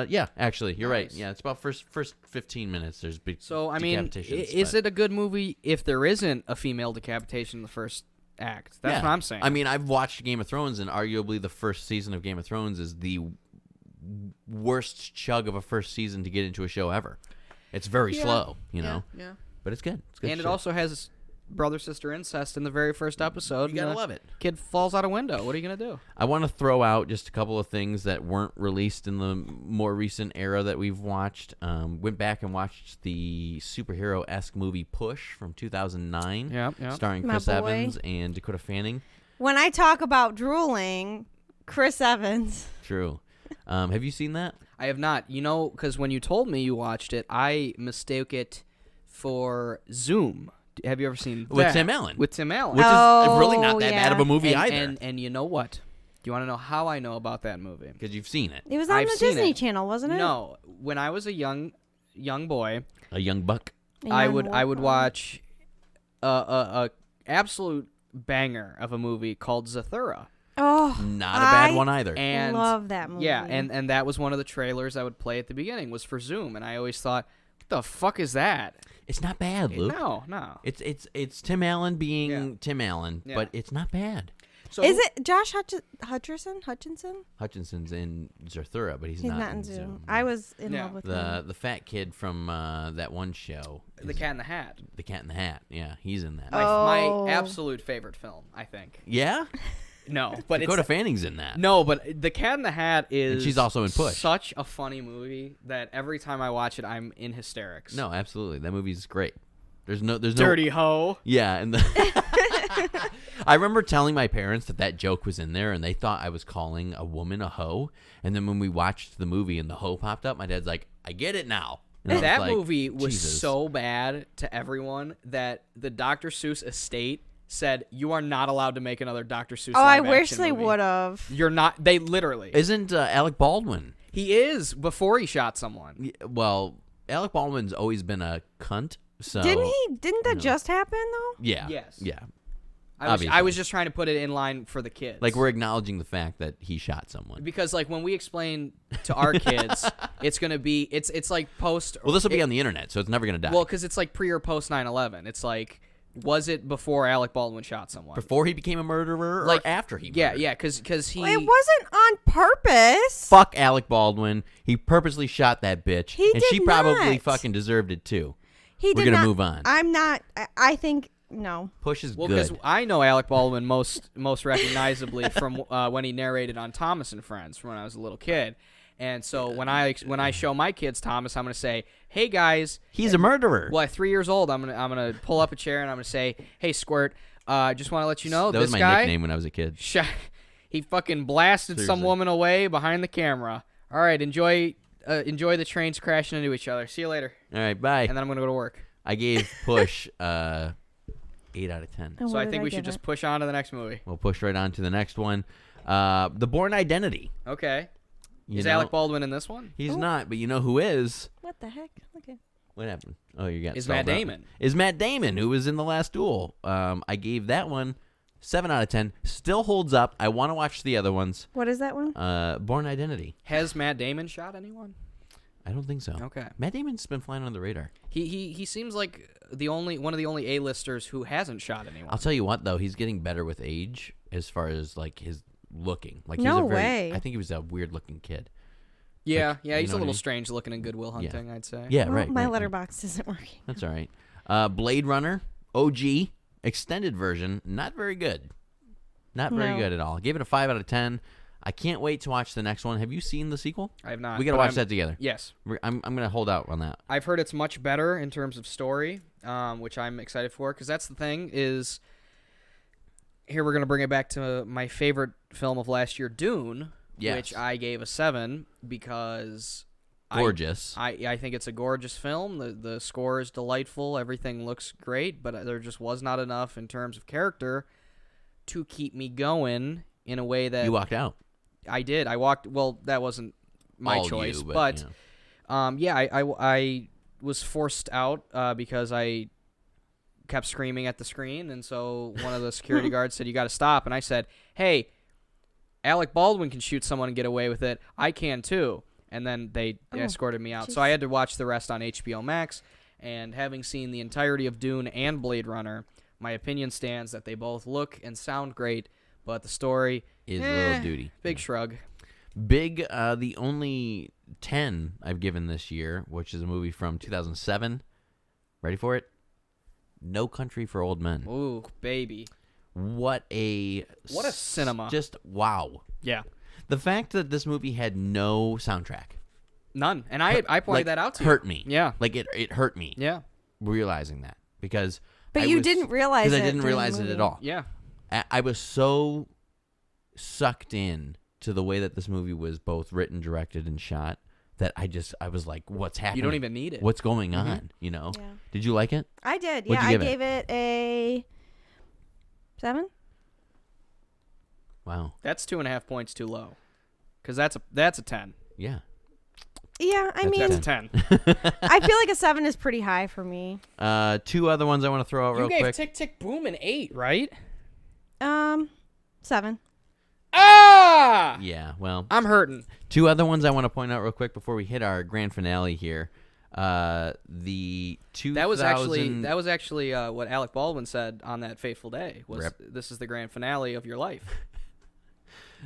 S2: Yeah, actually, you're right. Yeah, it's about first 15 minutes. There's big
S1: So, I mean, is it a good movie if there isn't a female decapitation in the first act? That's what I'm saying.
S2: I mean, I've watched Game of Thrones, and arguably the first season of Game of Thrones is the worst chug of a first season to get into a show ever. It's very slow, you know?
S1: Yeah.
S2: But it's good. It's good
S1: And
S2: shit.
S1: it also has brother-sister incest in the very first episode.
S2: You gotta love it.
S1: Kid falls out a window. What are you going to do?
S2: I want to throw out just a couple of things that weren't released in the more recent era that we've watched. Went back and watched the superhero-esque movie Push from 2009, starring Chris Evans and Dakota Fanning.
S3: When I talk about drooling, Chris Evans.
S2: True. Have you seen that?
S1: I have not. You know, because when you told me you watched it, I mistook it for Zoom. Have you ever seen that?
S2: With Tim Allen.
S1: With Tim Allen.
S2: Which is really not that bad of a movie either.
S1: And you know what? Do you want to know how I know about that movie?
S2: Because you've seen it.
S3: It was on the Disney Channel, wasn't it?
S1: No. When I was a young boy,
S2: a young buck,
S1: I would watch a absolute banger of a movie called Zathura.
S3: Oh,
S2: not a bad one either.
S3: And love that movie.
S1: Yeah, and that was one of the trailers I would play at the beginning was for Zoom, and I always thought, what the fuck is that?
S2: It's not bad, Luke.
S1: No.
S2: It's Tim Allen being Tim Allen, but it's not bad.
S3: So is it Josh Hutcherson?
S2: Hutchinson's in Zathura, but he's not in Zoom.
S3: I was in love with him.
S2: The fat kid from that one show.
S1: The Cat in the Hat.
S2: The Cat in the Hat. Yeah, he's in that.
S1: My absolute favorite film, I think.
S2: Yeah?
S1: No, but
S2: Dakota Fanning's in that.
S1: No, but The Cat in the Hat is.
S2: And she's also in Push.
S1: Such a funny movie that every time I watch it, I'm in hysterics.
S2: No, absolutely, that movie's great. There's no
S1: dirty hoe.
S2: Yeah, and I remember telling my parents that joke was in there, and they thought I was calling a woman a hoe. And then when we watched the movie and the hoe popped up, my dad's like, "I get it now." And
S1: that
S2: like,
S1: movie was
S2: Jesus.
S1: so bad to everyone that the Dr. Seuss estate said, you are not allowed to make another Dr. Seuss
S3: I
S1: live
S3: wish
S1: action
S3: they
S1: movie.
S3: would have.
S1: You're not. They literally.
S2: Isn't Alec Baldwin?
S1: He is before he shot someone.
S2: Well, Alec Baldwin's always been a cunt. So
S3: Didn't that just happen though?
S2: Yeah.
S1: Yes.
S2: Yeah.
S1: I was just trying to put it in line for the kids.
S2: Like, we're acknowledging the fact that he shot someone.
S1: Because, like, when we explain to our kids, it's going to be, it's like post.
S2: Well, this will be on the internet, so it's never going to die.
S1: Well, because it's like pre or post 9/11. It's like, was it before Alec Baldwin shot someone?
S2: Before he became a murderer or after he murdered?
S1: Yeah, because he.
S3: It wasn't on purpose.
S2: Fuck Alec Baldwin. He purposely shot that bitch.
S3: He
S2: and
S3: did
S2: she probably
S3: not.
S2: fucking deserved it, too.
S3: We're
S2: going to move on.
S3: I'm not. I think, no.
S2: Push is
S1: Well,
S2: good.
S1: because I know Alec Baldwin most recognizably from when he narrated on Thomas and Friends from when I was a little kid. And so when I show my kids Thomas, I'm going to say, "Hey guys,
S2: he's a murderer."
S1: Well, at 3 years old, I'm gonna pull up a chair and I'm gonna say, "Hey Squirt, just want to let you know
S2: that
S1: this
S2: was my
S1: guy,
S2: nickname when I was a kid.
S1: He fucking blasted some
S2: Seriously.
S1: woman away behind the camera. All right, enjoy the trains crashing into each other. See you later."
S2: All right, bye.
S1: And then I'm gonna go to work.
S2: I gave Push 8 out of 10.
S3: Oh,
S1: So
S3: what
S1: I
S3: did
S1: think we
S3: give
S1: should just
S3: it?
S1: push on to the next movie.
S2: We'll push right on to the next one. The Bourne Identity.
S1: Okay.
S2: You
S1: Is
S2: know,
S1: Alec Baldwin in this one?
S2: He's not, but you know who is?
S3: What the heck? Okay.
S2: What happened? Oh, you got
S1: Is
S2: solved
S1: Matt
S2: up.
S1: Damon.
S2: Is Matt Damon, who was in The Last Duel. I gave that one 7 out of 10. Still holds up. I want to watch the other ones.
S3: What is that one?
S2: Bourne Identity.
S1: Has Matt Damon shot anyone?
S2: I don't think so.
S1: Okay.
S2: Matt Damon's been flying under the radar.
S1: He seems like one of the only A-listers who hasn't shot anyone.
S2: I'll tell you what, though, he's getting better with age as far as like his looking. Like
S3: No
S2: he's a very,
S3: way.
S2: I think he was a weird looking kid.
S1: Yeah,
S2: Like,
S1: yeah,
S2: you
S1: he's
S2: know
S1: a
S2: what I
S1: little
S2: mean?
S1: strange looking in Good Will Hunting, I'd say.
S2: Yeah,
S3: Well,
S2: right.
S3: my
S2: right,
S3: letterbox isn't working.
S2: That's all right. Blade Runner OG extended version, not very good. Not very
S3: No.
S2: good at all. Gave it a 5 out of 10. I can't wait to watch the next one. Have you seen the sequel?
S1: I have not.
S2: We got to
S1: but
S2: watch
S1: I'm-
S2: that together.
S1: Yes.
S2: I'm going to hold out on that.
S1: I've heard it's much better in terms of story, which I'm excited for, because that's the thing is, here we're going to bring it back to my favorite film of last year, Dune,
S2: Yes.
S1: which I gave a 7 because
S2: Gorgeous.
S1: I think it's a gorgeous film. The score is delightful. Everything looks great, but there just was not enough in terms of character to keep me going in a way that
S2: You walked out.
S1: I did. I walked. Well, that wasn't my
S2: All
S1: choice,
S2: you,
S1: but
S2: you know.
S1: yeah, I was forced out because I kept screaming at the screen, and so one of the security guards said, "You got to stop." And I said, "Hey, Alec Baldwin can shoot someone and get away with it. I can too." And then they escorted me out. So I had to watch the rest on HBO Max. And having seen the entirety of Dune and Blade Runner, my opinion stands that they both look and sound great, but the story
S2: Is a little duty.
S1: Big shrug.
S2: Big, the only 10 I've given this year, which is a movie from 2007. Ready for it? No Country for Old Men.
S1: Ooh, baby.
S2: What a
S1: cinema.
S2: Just wow.
S1: Yeah.
S2: The fact that this movie had no soundtrack.
S1: None. And I pointed
S2: like,
S1: that out to you.
S2: Hurt me.
S1: Yeah.
S2: Like it hurt me.
S1: Yeah.
S2: Realizing that because
S3: But you didn't realize it.
S2: because I didn't
S3: during the
S2: realize it
S3: movie.
S2: at all.
S1: Yeah.
S2: I was so sucked in to the way that this movie was both written, directed, and shot that I was like, what's happening?
S1: You don't even need it.
S2: What's going on? You know?
S3: Yeah.
S2: Did you like it?
S3: I did.
S2: What'd
S3: Yeah,
S2: you
S3: I
S2: give
S3: gave it a 7.
S2: Wow.
S1: That's 2.5 points too low. Because that's a 10.
S2: Yeah.
S3: Yeah, I mean,
S1: That's a 10.
S3: I feel like a 7 is pretty high for me.
S2: 2 other ones I want to throw out
S1: You
S2: real
S1: gave
S2: quick.
S1: Tick Tick Boom an 8, right?
S3: 7.
S1: Ah!
S2: Yeah, well,
S1: I'm hurting.
S2: 2 other ones I want to point out real quick before we hit our grand finale here. The 2000
S1: That was actually what Alec Baldwin said on that fateful day. Was
S2: Rip.
S1: this is the grand finale of your life?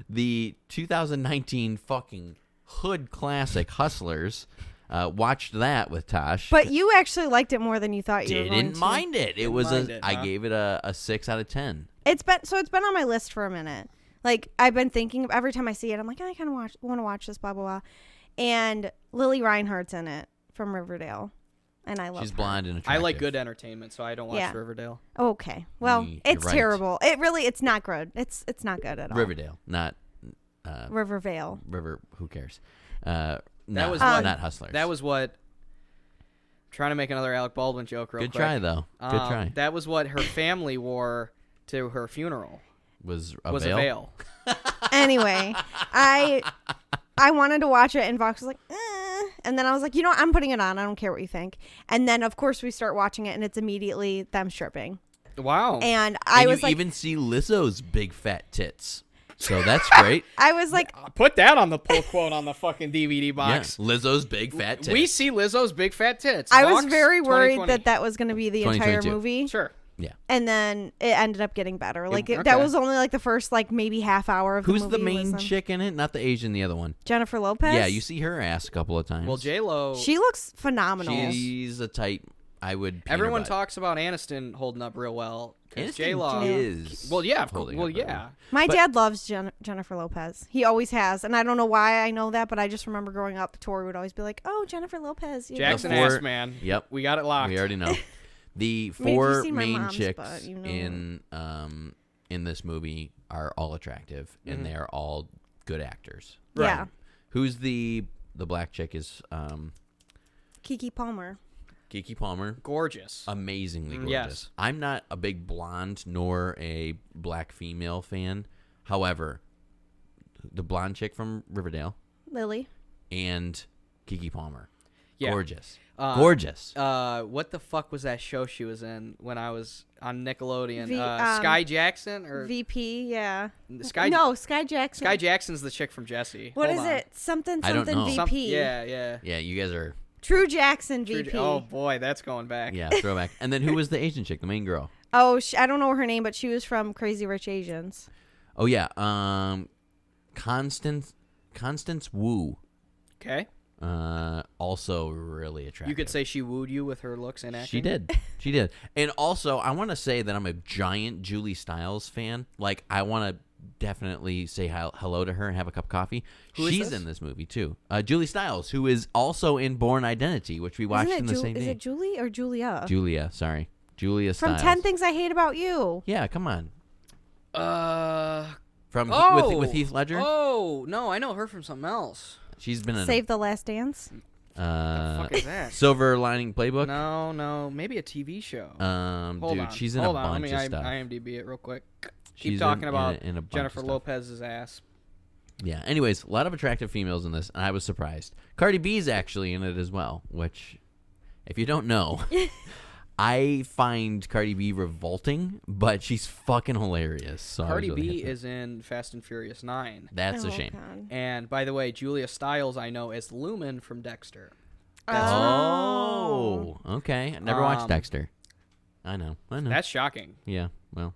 S2: the 2019 fucking hood classic Hustlers. Watched that with Tosh.
S3: But you actually liked it more than you thought you were going
S2: Didn't
S3: to.
S2: mind it. It was
S1: mind it,
S2: I
S1: huh?
S2: gave it a 6 out of 10.
S3: It's been on my list for a minute. Like I've been thinking every time I see it, I'm like, I kind of want to watch this, blah blah blah. And Lily Reinhardt's in it from Riverdale, and I love.
S2: She's
S3: her.
S2: blonde and
S1: I
S2: attractive.
S1: like good entertainment, so I don't watch
S3: Yeah.
S1: Riverdale.
S3: Okay, well,
S2: You're
S3: it's
S2: right.
S3: terrible. It's not good. It's not good at all.
S2: Riverdale, not
S3: Rivervale.
S2: River. Who cares?
S1: was
S2: not
S1: what-
S2: not Hustlers.
S1: That was what Trying to make another Alec Baldwin joke real quick.
S2: Good try, though. Good try.
S1: That was what her family wore to her funeral.
S2: Was a
S1: veil.
S3: Anyway, I wanted to watch it, and Vox was like, and then I was like, you know what? I'm putting it on. I don't care what you think. And then, of course, we start watching it, and it's immediately them stripping.
S1: Wow.
S3: And I was
S2: you
S3: like,
S2: even see Lizzo's big fat tits. So that's great.
S3: I was like,
S1: put that on the pull quote on the fucking DVD box.
S2: Yeah, Lizzo's big fat tits.
S1: We see Lizzo's big fat tits.
S3: I was
S1: Vox,
S3: very worried
S1: 2020.
S3: that was going to be the entire
S2: 2022.
S3: movie.
S1: Sure.
S2: Yeah.
S3: And then it ended up getting better. Like
S1: okay.
S3: that was only like the first like maybe half hour of
S2: Who's
S3: the movie.
S2: the main
S3: was,
S2: chick in it? Not the Asian, the other one.
S3: Jennifer Lopez.
S2: Yeah, you see her ass a couple of times.
S1: Well, J-Lo.
S3: She looks phenomenal.
S2: She's a type I would paint
S1: Everyone
S2: her butt.
S1: talks about Aniston holding up real well.
S2: Aniston
S1: J-Lo
S2: is
S1: Well, yeah.
S2: holding
S1: Well,
S2: up real
S1: yeah.
S2: well.
S3: My
S2: But-
S3: dad loves Jennifer Lopez. He always has, and I don't know why I know that, but I just remember growing up, Tori would always be like, "Oh, Jennifer Lopez." You know.
S1: Jackson
S2: Before-
S1: ass man.
S2: Yep.
S1: We got it locked.
S2: We already know. The
S3: I mean, if you've
S2: four
S3: seen my
S2: main
S3: mom's
S2: chicks
S3: butt, you know.
S2: in this movie are all attractive, and they are all good actors.
S3: Yeah.
S2: Who's the black chick is
S3: Keke Palmer.
S2: Keke Palmer.
S1: Gorgeous.
S2: Amazingly gorgeous.
S1: Yes.
S2: I'm not a big blonde nor a black female fan. However, the blonde chick from Riverdale
S3: Lily.
S2: and Keke Palmer.
S1: Yeah.
S2: Gorgeous. Gorgeous.
S1: What the fuck was that show she was in when I was on Nickelodeon?
S3: V-
S1: Sky Jackson or
S3: VP, yeah.
S1: Sky?
S3: No, Sky Jackson.
S1: Sky Jackson's the chick from Jesse.
S3: What
S1: Hold
S3: is
S1: on.
S3: it? Something
S2: I don't
S3: something
S2: know.
S3: VP.
S1: Yeah.
S2: Yeah, you guys are,
S3: True Jackson VP.
S1: Oh boy, that's going back.
S2: yeah, throwback. And then who was the Asian chick, the main girl?
S3: Oh, I don't know her name, but she was from Crazy Rich Asians.
S2: Oh, yeah. Constance Wu.
S1: Okay.
S2: Also really attractive.
S1: You could say she wooed you with her looks and acting.
S2: She did. She did. And also, I want to say that I'm a giant Julie Stiles fan. Like, I want to definitely say hello to her and have a cup of coffee.
S1: Who is
S2: She's
S1: this?
S2: in this movie, too. Julie Stiles, who is also in Bourne Identity, which we watched in the same
S3: Is
S2: day.
S3: it Julie or Julia?
S2: Julia, sorry. Julia
S3: From
S2: Stiles.
S3: 10 Things I Hate About You.
S2: Yeah, come on. From
S1: Oh.
S2: with Heath Ledger?
S1: Oh no, I know her from something else.
S2: She's been in
S3: Save the Last Dance.
S1: The fuck is that?
S2: Silver Lining Playbook.
S1: No, maybe a TV show.
S2: Hold
S1: Hold
S2: dude,
S1: on.
S2: she's in
S1: Hold
S2: a
S1: on.
S2: bunch
S1: Let
S2: of
S1: me
S2: stuff.
S1: IMDb it real quick.
S2: She's
S1: Keep talking about
S2: in a bunch
S1: Jennifer
S2: of stuff.
S1: Lopez's ass.
S2: Yeah. Anyways, a lot of attractive females in this, and I was surprised. Cardi B's actually in it as well, which, if you don't know, I find Cardi B revolting, but she's fucking hilarious. So I was
S1: Cardi
S2: really
S1: B
S2: hit that.
S1: is in Fast and Furious 9.
S2: That's
S3: Oh,
S2: a shame.
S3: God.
S1: And by the way, Julia Stiles I know as Lumen from Dexter.
S2: Oh, okay. I never watched
S1: Um,
S2: Dexter. I know.
S1: That's shocking.
S2: Yeah. Well,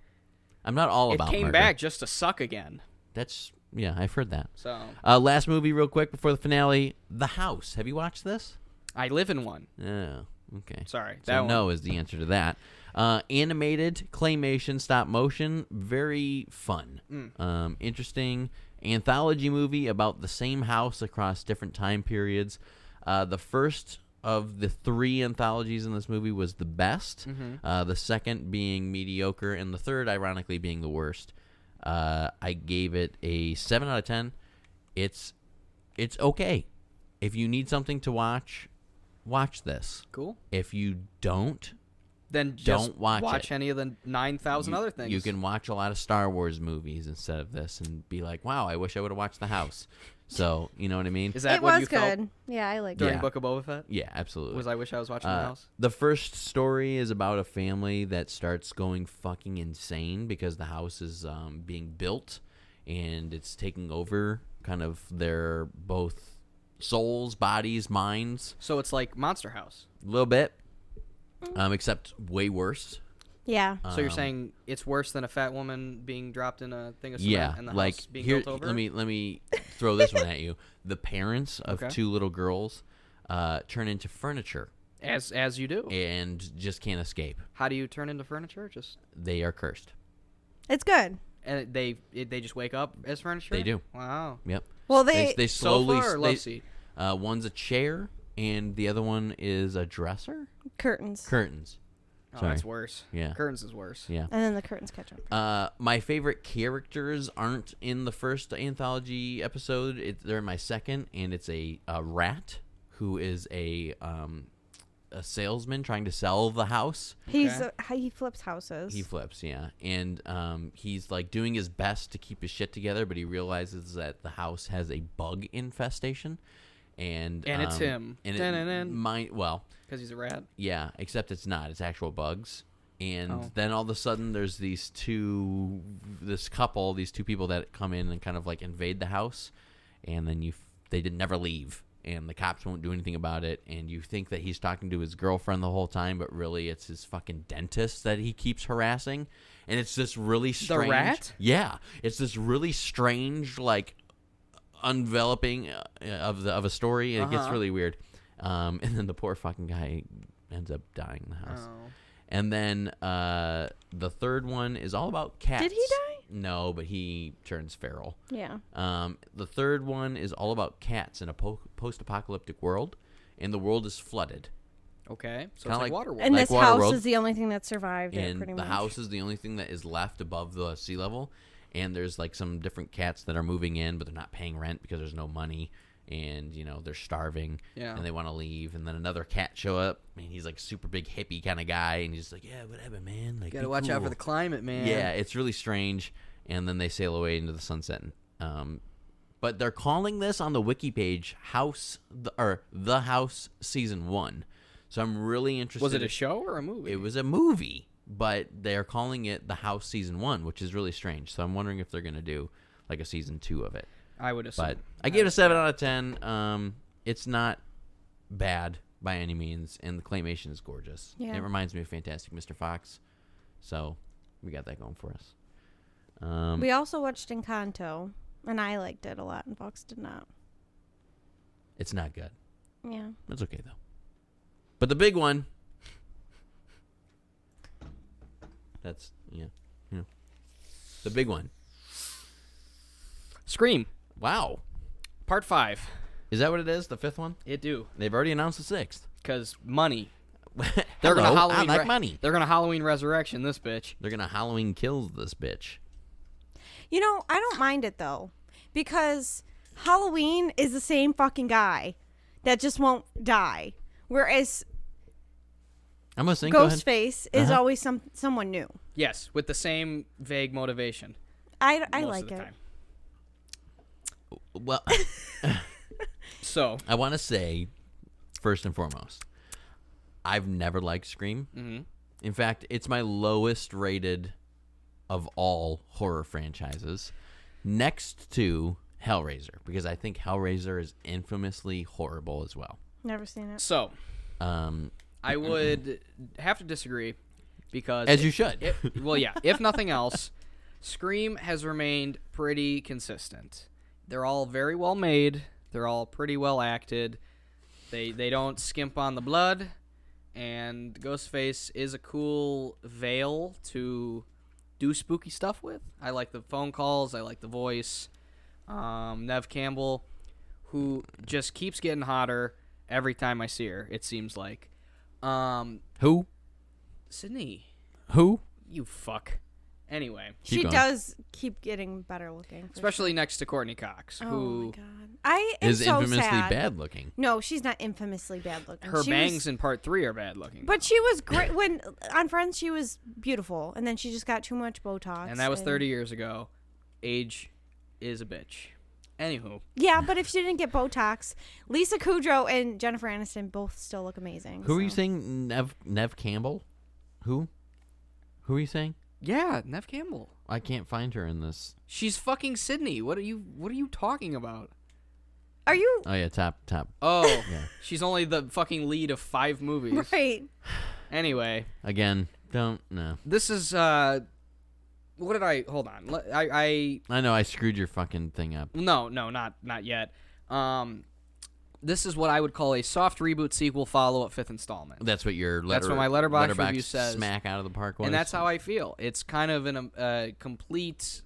S2: I'm not all
S1: It
S2: about.
S1: came
S2: murder.
S1: back just to suck again.
S2: That's I've heard that.
S1: So
S2: Last movie, real quick before the finale, The House. Have you watched this?
S1: I live in one.
S2: Oh, okay.
S1: Sorry,
S2: So
S1: that
S2: no
S1: one.
S2: is the answer to that. Animated, claymation, stop motion, very fun. Interesting anthology movie about the same house across different time periods. The first of the 3 anthologies in this movie was the best. The second being mediocre, and the third, ironically, being the worst. I gave it a 7 out of 10. It's okay. If you need something to watch this.
S1: Cool.
S2: If you don't
S1: Then just
S2: watch it.
S1: any of the 9,000 other things.
S2: You can watch a lot of Star Wars movies instead of this and be like, wow, I wish I would have watched The House. So, you know what I mean?
S1: Is that
S3: It
S1: what
S3: was
S1: you
S3: good.
S1: felt
S3: Yeah, I liked
S1: during
S3: it.
S1: Book of Boba Fett?
S2: Yeah, absolutely.
S1: I wish I was watching The House?
S2: The first story is about a family that starts going fucking insane because the house is being built and it's taking over kind of their both souls, bodies, minds.
S1: So it's like Monster House.
S2: A little bit, except way worse.
S3: Yeah.
S1: So you're saying it's worse than a fat woman being dropped in a thing of cement
S2: Yeah,
S1: and the
S2: like
S1: house being
S2: here.
S1: built over?
S2: Let me throw this one at you. The parents of
S1: Okay.
S2: 2 little girls turn into furniture
S1: As you do.
S2: and just can't escape.
S1: How do you turn into furniture? Just
S2: They are cursed.
S3: It's good.
S1: and they just wake up as furniture?
S2: They do.
S1: Wow.
S2: Yep.
S3: Well,
S2: They
S3: they
S2: slowly.
S1: Sofa or love seat?
S2: One's a chair and the other one is a dresser.
S3: curtains.
S2: Curtains.
S1: Oh,
S2: Sorry.
S1: that's worse.
S2: Yeah.
S1: Curtains is worse.
S2: Yeah.
S3: And then the curtains catch up.
S2: My favorite characters aren't in the first anthology episode. They're in my second, and it's a rat who is a a salesman trying to sell the house.
S3: He flips houses.
S2: He flips, yeah. And he's like doing his best to keep his shit together, but he realizes that the house has a bug infestation. And
S1: it's him.
S2: And
S1: because he's a rat.
S2: Yeah, except it's not. It's actual bugs. And then all of a sudden there's these two people that come in and kind of like invade the house, and then they never leave. And the cops won't do anything about it, and you think that he's talking to his girlfriend the whole time, but really it's his fucking dentist that he keeps harassing. And it's this really strange...
S1: The rat?
S2: Yeah. It's this really strange, like, enveloping of a story, and it gets really weird. And then the poor fucking guy ends up dying in the house.
S1: Oh.
S2: And then the third one is all about cats.
S3: Did he die?
S2: No, but he turns feral.
S3: Yeah.
S2: The third one is all about cats in a post-apocalyptic world, and the world is flooded.
S1: Okay, so it's like Waterworld.
S3: And
S2: like
S3: this house
S2: Waterworld.
S3: is the only thing that survived it,
S2: And
S3: pretty
S2: the
S3: much.
S2: house is the only thing that is left above the sea level, and there's like some different cats that are moving in, but they're not paying rent because there's no money. And, they're starving, and they want to leave. And then another cat show up, and he's like super big hippie kind of guy, and he's like, yeah, whatever, man. Like,
S1: gotta watch out for the climate, man.
S2: Yeah, it's really strange. And then they sail away into the sunset. But they're calling this on the wiki page The House Season 1. So I'm really interested.
S1: Was it a show or a movie?
S2: It was a movie, but they're calling it The House Season 1, which is really strange. So I'm wondering if they're going to do like a Season 2 of it.
S1: I would assume.
S2: But I gave it a 7 out of 10. It's not bad by any means, and the claymation is gorgeous.
S3: Yeah.
S2: It reminds me of Fantastic Mr. Fox. So we got that going for us.
S3: We also watched Encanto, and I liked it a lot, and Fox did not.
S2: It's not good.
S3: Yeah.
S2: It's okay, though. But the big one... That's, yeah. The big one.
S1: Scream.
S2: Wow.
S1: Part 5.
S2: Is that what it is? The 5th one?
S1: It do.
S2: They've already announced the 6th.
S1: Because money.
S2: They're
S1: gonna Halloween
S2: I like money.
S1: They're going to Halloween Resurrection this bitch.
S2: They're going to Halloween Kills this bitch.
S3: I don't mind it, though. Because Halloween is the same fucking guy that just won't die. Whereas
S2: I'm listening. Go ahead.
S3: Ghostface is always someone new.
S1: Yes, with the same vague motivation.
S3: I
S1: most
S3: like
S1: of the
S3: it.
S1: time.
S2: Well,
S1: So
S2: I want to say, first and foremost, I've never liked Scream.
S1: Mm-hmm.
S2: In fact, it's my lowest rated of all horror franchises, next to Hellraiser, because I think Hellraiser is infamously horrible as well.
S3: Never seen it.
S1: So, I would have to disagree because...
S2: As you should.
S1: If nothing else, Scream has remained pretty consistent. They're all very well made. They're all pretty well acted. They don't skimp on the blood. And Ghostface is a cool veil to do spooky stuff with. I like the phone calls. I like the voice. Neve Campbell, who just keeps getting hotter every time I see her, it seems like.
S2: Who?
S3: Sydney.
S2: Who?
S1: You fuck. Anyway.
S3: She does keep getting better looking.
S1: Especially next to Courtney Cox, who...
S3: Oh, my God. I am
S2: is
S3: so
S2: infamously
S3: sad.
S2: bad looking.
S3: No, she's not infamously bad looking.
S1: Her bangs in part 3 are bad looking.
S3: But she was great. When on Friends, she was beautiful. And then she just got too much Botox.
S1: And that was 30 years ago. Age is a bitch. Anywho.
S3: Yeah, but if she didn't get Botox, Lisa Kudrow and Jennifer Aniston both still look amazing.
S2: Who are you saying? Neve Campbell? Who? Who are you saying?
S1: Yeah, Neve Campbell.
S2: I can't find her in this.
S1: She's fucking Sydney. What are you talking about?
S3: Are you?
S2: Oh yeah, top.
S1: Oh,
S2: Yeah.
S1: She's only the fucking lead of 5 movies.
S3: Right.
S1: Anyway,
S2: Again, don't no.
S1: this is what did I hold on? I
S2: know I screwed your fucking thing up.
S1: No, not yet. This is what I would call a soft reboot sequel follow-up 5th installment.
S2: That's what your
S1: That's what my Letterboxd review
S2: Letterboxd
S1: says.
S2: Smack out of the park was.
S1: And that's how I feel. It's kind of a complete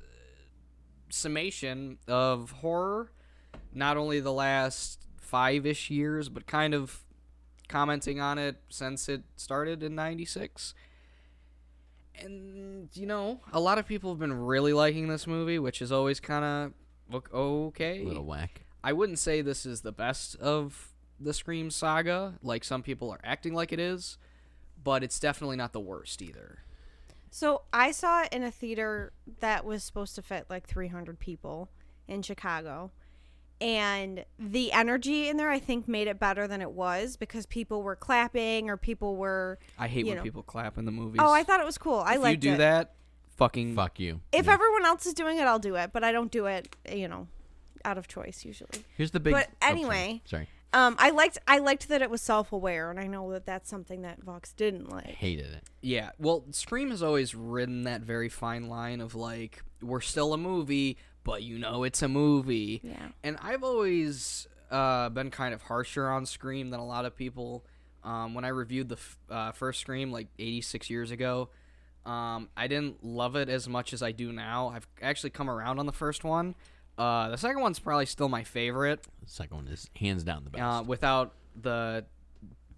S1: summation of horror, not only the last 5-ish years, but kind of commenting on it since it started in 96. And, a lot of people have been really liking this movie, which is always kind of okay.
S2: A little whack.
S1: I wouldn't say this is the best of the Scream saga, like some people are acting like it is, but it's definitely not the worst either.
S3: So I saw it in a theater that was supposed to fit like 300 people in Chicago. And the energy in there, I think, made it better than it was because people were clapping or people were...
S1: I hate when people clap in the movies.
S3: Oh, I thought it was cool. I liked it.
S1: If you do that, fucking...
S2: Fuck you.
S3: If everyone else is doing it, I'll do it. But I don't do it, out of choice usually.
S2: Here's the big...
S3: But anyway...
S2: Sorry.
S3: I liked that it was self-aware, and I know that that's something that Vox didn't like.
S2: Hated it.
S1: Yeah, well, Scream has always ridden that very fine line of, like, we're still a movie, but it's a movie.
S3: Yeah.
S1: And I've always been kind of harsher on Scream than a lot of people. When I reviewed the first Scream, like, 86 years ago, I didn't love it as much as I do now. I've actually come around on the first one. The second one's probably still my favorite.
S2: The second one is hands down the best.
S1: Without the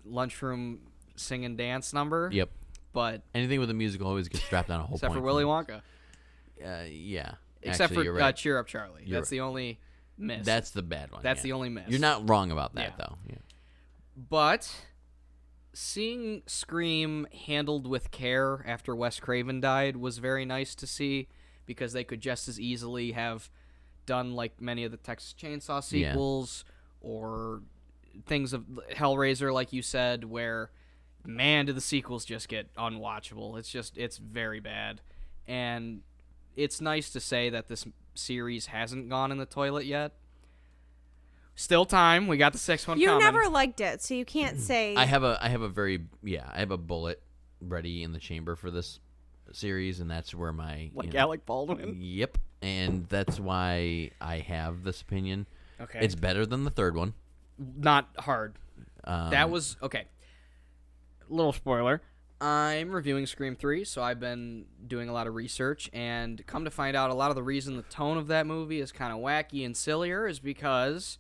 S1: lunchroom sing and dance number.
S2: Yep.
S1: But
S2: anything with a musical always gets strapped on a whole
S1: except
S2: point.
S1: for Willy Wonka.
S2: Yeah.
S1: Except
S2: Actually,
S1: for
S2: you're right.
S1: Cheer Up Charlie. That's the only miss.
S2: That's the bad one.
S1: That's the only miss.
S2: You're not wrong about that, though. Yeah.
S1: But seeing Scream handled with care after Wes Craven died was very nice to see because they could just as easily have done like many of the Texas Chainsaw sequels or things of Hellraiser, like you said, where, man, do the sequels just get unwatchable. It's very bad. And it's nice to say that this series hasn't gone in the toilet yet. Still time. We got the sixth one coming.
S3: You never liked it, so you can't say...
S2: I have a bullet ready in the chamber for this series, and that's where my...
S1: Alec Baldwin?
S2: Yep. And that's why I have this opinion.
S1: Okay.
S2: It's better than the third one.
S1: Not hard. That was... Okay. Little spoiler. I'm reviewing Scream 3, so I've been doing a lot of research, and come to find out a lot of the reason the tone of that movie is kind of wacky and sillier is because...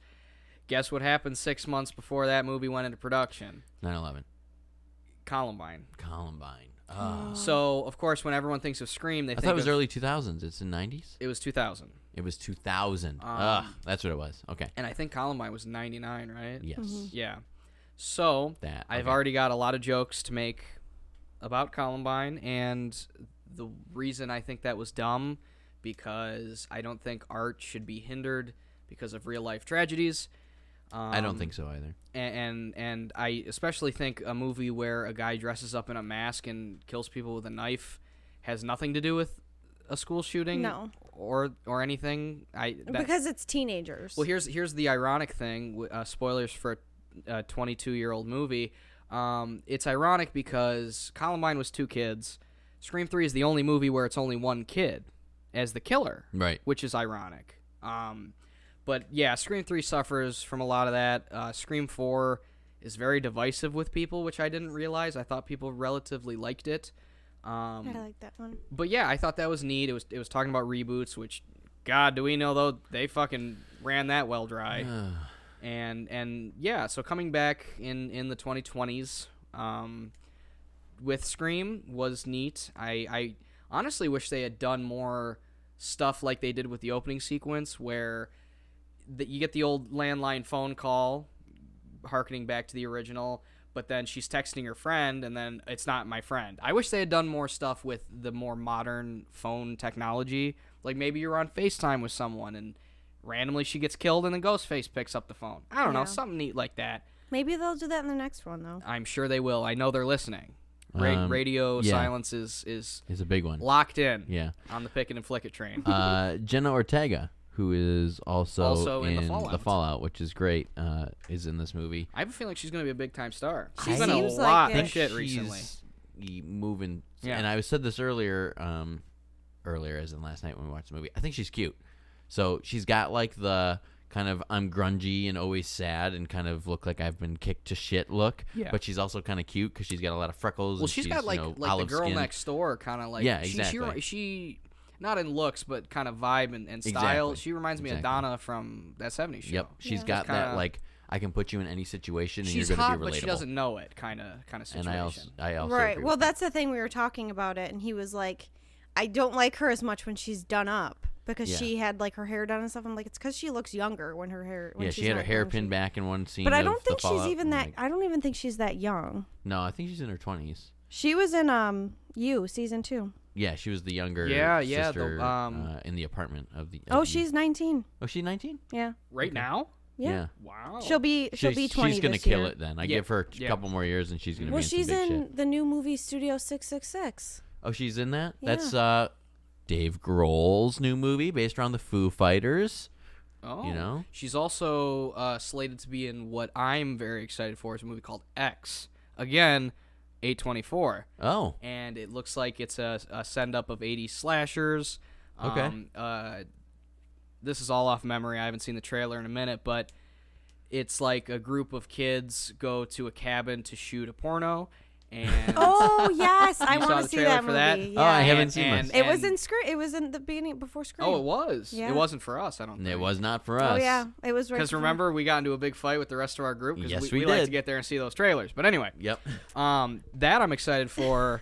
S1: Guess what happened 6 months before that movie went into production?
S2: 9/11.
S1: Columbine.
S2: So,
S1: of course, when everyone thinks of Scream, they think
S2: I thought it was early 2000s. It's in 90s?
S1: It was 2000.
S2: It was 2000. That's what it was. Okay.
S1: And I think Columbine was 99, right?
S2: Yes.
S3: Mm-hmm.
S1: Yeah. So, I've already got a lot of jokes to make about Columbine, and the reason I think that was dumb, because I don't think art should be hindered because of real-life tragedies.
S2: I don't think so either.
S1: And I especially think a movie where a guy dresses up in a mask and kills people with a knife has nothing to do with a school shooting.
S3: No.
S1: Or anything.
S3: Because it's teenagers.
S1: Well, here's the ironic thing. Spoilers for a 22-year-old movie. It's ironic because Columbine was 2 kids. Scream 3 is the only movie where it's only 1 kid as the killer.
S2: Right.
S1: Which is ironic. But yeah, Scream 3 suffers from a lot of that. Scream 4 is very divisive with people, which I didn't realize. I thought people relatively liked it.
S3: I like that one.
S1: But yeah, I thought that was neat. It was talking about reboots, which, God, do we know, though, they fucking ran that well dry. and yeah, so coming back in the 2020s with Scream was neat. I honestly wish they had done more stuff like they did with the opening sequence, where you get the old landline phone call, hearkening back to the original, but then she's texting her friend, and then it's not my friend. I wish they had done more stuff with the more modern phone technology. Like maybe you're on FaceTime with someone, and randomly she gets killed, and then Ghostface picks up the phone. I don't know, something neat like that.
S3: Maybe they'll do that in the next one, though.
S1: I'm sure they will. I know they're listening. Radio silence is
S2: a big one.
S1: Locked in.
S2: Yeah.
S1: On the pick it and flick it train.
S2: Jenna Ortega, who is also in the Fallout, which is great, is in this movie.
S1: I have a feeling she's going to be a big-time star. She's
S3: been
S1: in a lot of shit recently.
S2: Moving, and I said this earlier as in last night when we watched the movie. I think she's cute. So she's got like the kind of I'm grungy and always sad and kind of look like I've been kicked to shit look. Yeah. But she's also kind of cute because she's got a lot of freckles.
S1: Well, she's got like the girl
S2: skin.
S1: Next door kind of like.
S2: Yeah, exactly.
S1: She not in looks, but kind of vibe and style. Exactly. She reminds me of Donna from that 70s show.
S2: Yep. She's got that like I can put you in any situation and you're going to be relatable.
S1: But she doesn't know it kind of situation.
S2: And I also
S3: right.
S2: Agree
S3: Well,
S2: with
S3: that's the thing, we were talking about it, and he was like, I don't like her as much when she's done up. because she had like her hair done and stuff. I'm like, it's because she looks younger when her hair. When
S2: she had her hair pinned back in one scene.
S3: But I don't think she's even that. I don't even think she's that young.
S2: No, I think she's in her 20s.
S3: She was in You season 2.
S2: Yeah, she was the younger sister in the apartment of the.
S3: She's 19.
S2: Oh, she's 19.
S3: Yeah.
S1: Right now.
S3: Yeah.
S1: Wow.
S3: She'll be 20
S2: She's gonna
S3: this
S2: kill
S3: year.
S2: it then. I give her a couple more years and she's gonna be in some big
S3: she's in
S2: shit.
S3: the new movie Studio 666.
S2: Oh, she's in that?
S3: Yeah.
S2: That's Dave Grohl's new movie based around the Foo Fighters.
S1: Oh.
S2: You know?
S1: She's also slated to be in what I'm very excited for is a movie called X. Again, A24.
S2: Oh.
S1: And it looks like it's a send-up of 80s slashers.
S2: Okay.
S1: This is all off memory. I haven't seen the trailer in a minute, but it's like a group of kids go to a cabin to shoot a porno. And
S3: oh yes, I
S1: want
S3: to see that movie.
S1: That?
S3: Yeah.
S2: Oh, I haven't seen it.
S3: It was in Scream. It was in the beginning before Scream.
S1: Oh, it was.
S3: Yeah.
S1: It wasn't for us. I don't think.
S2: It was not for us.
S3: Oh yeah, it was right.
S1: Because remember, we got into a big fight with the rest of our group because
S2: Yes,
S1: we
S2: we
S1: like
S2: did.
S1: to get there and see those trailers. But anyway,
S2: Yep.
S1: that I'm excited for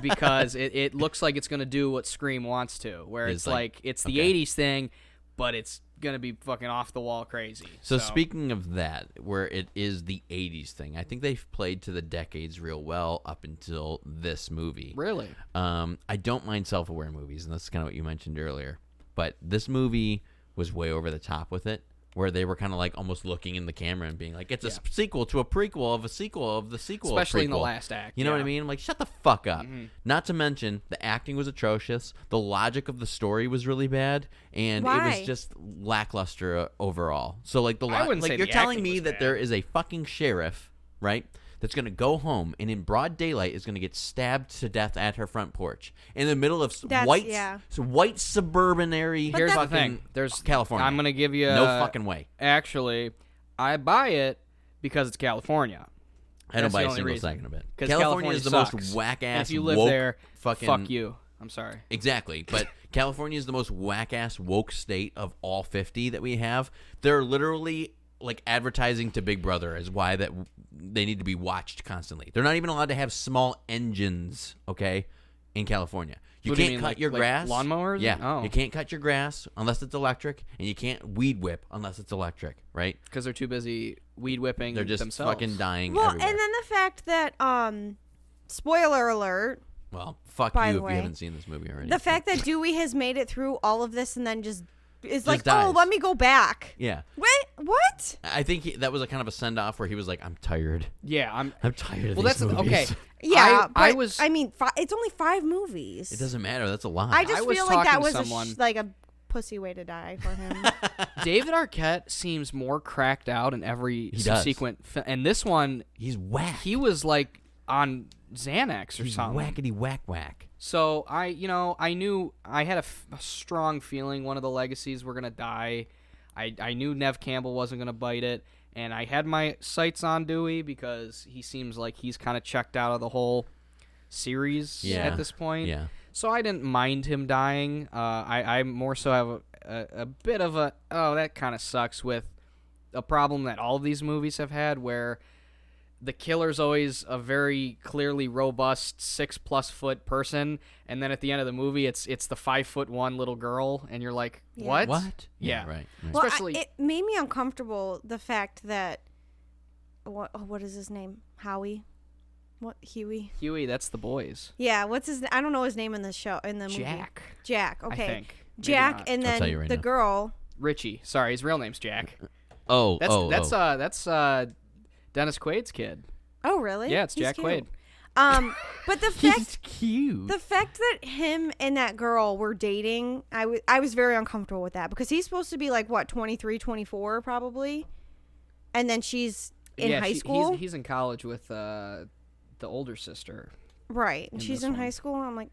S1: because it looks like it's gonna do what Scream wants to, where it's like it's the '80s thing, but it's gonna be fucking off the wall crazy.
S2: So speaking of that, where it is the 80s thing, I think they've played to the decades real well up until this movie.
S1: Really?
S2: I don't mind self-aware movies, and that's kind of what you mentioned earlier. But this movie was way over the top with it, where they were kind of like almost looking in the camera and being like, it's a sequel to a prequel of a sequel of the sequel.
S1: Especially
S2: of
S1: in the last act.
S2: You know what I mean? I'm like, shut the fuck up. Mm-hmm. Not to mention, the acting was atrocious. The logic of the story was really bad. And it was just lackluster overall. So, like, you're telling me that there is a fucking sheriff, right? That's going to go home and in broad daylight is going to get stabbed to death at her front porch in the middle of white suburban area.
S1: Here's the thing. There's
S2: California.
S1: I'm going to give you
S2: no fucking way.
S1: Actually, I buy it because it's California.
S2: I don't buy a single second of it.
S1: Because
S2: California is the
S1: sucks.
S2: most whack-ass,
S1: if you live
S2: woke
S1: there,
S2: fucking...
S1: fuck you. I'm sorry.
S2: Exactly. But California is the most whack-ass woke state of all 50 that we have. They're literally... like advertising to Big Brother is why that they need to be watched constantly. They're not even allowed to have small engines, okay, in California. You can't cut your grass.
S1: Lawnmowers?
S2: Yeah.
S1: Oh.
S2: You can't cut your grass unless it's electric, and you can't weed whip unless it's electric, right?
S1: Because they're too busy weed whipping
S2: they're just
S1: themselves.
S2: fucking dying
S3: Well,
S2: everywhere.
S3: and then the fact that, spoiler alert.
S2: Well, fuck
S3: by
S2: you
S3: the
S2: if
S3: way,
S2: you haven't seen this movie already.
S3: The fact that Dewey has made it through all of this and then just is like,
S2: dies.
S3: oh, let me go back.
S2: Yeah.
S3: Wait, what?
S2: I think that was a kind of a send-off where he was like, I'm tired.
S1: Yeah, I'm
S2: tired of
S1: well,
S2: these
S1: that's
S2: movies.
S1: okay.
S3: Yeah,
S1: I
S3: but,
S1: was.
S3: I mean, it's only 5 movies.
S2: It doesn't matter. That's a lot.
S3: I just
S1: was
S3: feel like that
S1: talking to
S3: was
S1: someone-
S3: like a pussy way to die for him.
S1: David Arquette seems more cracked out in every subsequent and this one,
S2: he's whack.
S1: He was like on Xanax or
S2: he's
S1: something.
S2: Whackety whack.
S1: So I knew I had a strong feeling one of the legacies were gonna die. I knew Nev Campbell wasn't gonna bite it, and I had my sights on Dewey because he seems like he's kind of checked out of the whole series at this point.
S2: Yeah.
S1: So I didn't mind him dying. I more so have a bit of a that kind of sucks with a problem that all of these movies have had where the killer's always a very clearly robust 6+ foot person, and then at the end of the movie, it's the 5'1" little girl, and you're like, what?
S2: What?
S1: Yeah,
S2: right.
S3: Well,
S1: Especially,
S3: it made me uncomfortable the fact that what is his name? Howie? What Huey?
S1: Huey, that's the boys.
S3: Yeah, what's his? I don't know his name in the show movie. Jack. Okay.
S1: I think. Maybe
S3: Jack,
S1: not.
S3: and then
S2: tell you right
S3: the
S2: now.
S3: girl.
S1: Richie. Sorry, his real name's Jack.
S2: That's
S1: Dennis Quaid's kid.
S3: Oh, really?
S1: Yeah, it's
S3: He's
S1: Jack
S3: cute.
S1: Quaid.
S3: But the
S2: he's
S3: fact
S2: cute.
S3: the fact that him and that girl were dating, I was very uncomfortable with that because he's supposed to be like what 23, 24 probably, and then she's in high school.
S1: He's in college with the older sister.
S3: Right, and she's
S1: this
S3: in
S1: one.
S3: high school. I'm like,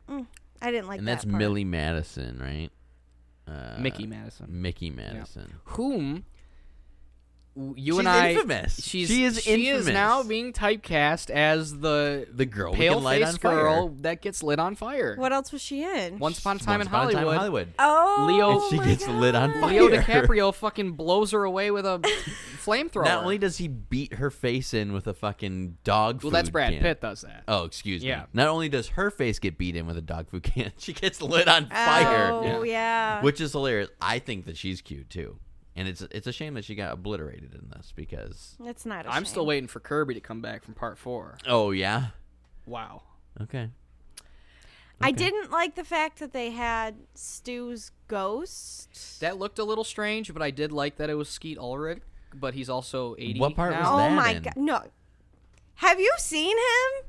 S3: I didn't like
S2: and
S3: that.
S2: that's
S3: part.
S2: Millie Madison, right?
S1: Mickey Madison.
S2: Mickey Madison.
S1: Whom She's
S2: infamous.
S1: She is now being typecast as the
S2: girl
S1: pale-faced girl that gets lit on fire.
S3: What else was she in?
S1: Once Upon a Time in Hollywood.
S3: Oh,
S2: Leo, and she gets lit on fire.
S1: Leo DiCaprio fucking blows her away with a flamethrower.
S2: Not only does he beat her face in with a fucking dog food
S1: Well, that's Brad
S2: can.
S1: Pitt does that.
S2: Oh, excuse me.
S1: Yeah.
S2: Not only does her face get beat in with a dog food can, she gets lit on fire.
S3: Oh, yeah.
S2: Which is hilarious. I think that she's cute, too. And it's a shame that she got obliterated in this because...
S3: It's not a
S1: I'm
S3: shame.
S1: still waiting for Kirby to come back from part 4.
S2: Oh, yeah?
S1: Wow.
S2: Okay.
S3: I didn't like the fact that they had Stu's ghost.
S1: That looked a little strange, but I did like that it was Skeet Ulrich, but he's also 80
S2: What part
S1: now.
S2: was
S3: Oh
S2: that
S3: my
S2: in?
S3: god. No. Have you seen him?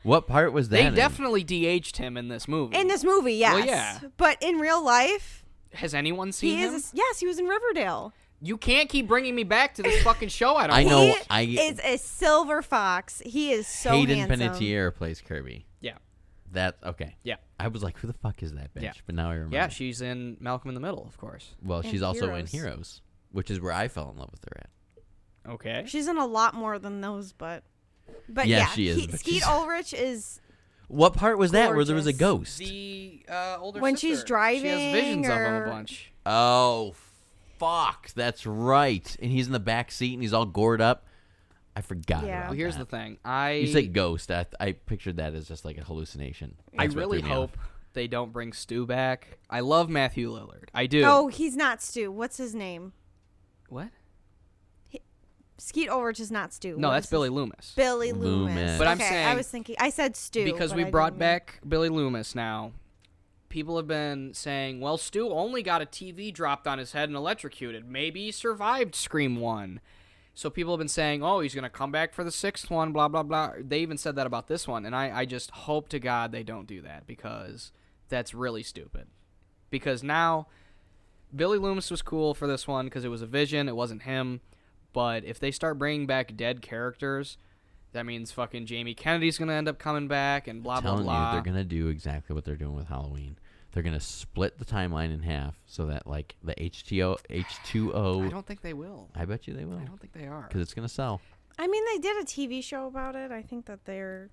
S2: What part was that
S1: They
S2: in?
S1: definitely de-aged him in this movie.
S3: In this movie, yes.
S1: Well, yeah.
S3: But in real life,
S1: Has anyone seen
S3: he
S1: him?
S3: is yes, he was in Riverdale.
S1: You can't keep bringing me back to this fucking show. I don't
S2: I know.
S3: He is a silver fox. He is so
S2: Hayden
S3: handsome.
S2: Panettiere plays Kirby.
S1: Yeah.
S2: That okay.
S1: Yeah.
S2: I was like, who the fuck is that bitch?
S1: Yeah.
S2: But now I remember.
S1: Yeah, she's in Malcolm in the Middle, of course.
S2: Well,
S3: And
S2: she's also in
S3: Heroes.
S2: Heroes, which is where I fell in love with her at.
S1: Okay.
S3: She's in a lot more than those, but
S2: Yeah,
S3: yeah,
S2: she is, but
S3: Skeet
S2: she's-
S3: Ulrich is
S2: What part was that where there was a
S3: Gorgeous.
S2: ghost?
S1: The older
S3: When
S1: sister.
S3: she's driving,
S1: She has visions of him
S3: or-
S1: a bunch.
S2: Oh, fuck. That's right. And he's in the back seat and he's all gored up. I forgot
S3: Yeah.
S2: about
S1: Well, here's
S2: that.
S1: the thing.
S2: You said ghost. I pictured that as just like a hallucination.
S1: I
S2: That's what
S1: really
S2: threw me off.
S1: hope they don't bring Stu back. I love Matthew Lillard. I do.
S3: Oh, he's not Stu. What's his name?
S1: What?
S3: Skeet Ulrich is not Stu.
S1: No,
S3: What
S1: that's
S3: is
S1: Billy
S3: his-
S1: Loomis.
S3: Billy
S2: Loomis.
S3: Loomis.
S1: But I'm
S3: Okay,
S1: saying-
S3: I was thinking. I said Stu
S1: Because
S3: but
S1: we
S3: I
S1: brought
S3: didn't mean-
S1: back Billy Loomis now. People have been saying, well, Stu only got a TV dropped on his head and electrocuted. Maybe he survived Scream 1. So people have been saying, oh, he's going to come back for the 6th one, blah, blah, blah. They even said that about this one. And I just hope to God they don't do that because that's really stupid. Because now, Billy Loomis was cool for this one because it was a vision. It wasn't him. But if they start bringing back dead characters, that means fucking Jamie Kennedy's going to end up coming back and blah, blah,
S2: Telling
S1: blah.
S2: you, they're gonna do exactly what they're doing with Halloween. They're gonna split the timeline in half so that like the H2O.
S1: I don't think they will.
S2: I bet you they will.
S1: I don't think they are.
S2: Because it's gonna sell.
S3: I mean, they did a TV show about it. I think that they're.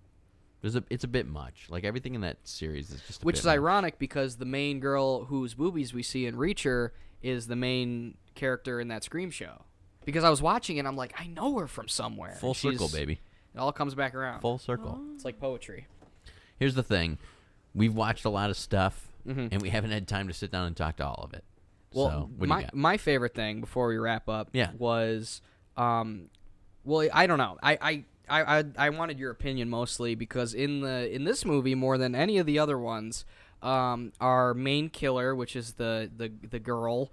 S2: It's a bit much. Like everything in that series is just.
S1: Which is ironic because the main girl whose boobies we see in Reacher is the main character in that Scream show. Because I was watching it, I'm like, I know her from somewhere.
S2: Full circle, baby.
S1: It all comes back around.
S2: Full circle.
S1: It's like poetry.
S2: Here's the thing: we've watched a lot of stuff,
S1: Mhm.
S2: and we haven't had time to sit down and talk to all of it.
S1: Well,
S2: so, what do you got?
S1: my favorite thing before we wrap up
S2: Yeah.
S1: was, well, I don't know. I wanted your opinion mostly because in this movie more than any of the other ones, our main killer, which is the girl,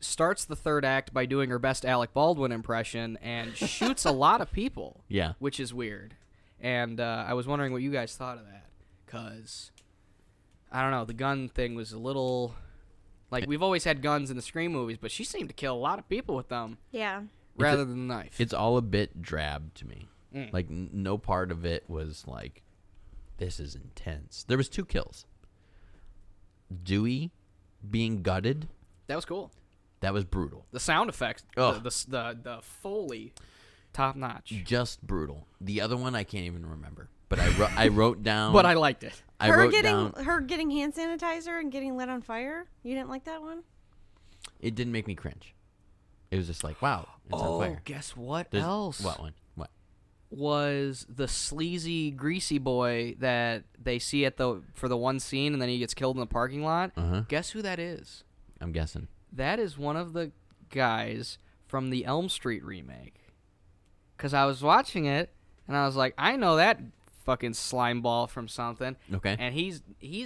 S1: starts the third act by doing her best Alec Baldwin impression and shoots a lot of people.
S2: Yeah.
S1: Which is weird. And I was wondering what you guys thought of that. Because, I don't know, the gun thing was a little... Like, we've always had guns in the Scream movies, but she seemed to kill a lot of people with them
S3: Yeah.
S1: rather than the knife.
S2: It's all a bit drab to me.
S1: Mm.
S2: Like, no part of it was like, this is intense. There was 2 kills. Dewey being gutted.
S1: That was cool.
S2: That was brutal.
S1: The sound effects,
S2: Ugh.
S1: the Foley, top notch.
S2: Just brutal. The other one I can't even remember. But I wrote down.
S1: But I liked it.
S2: I
S3: her
S2: wrote
S3: getting
S2: down.
S3: her getting hand sanitizer and getting lit on fire. You didn't like that one?
S2: It didn't make me cringe. It was just like, wow, it's on fire.
S1: Guess what
S2: There's-
S1: else?
S2: What one? What?
S1: Was the sleazy, greasy boy that they see for the one scene and then he gets killed in the parking lot?
S2: Uh-huh.
S1: Guess who that is?
S2: I'm guessing.
S1: That is one of the guys from the Elm Street remake. Because I was watching it, and I was like, I know that fucking slime ball from something.
S2: Okay.
S1: And he's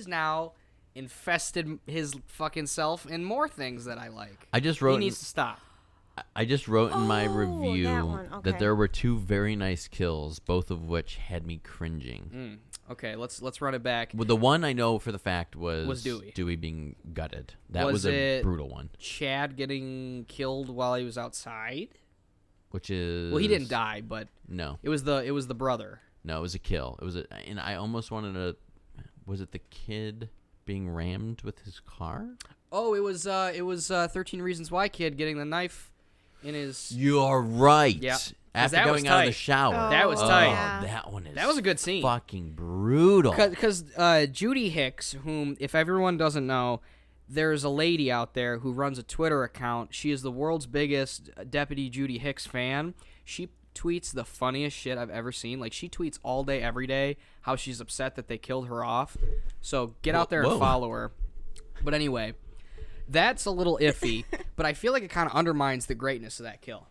S1: now infested his fucking self in more things that I like.
S2: I just
S1: He
S2: wrote.
S1: needs to stop.
S2: I just wrote in my
S3: Oh,
S2: review
S3: that one, okay.
S2: that there were 2 very nice kills, both of which had me cringing.
S1: Okay, let's run it back.
S2: Well, the one I know for the fact was
S1: Dewey.
S2: Dewey being gutted. That
S1: Was
S2: was a
S1: it-
S2: brutal one.
S1: Chad getting killed while he was outside?
S2: Which is
S1: Well, he didn't die, but
S2: No,
S1: it was the brother.
S2: no, it was a kill. It was and I almost wanted to. Was it the kid being rammed with his car?
S1: Oh, it was 13 Reasons Why kid getting the knife in his.
S2: You're right.
S1: Yeah.
S2: After
S1: that was
S2: going out of the
S1: tight.
S2: shower.
S1: That was tight.
S3: Yeah.
S2: That one is.
S1: That was a good scene.
S2: Fucking brutal.
S1: Because Judy Hicks, whom, if everyone doesn't know, there's a lady out there who runs a Twitter account. She is the world's biggest Deputy Judy Hicks fan. She tweets the funniest shit I've ever seen. Like, she tweets all day, every day, how she's upset that they killed her off. So get out there and follow her. But anyway, that's a little iffy, but I feel like it kind of undermines the greatness of that kill.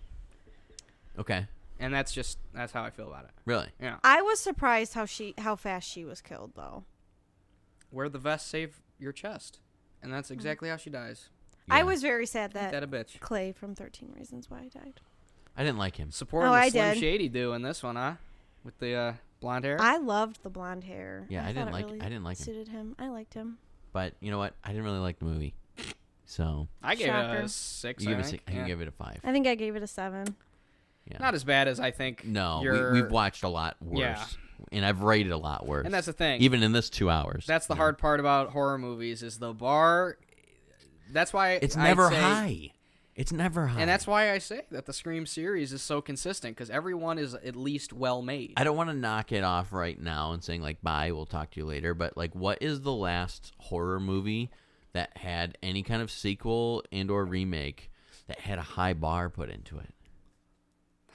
S2: Okay.
S1: And that's how I feel about it.
S2: Really?
S1: Yeah.
S3: I was surprised how fast she was killed, though.
S1: Wear the vest, save your chest. And that's exactly how she dies.
S2: Yeah.
S3: I was very sad
S1: That
S3: that
S1: a bitch.
S3: Clay from 13 Reasons Why died.
S2: I didn't like him.
S1: Supporting
S3: Oh,
S1: the
S3: I
S1: Slim
S3: did.
S1: Shady do in this one, huh? With the blonde hair.
S3: I loved the blonde hair.
S2: Yeah, I didn't like him.
S3: Suited him. I liked him.
S2: But you know what? I didn't really like the movie. So
S1: I gave it
S3: Shocker.
S1: a 6.
S2: you give
S1: I
S2: it a
S1: think.
S2: 6. I can
S1: Yeah.
S2: give it a 5.
S3: I think I gave it a 7.
S2: Yeah.
S1: Not as bad as I think.
S2: No,
S1: you're-
S2: we've watched a lot worse.
S1: Yeah.
S2: And I've rated a lot worse.
S1: And that's the thing.
S2: Even in this 2 hours.
S1: That's the hard part about horror movies is the bar. That's why
S2: It's
S1: I'd
S2: never
S1: say-
S2: high. It's never high.
S1: And that's why I say that the Scream series is so consistent because everyone is at least well made.
S2: I don't want to knock it off right now and saying like bye, we'll talk to you later, but like what is the last horror movie that had any kind of sequel and or remake that had a high bar put into it?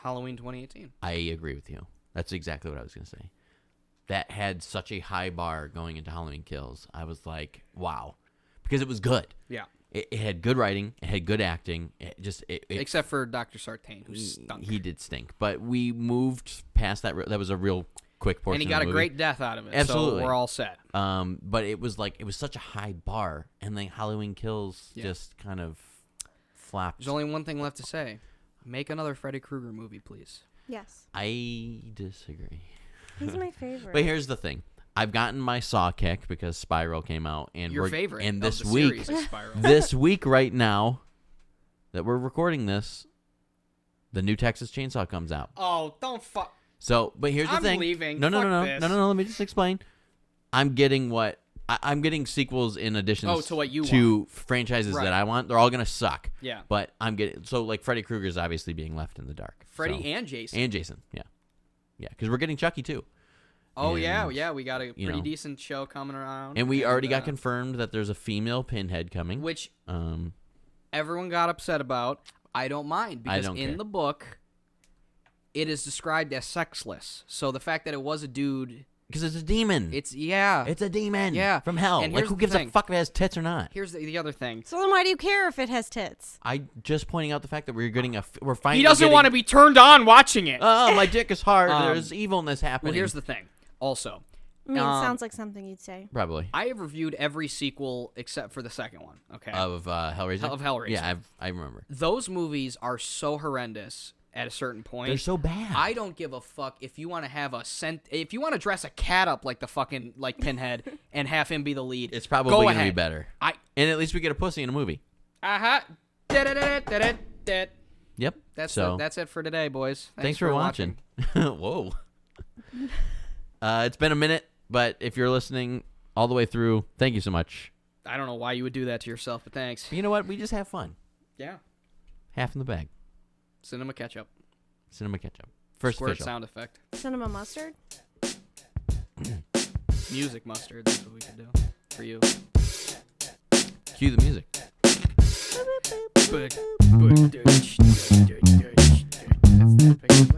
S1: Halloween 2018.
S2: I agree with you. That's exactly what I was going to say. That had such a high bar going into Halloween Kills. I was like, wow. Because it was good.
S1: Yeah.
S2: It had good writing. It had good acting.
S1: Except for Dr. Sartain, who stunk.
S2: He did stink. But we moved past that. That was a real quick portion.
S1: And he got
S2: of the
S1: a
S2: movie.
S1: great death out of it.
S2: Absolutely.
S1: So we're all set.
S2: But it was such a high bar, and then Halloween Kills just kind of flopped.
S1: There's only one thing left to say. Make another Freddy Krueger movie, please.
S3: Yes.
S2: I disagree.
S3: He's my favorite.
S2: But here's the thing. I've gotten my Saw kick because Spiral came out, and
S1: Your favorite
S2: And
S1: of
S2: this
S1: the
S2: week,
S1: series is Spiral.
S2: this week right now that we're recording this, the new Texas Chainsaw comes out.
S1: Oh, don't fuck.
S2: So, but here's the
S1: I'm
S2: thing.
S1: leaving.
S2: No.
S1: Fuck this.
S2: Let me just explain. I'm getting I'm getting sequels in addition
S1: to what you
S2: to franchises
S1: Right.
S2: that I want. They're all gonna suck.
S1: Yeah.
S2: But I'm getting like Freddy Krueger's obviously being left in the dark.
S1: Freddy
S2: so.
S1: and Jason.
S2: And Jason, yeah, because we're getting Chucky too.
S1: Oh,
S2: And,
S1: yeah. We got a
S2: you
S1: pretty
S2: know.
S1: decent show coming around.
S2: And we already got confirmed that there's a female Pinhead coming.
S1: Which
S2: Um,
S1: everyone got upset about. I don't mind because
S2: don't
S1: in
S2: care.
S1: the book, it is described as sexless. So the fact that it was a dude,
S2: because it's a demon.
S1: it's a
S2: demon.
S1: Yeah.
S2: From hell.
S1: And
S2: Like
S1: here's
S2: who
S1: the
S2: gives
S1: thing.
S2: a fuck if it has tits or not?
S1: Here's the other thing.
S3: So then why do you care if it has tits?
S2: I just pointing out the fact that we're finally.
S1: He doesn't want to be turned on watching it.
S2: Oh, my dick is hard.
S1: Um,
S2: There's evilness happening.
S1: Well, here's the thing. Also,
S3: I mean, it sounds like something you'd say.
S2: Probably
S1: I have reviewed every sequel except for the second one. Okay.
S2: of Hellraiser.
S1: Of Hellraiser.
S2: Yeah, I remember.
S1: Those movies are so horrendous at a certain point.
S2: They're so bad.
S1: I don't give a fuck if you want to have if you want to dress a cat up like the fucking Pinhead and have him be the lead.
S2: It's probably
S1: go
S2: going to be
S1: ahead.
S2: better. And at least we get a pussy in a movie. Yep.
S1: That's it for today, boys.
S2: Thanks for watching. Whoa. It's been a minute, but if you're listening all the way through, thank you so much.
S1: I don't know why you would do that to yourself, but thanks.
S2: You know what? We just have fun.
S1: Yeah.
S2: Half in the bag.
S1: Cinema ketchup.
S2: Cinema ketchup. First
S1: Squirt
S2: official.
S1: sound effect.
S3: Cinema mustard?
S1: Music mustard. That's what we could do for you.
S2: Cue the music.
S1: That's the picture.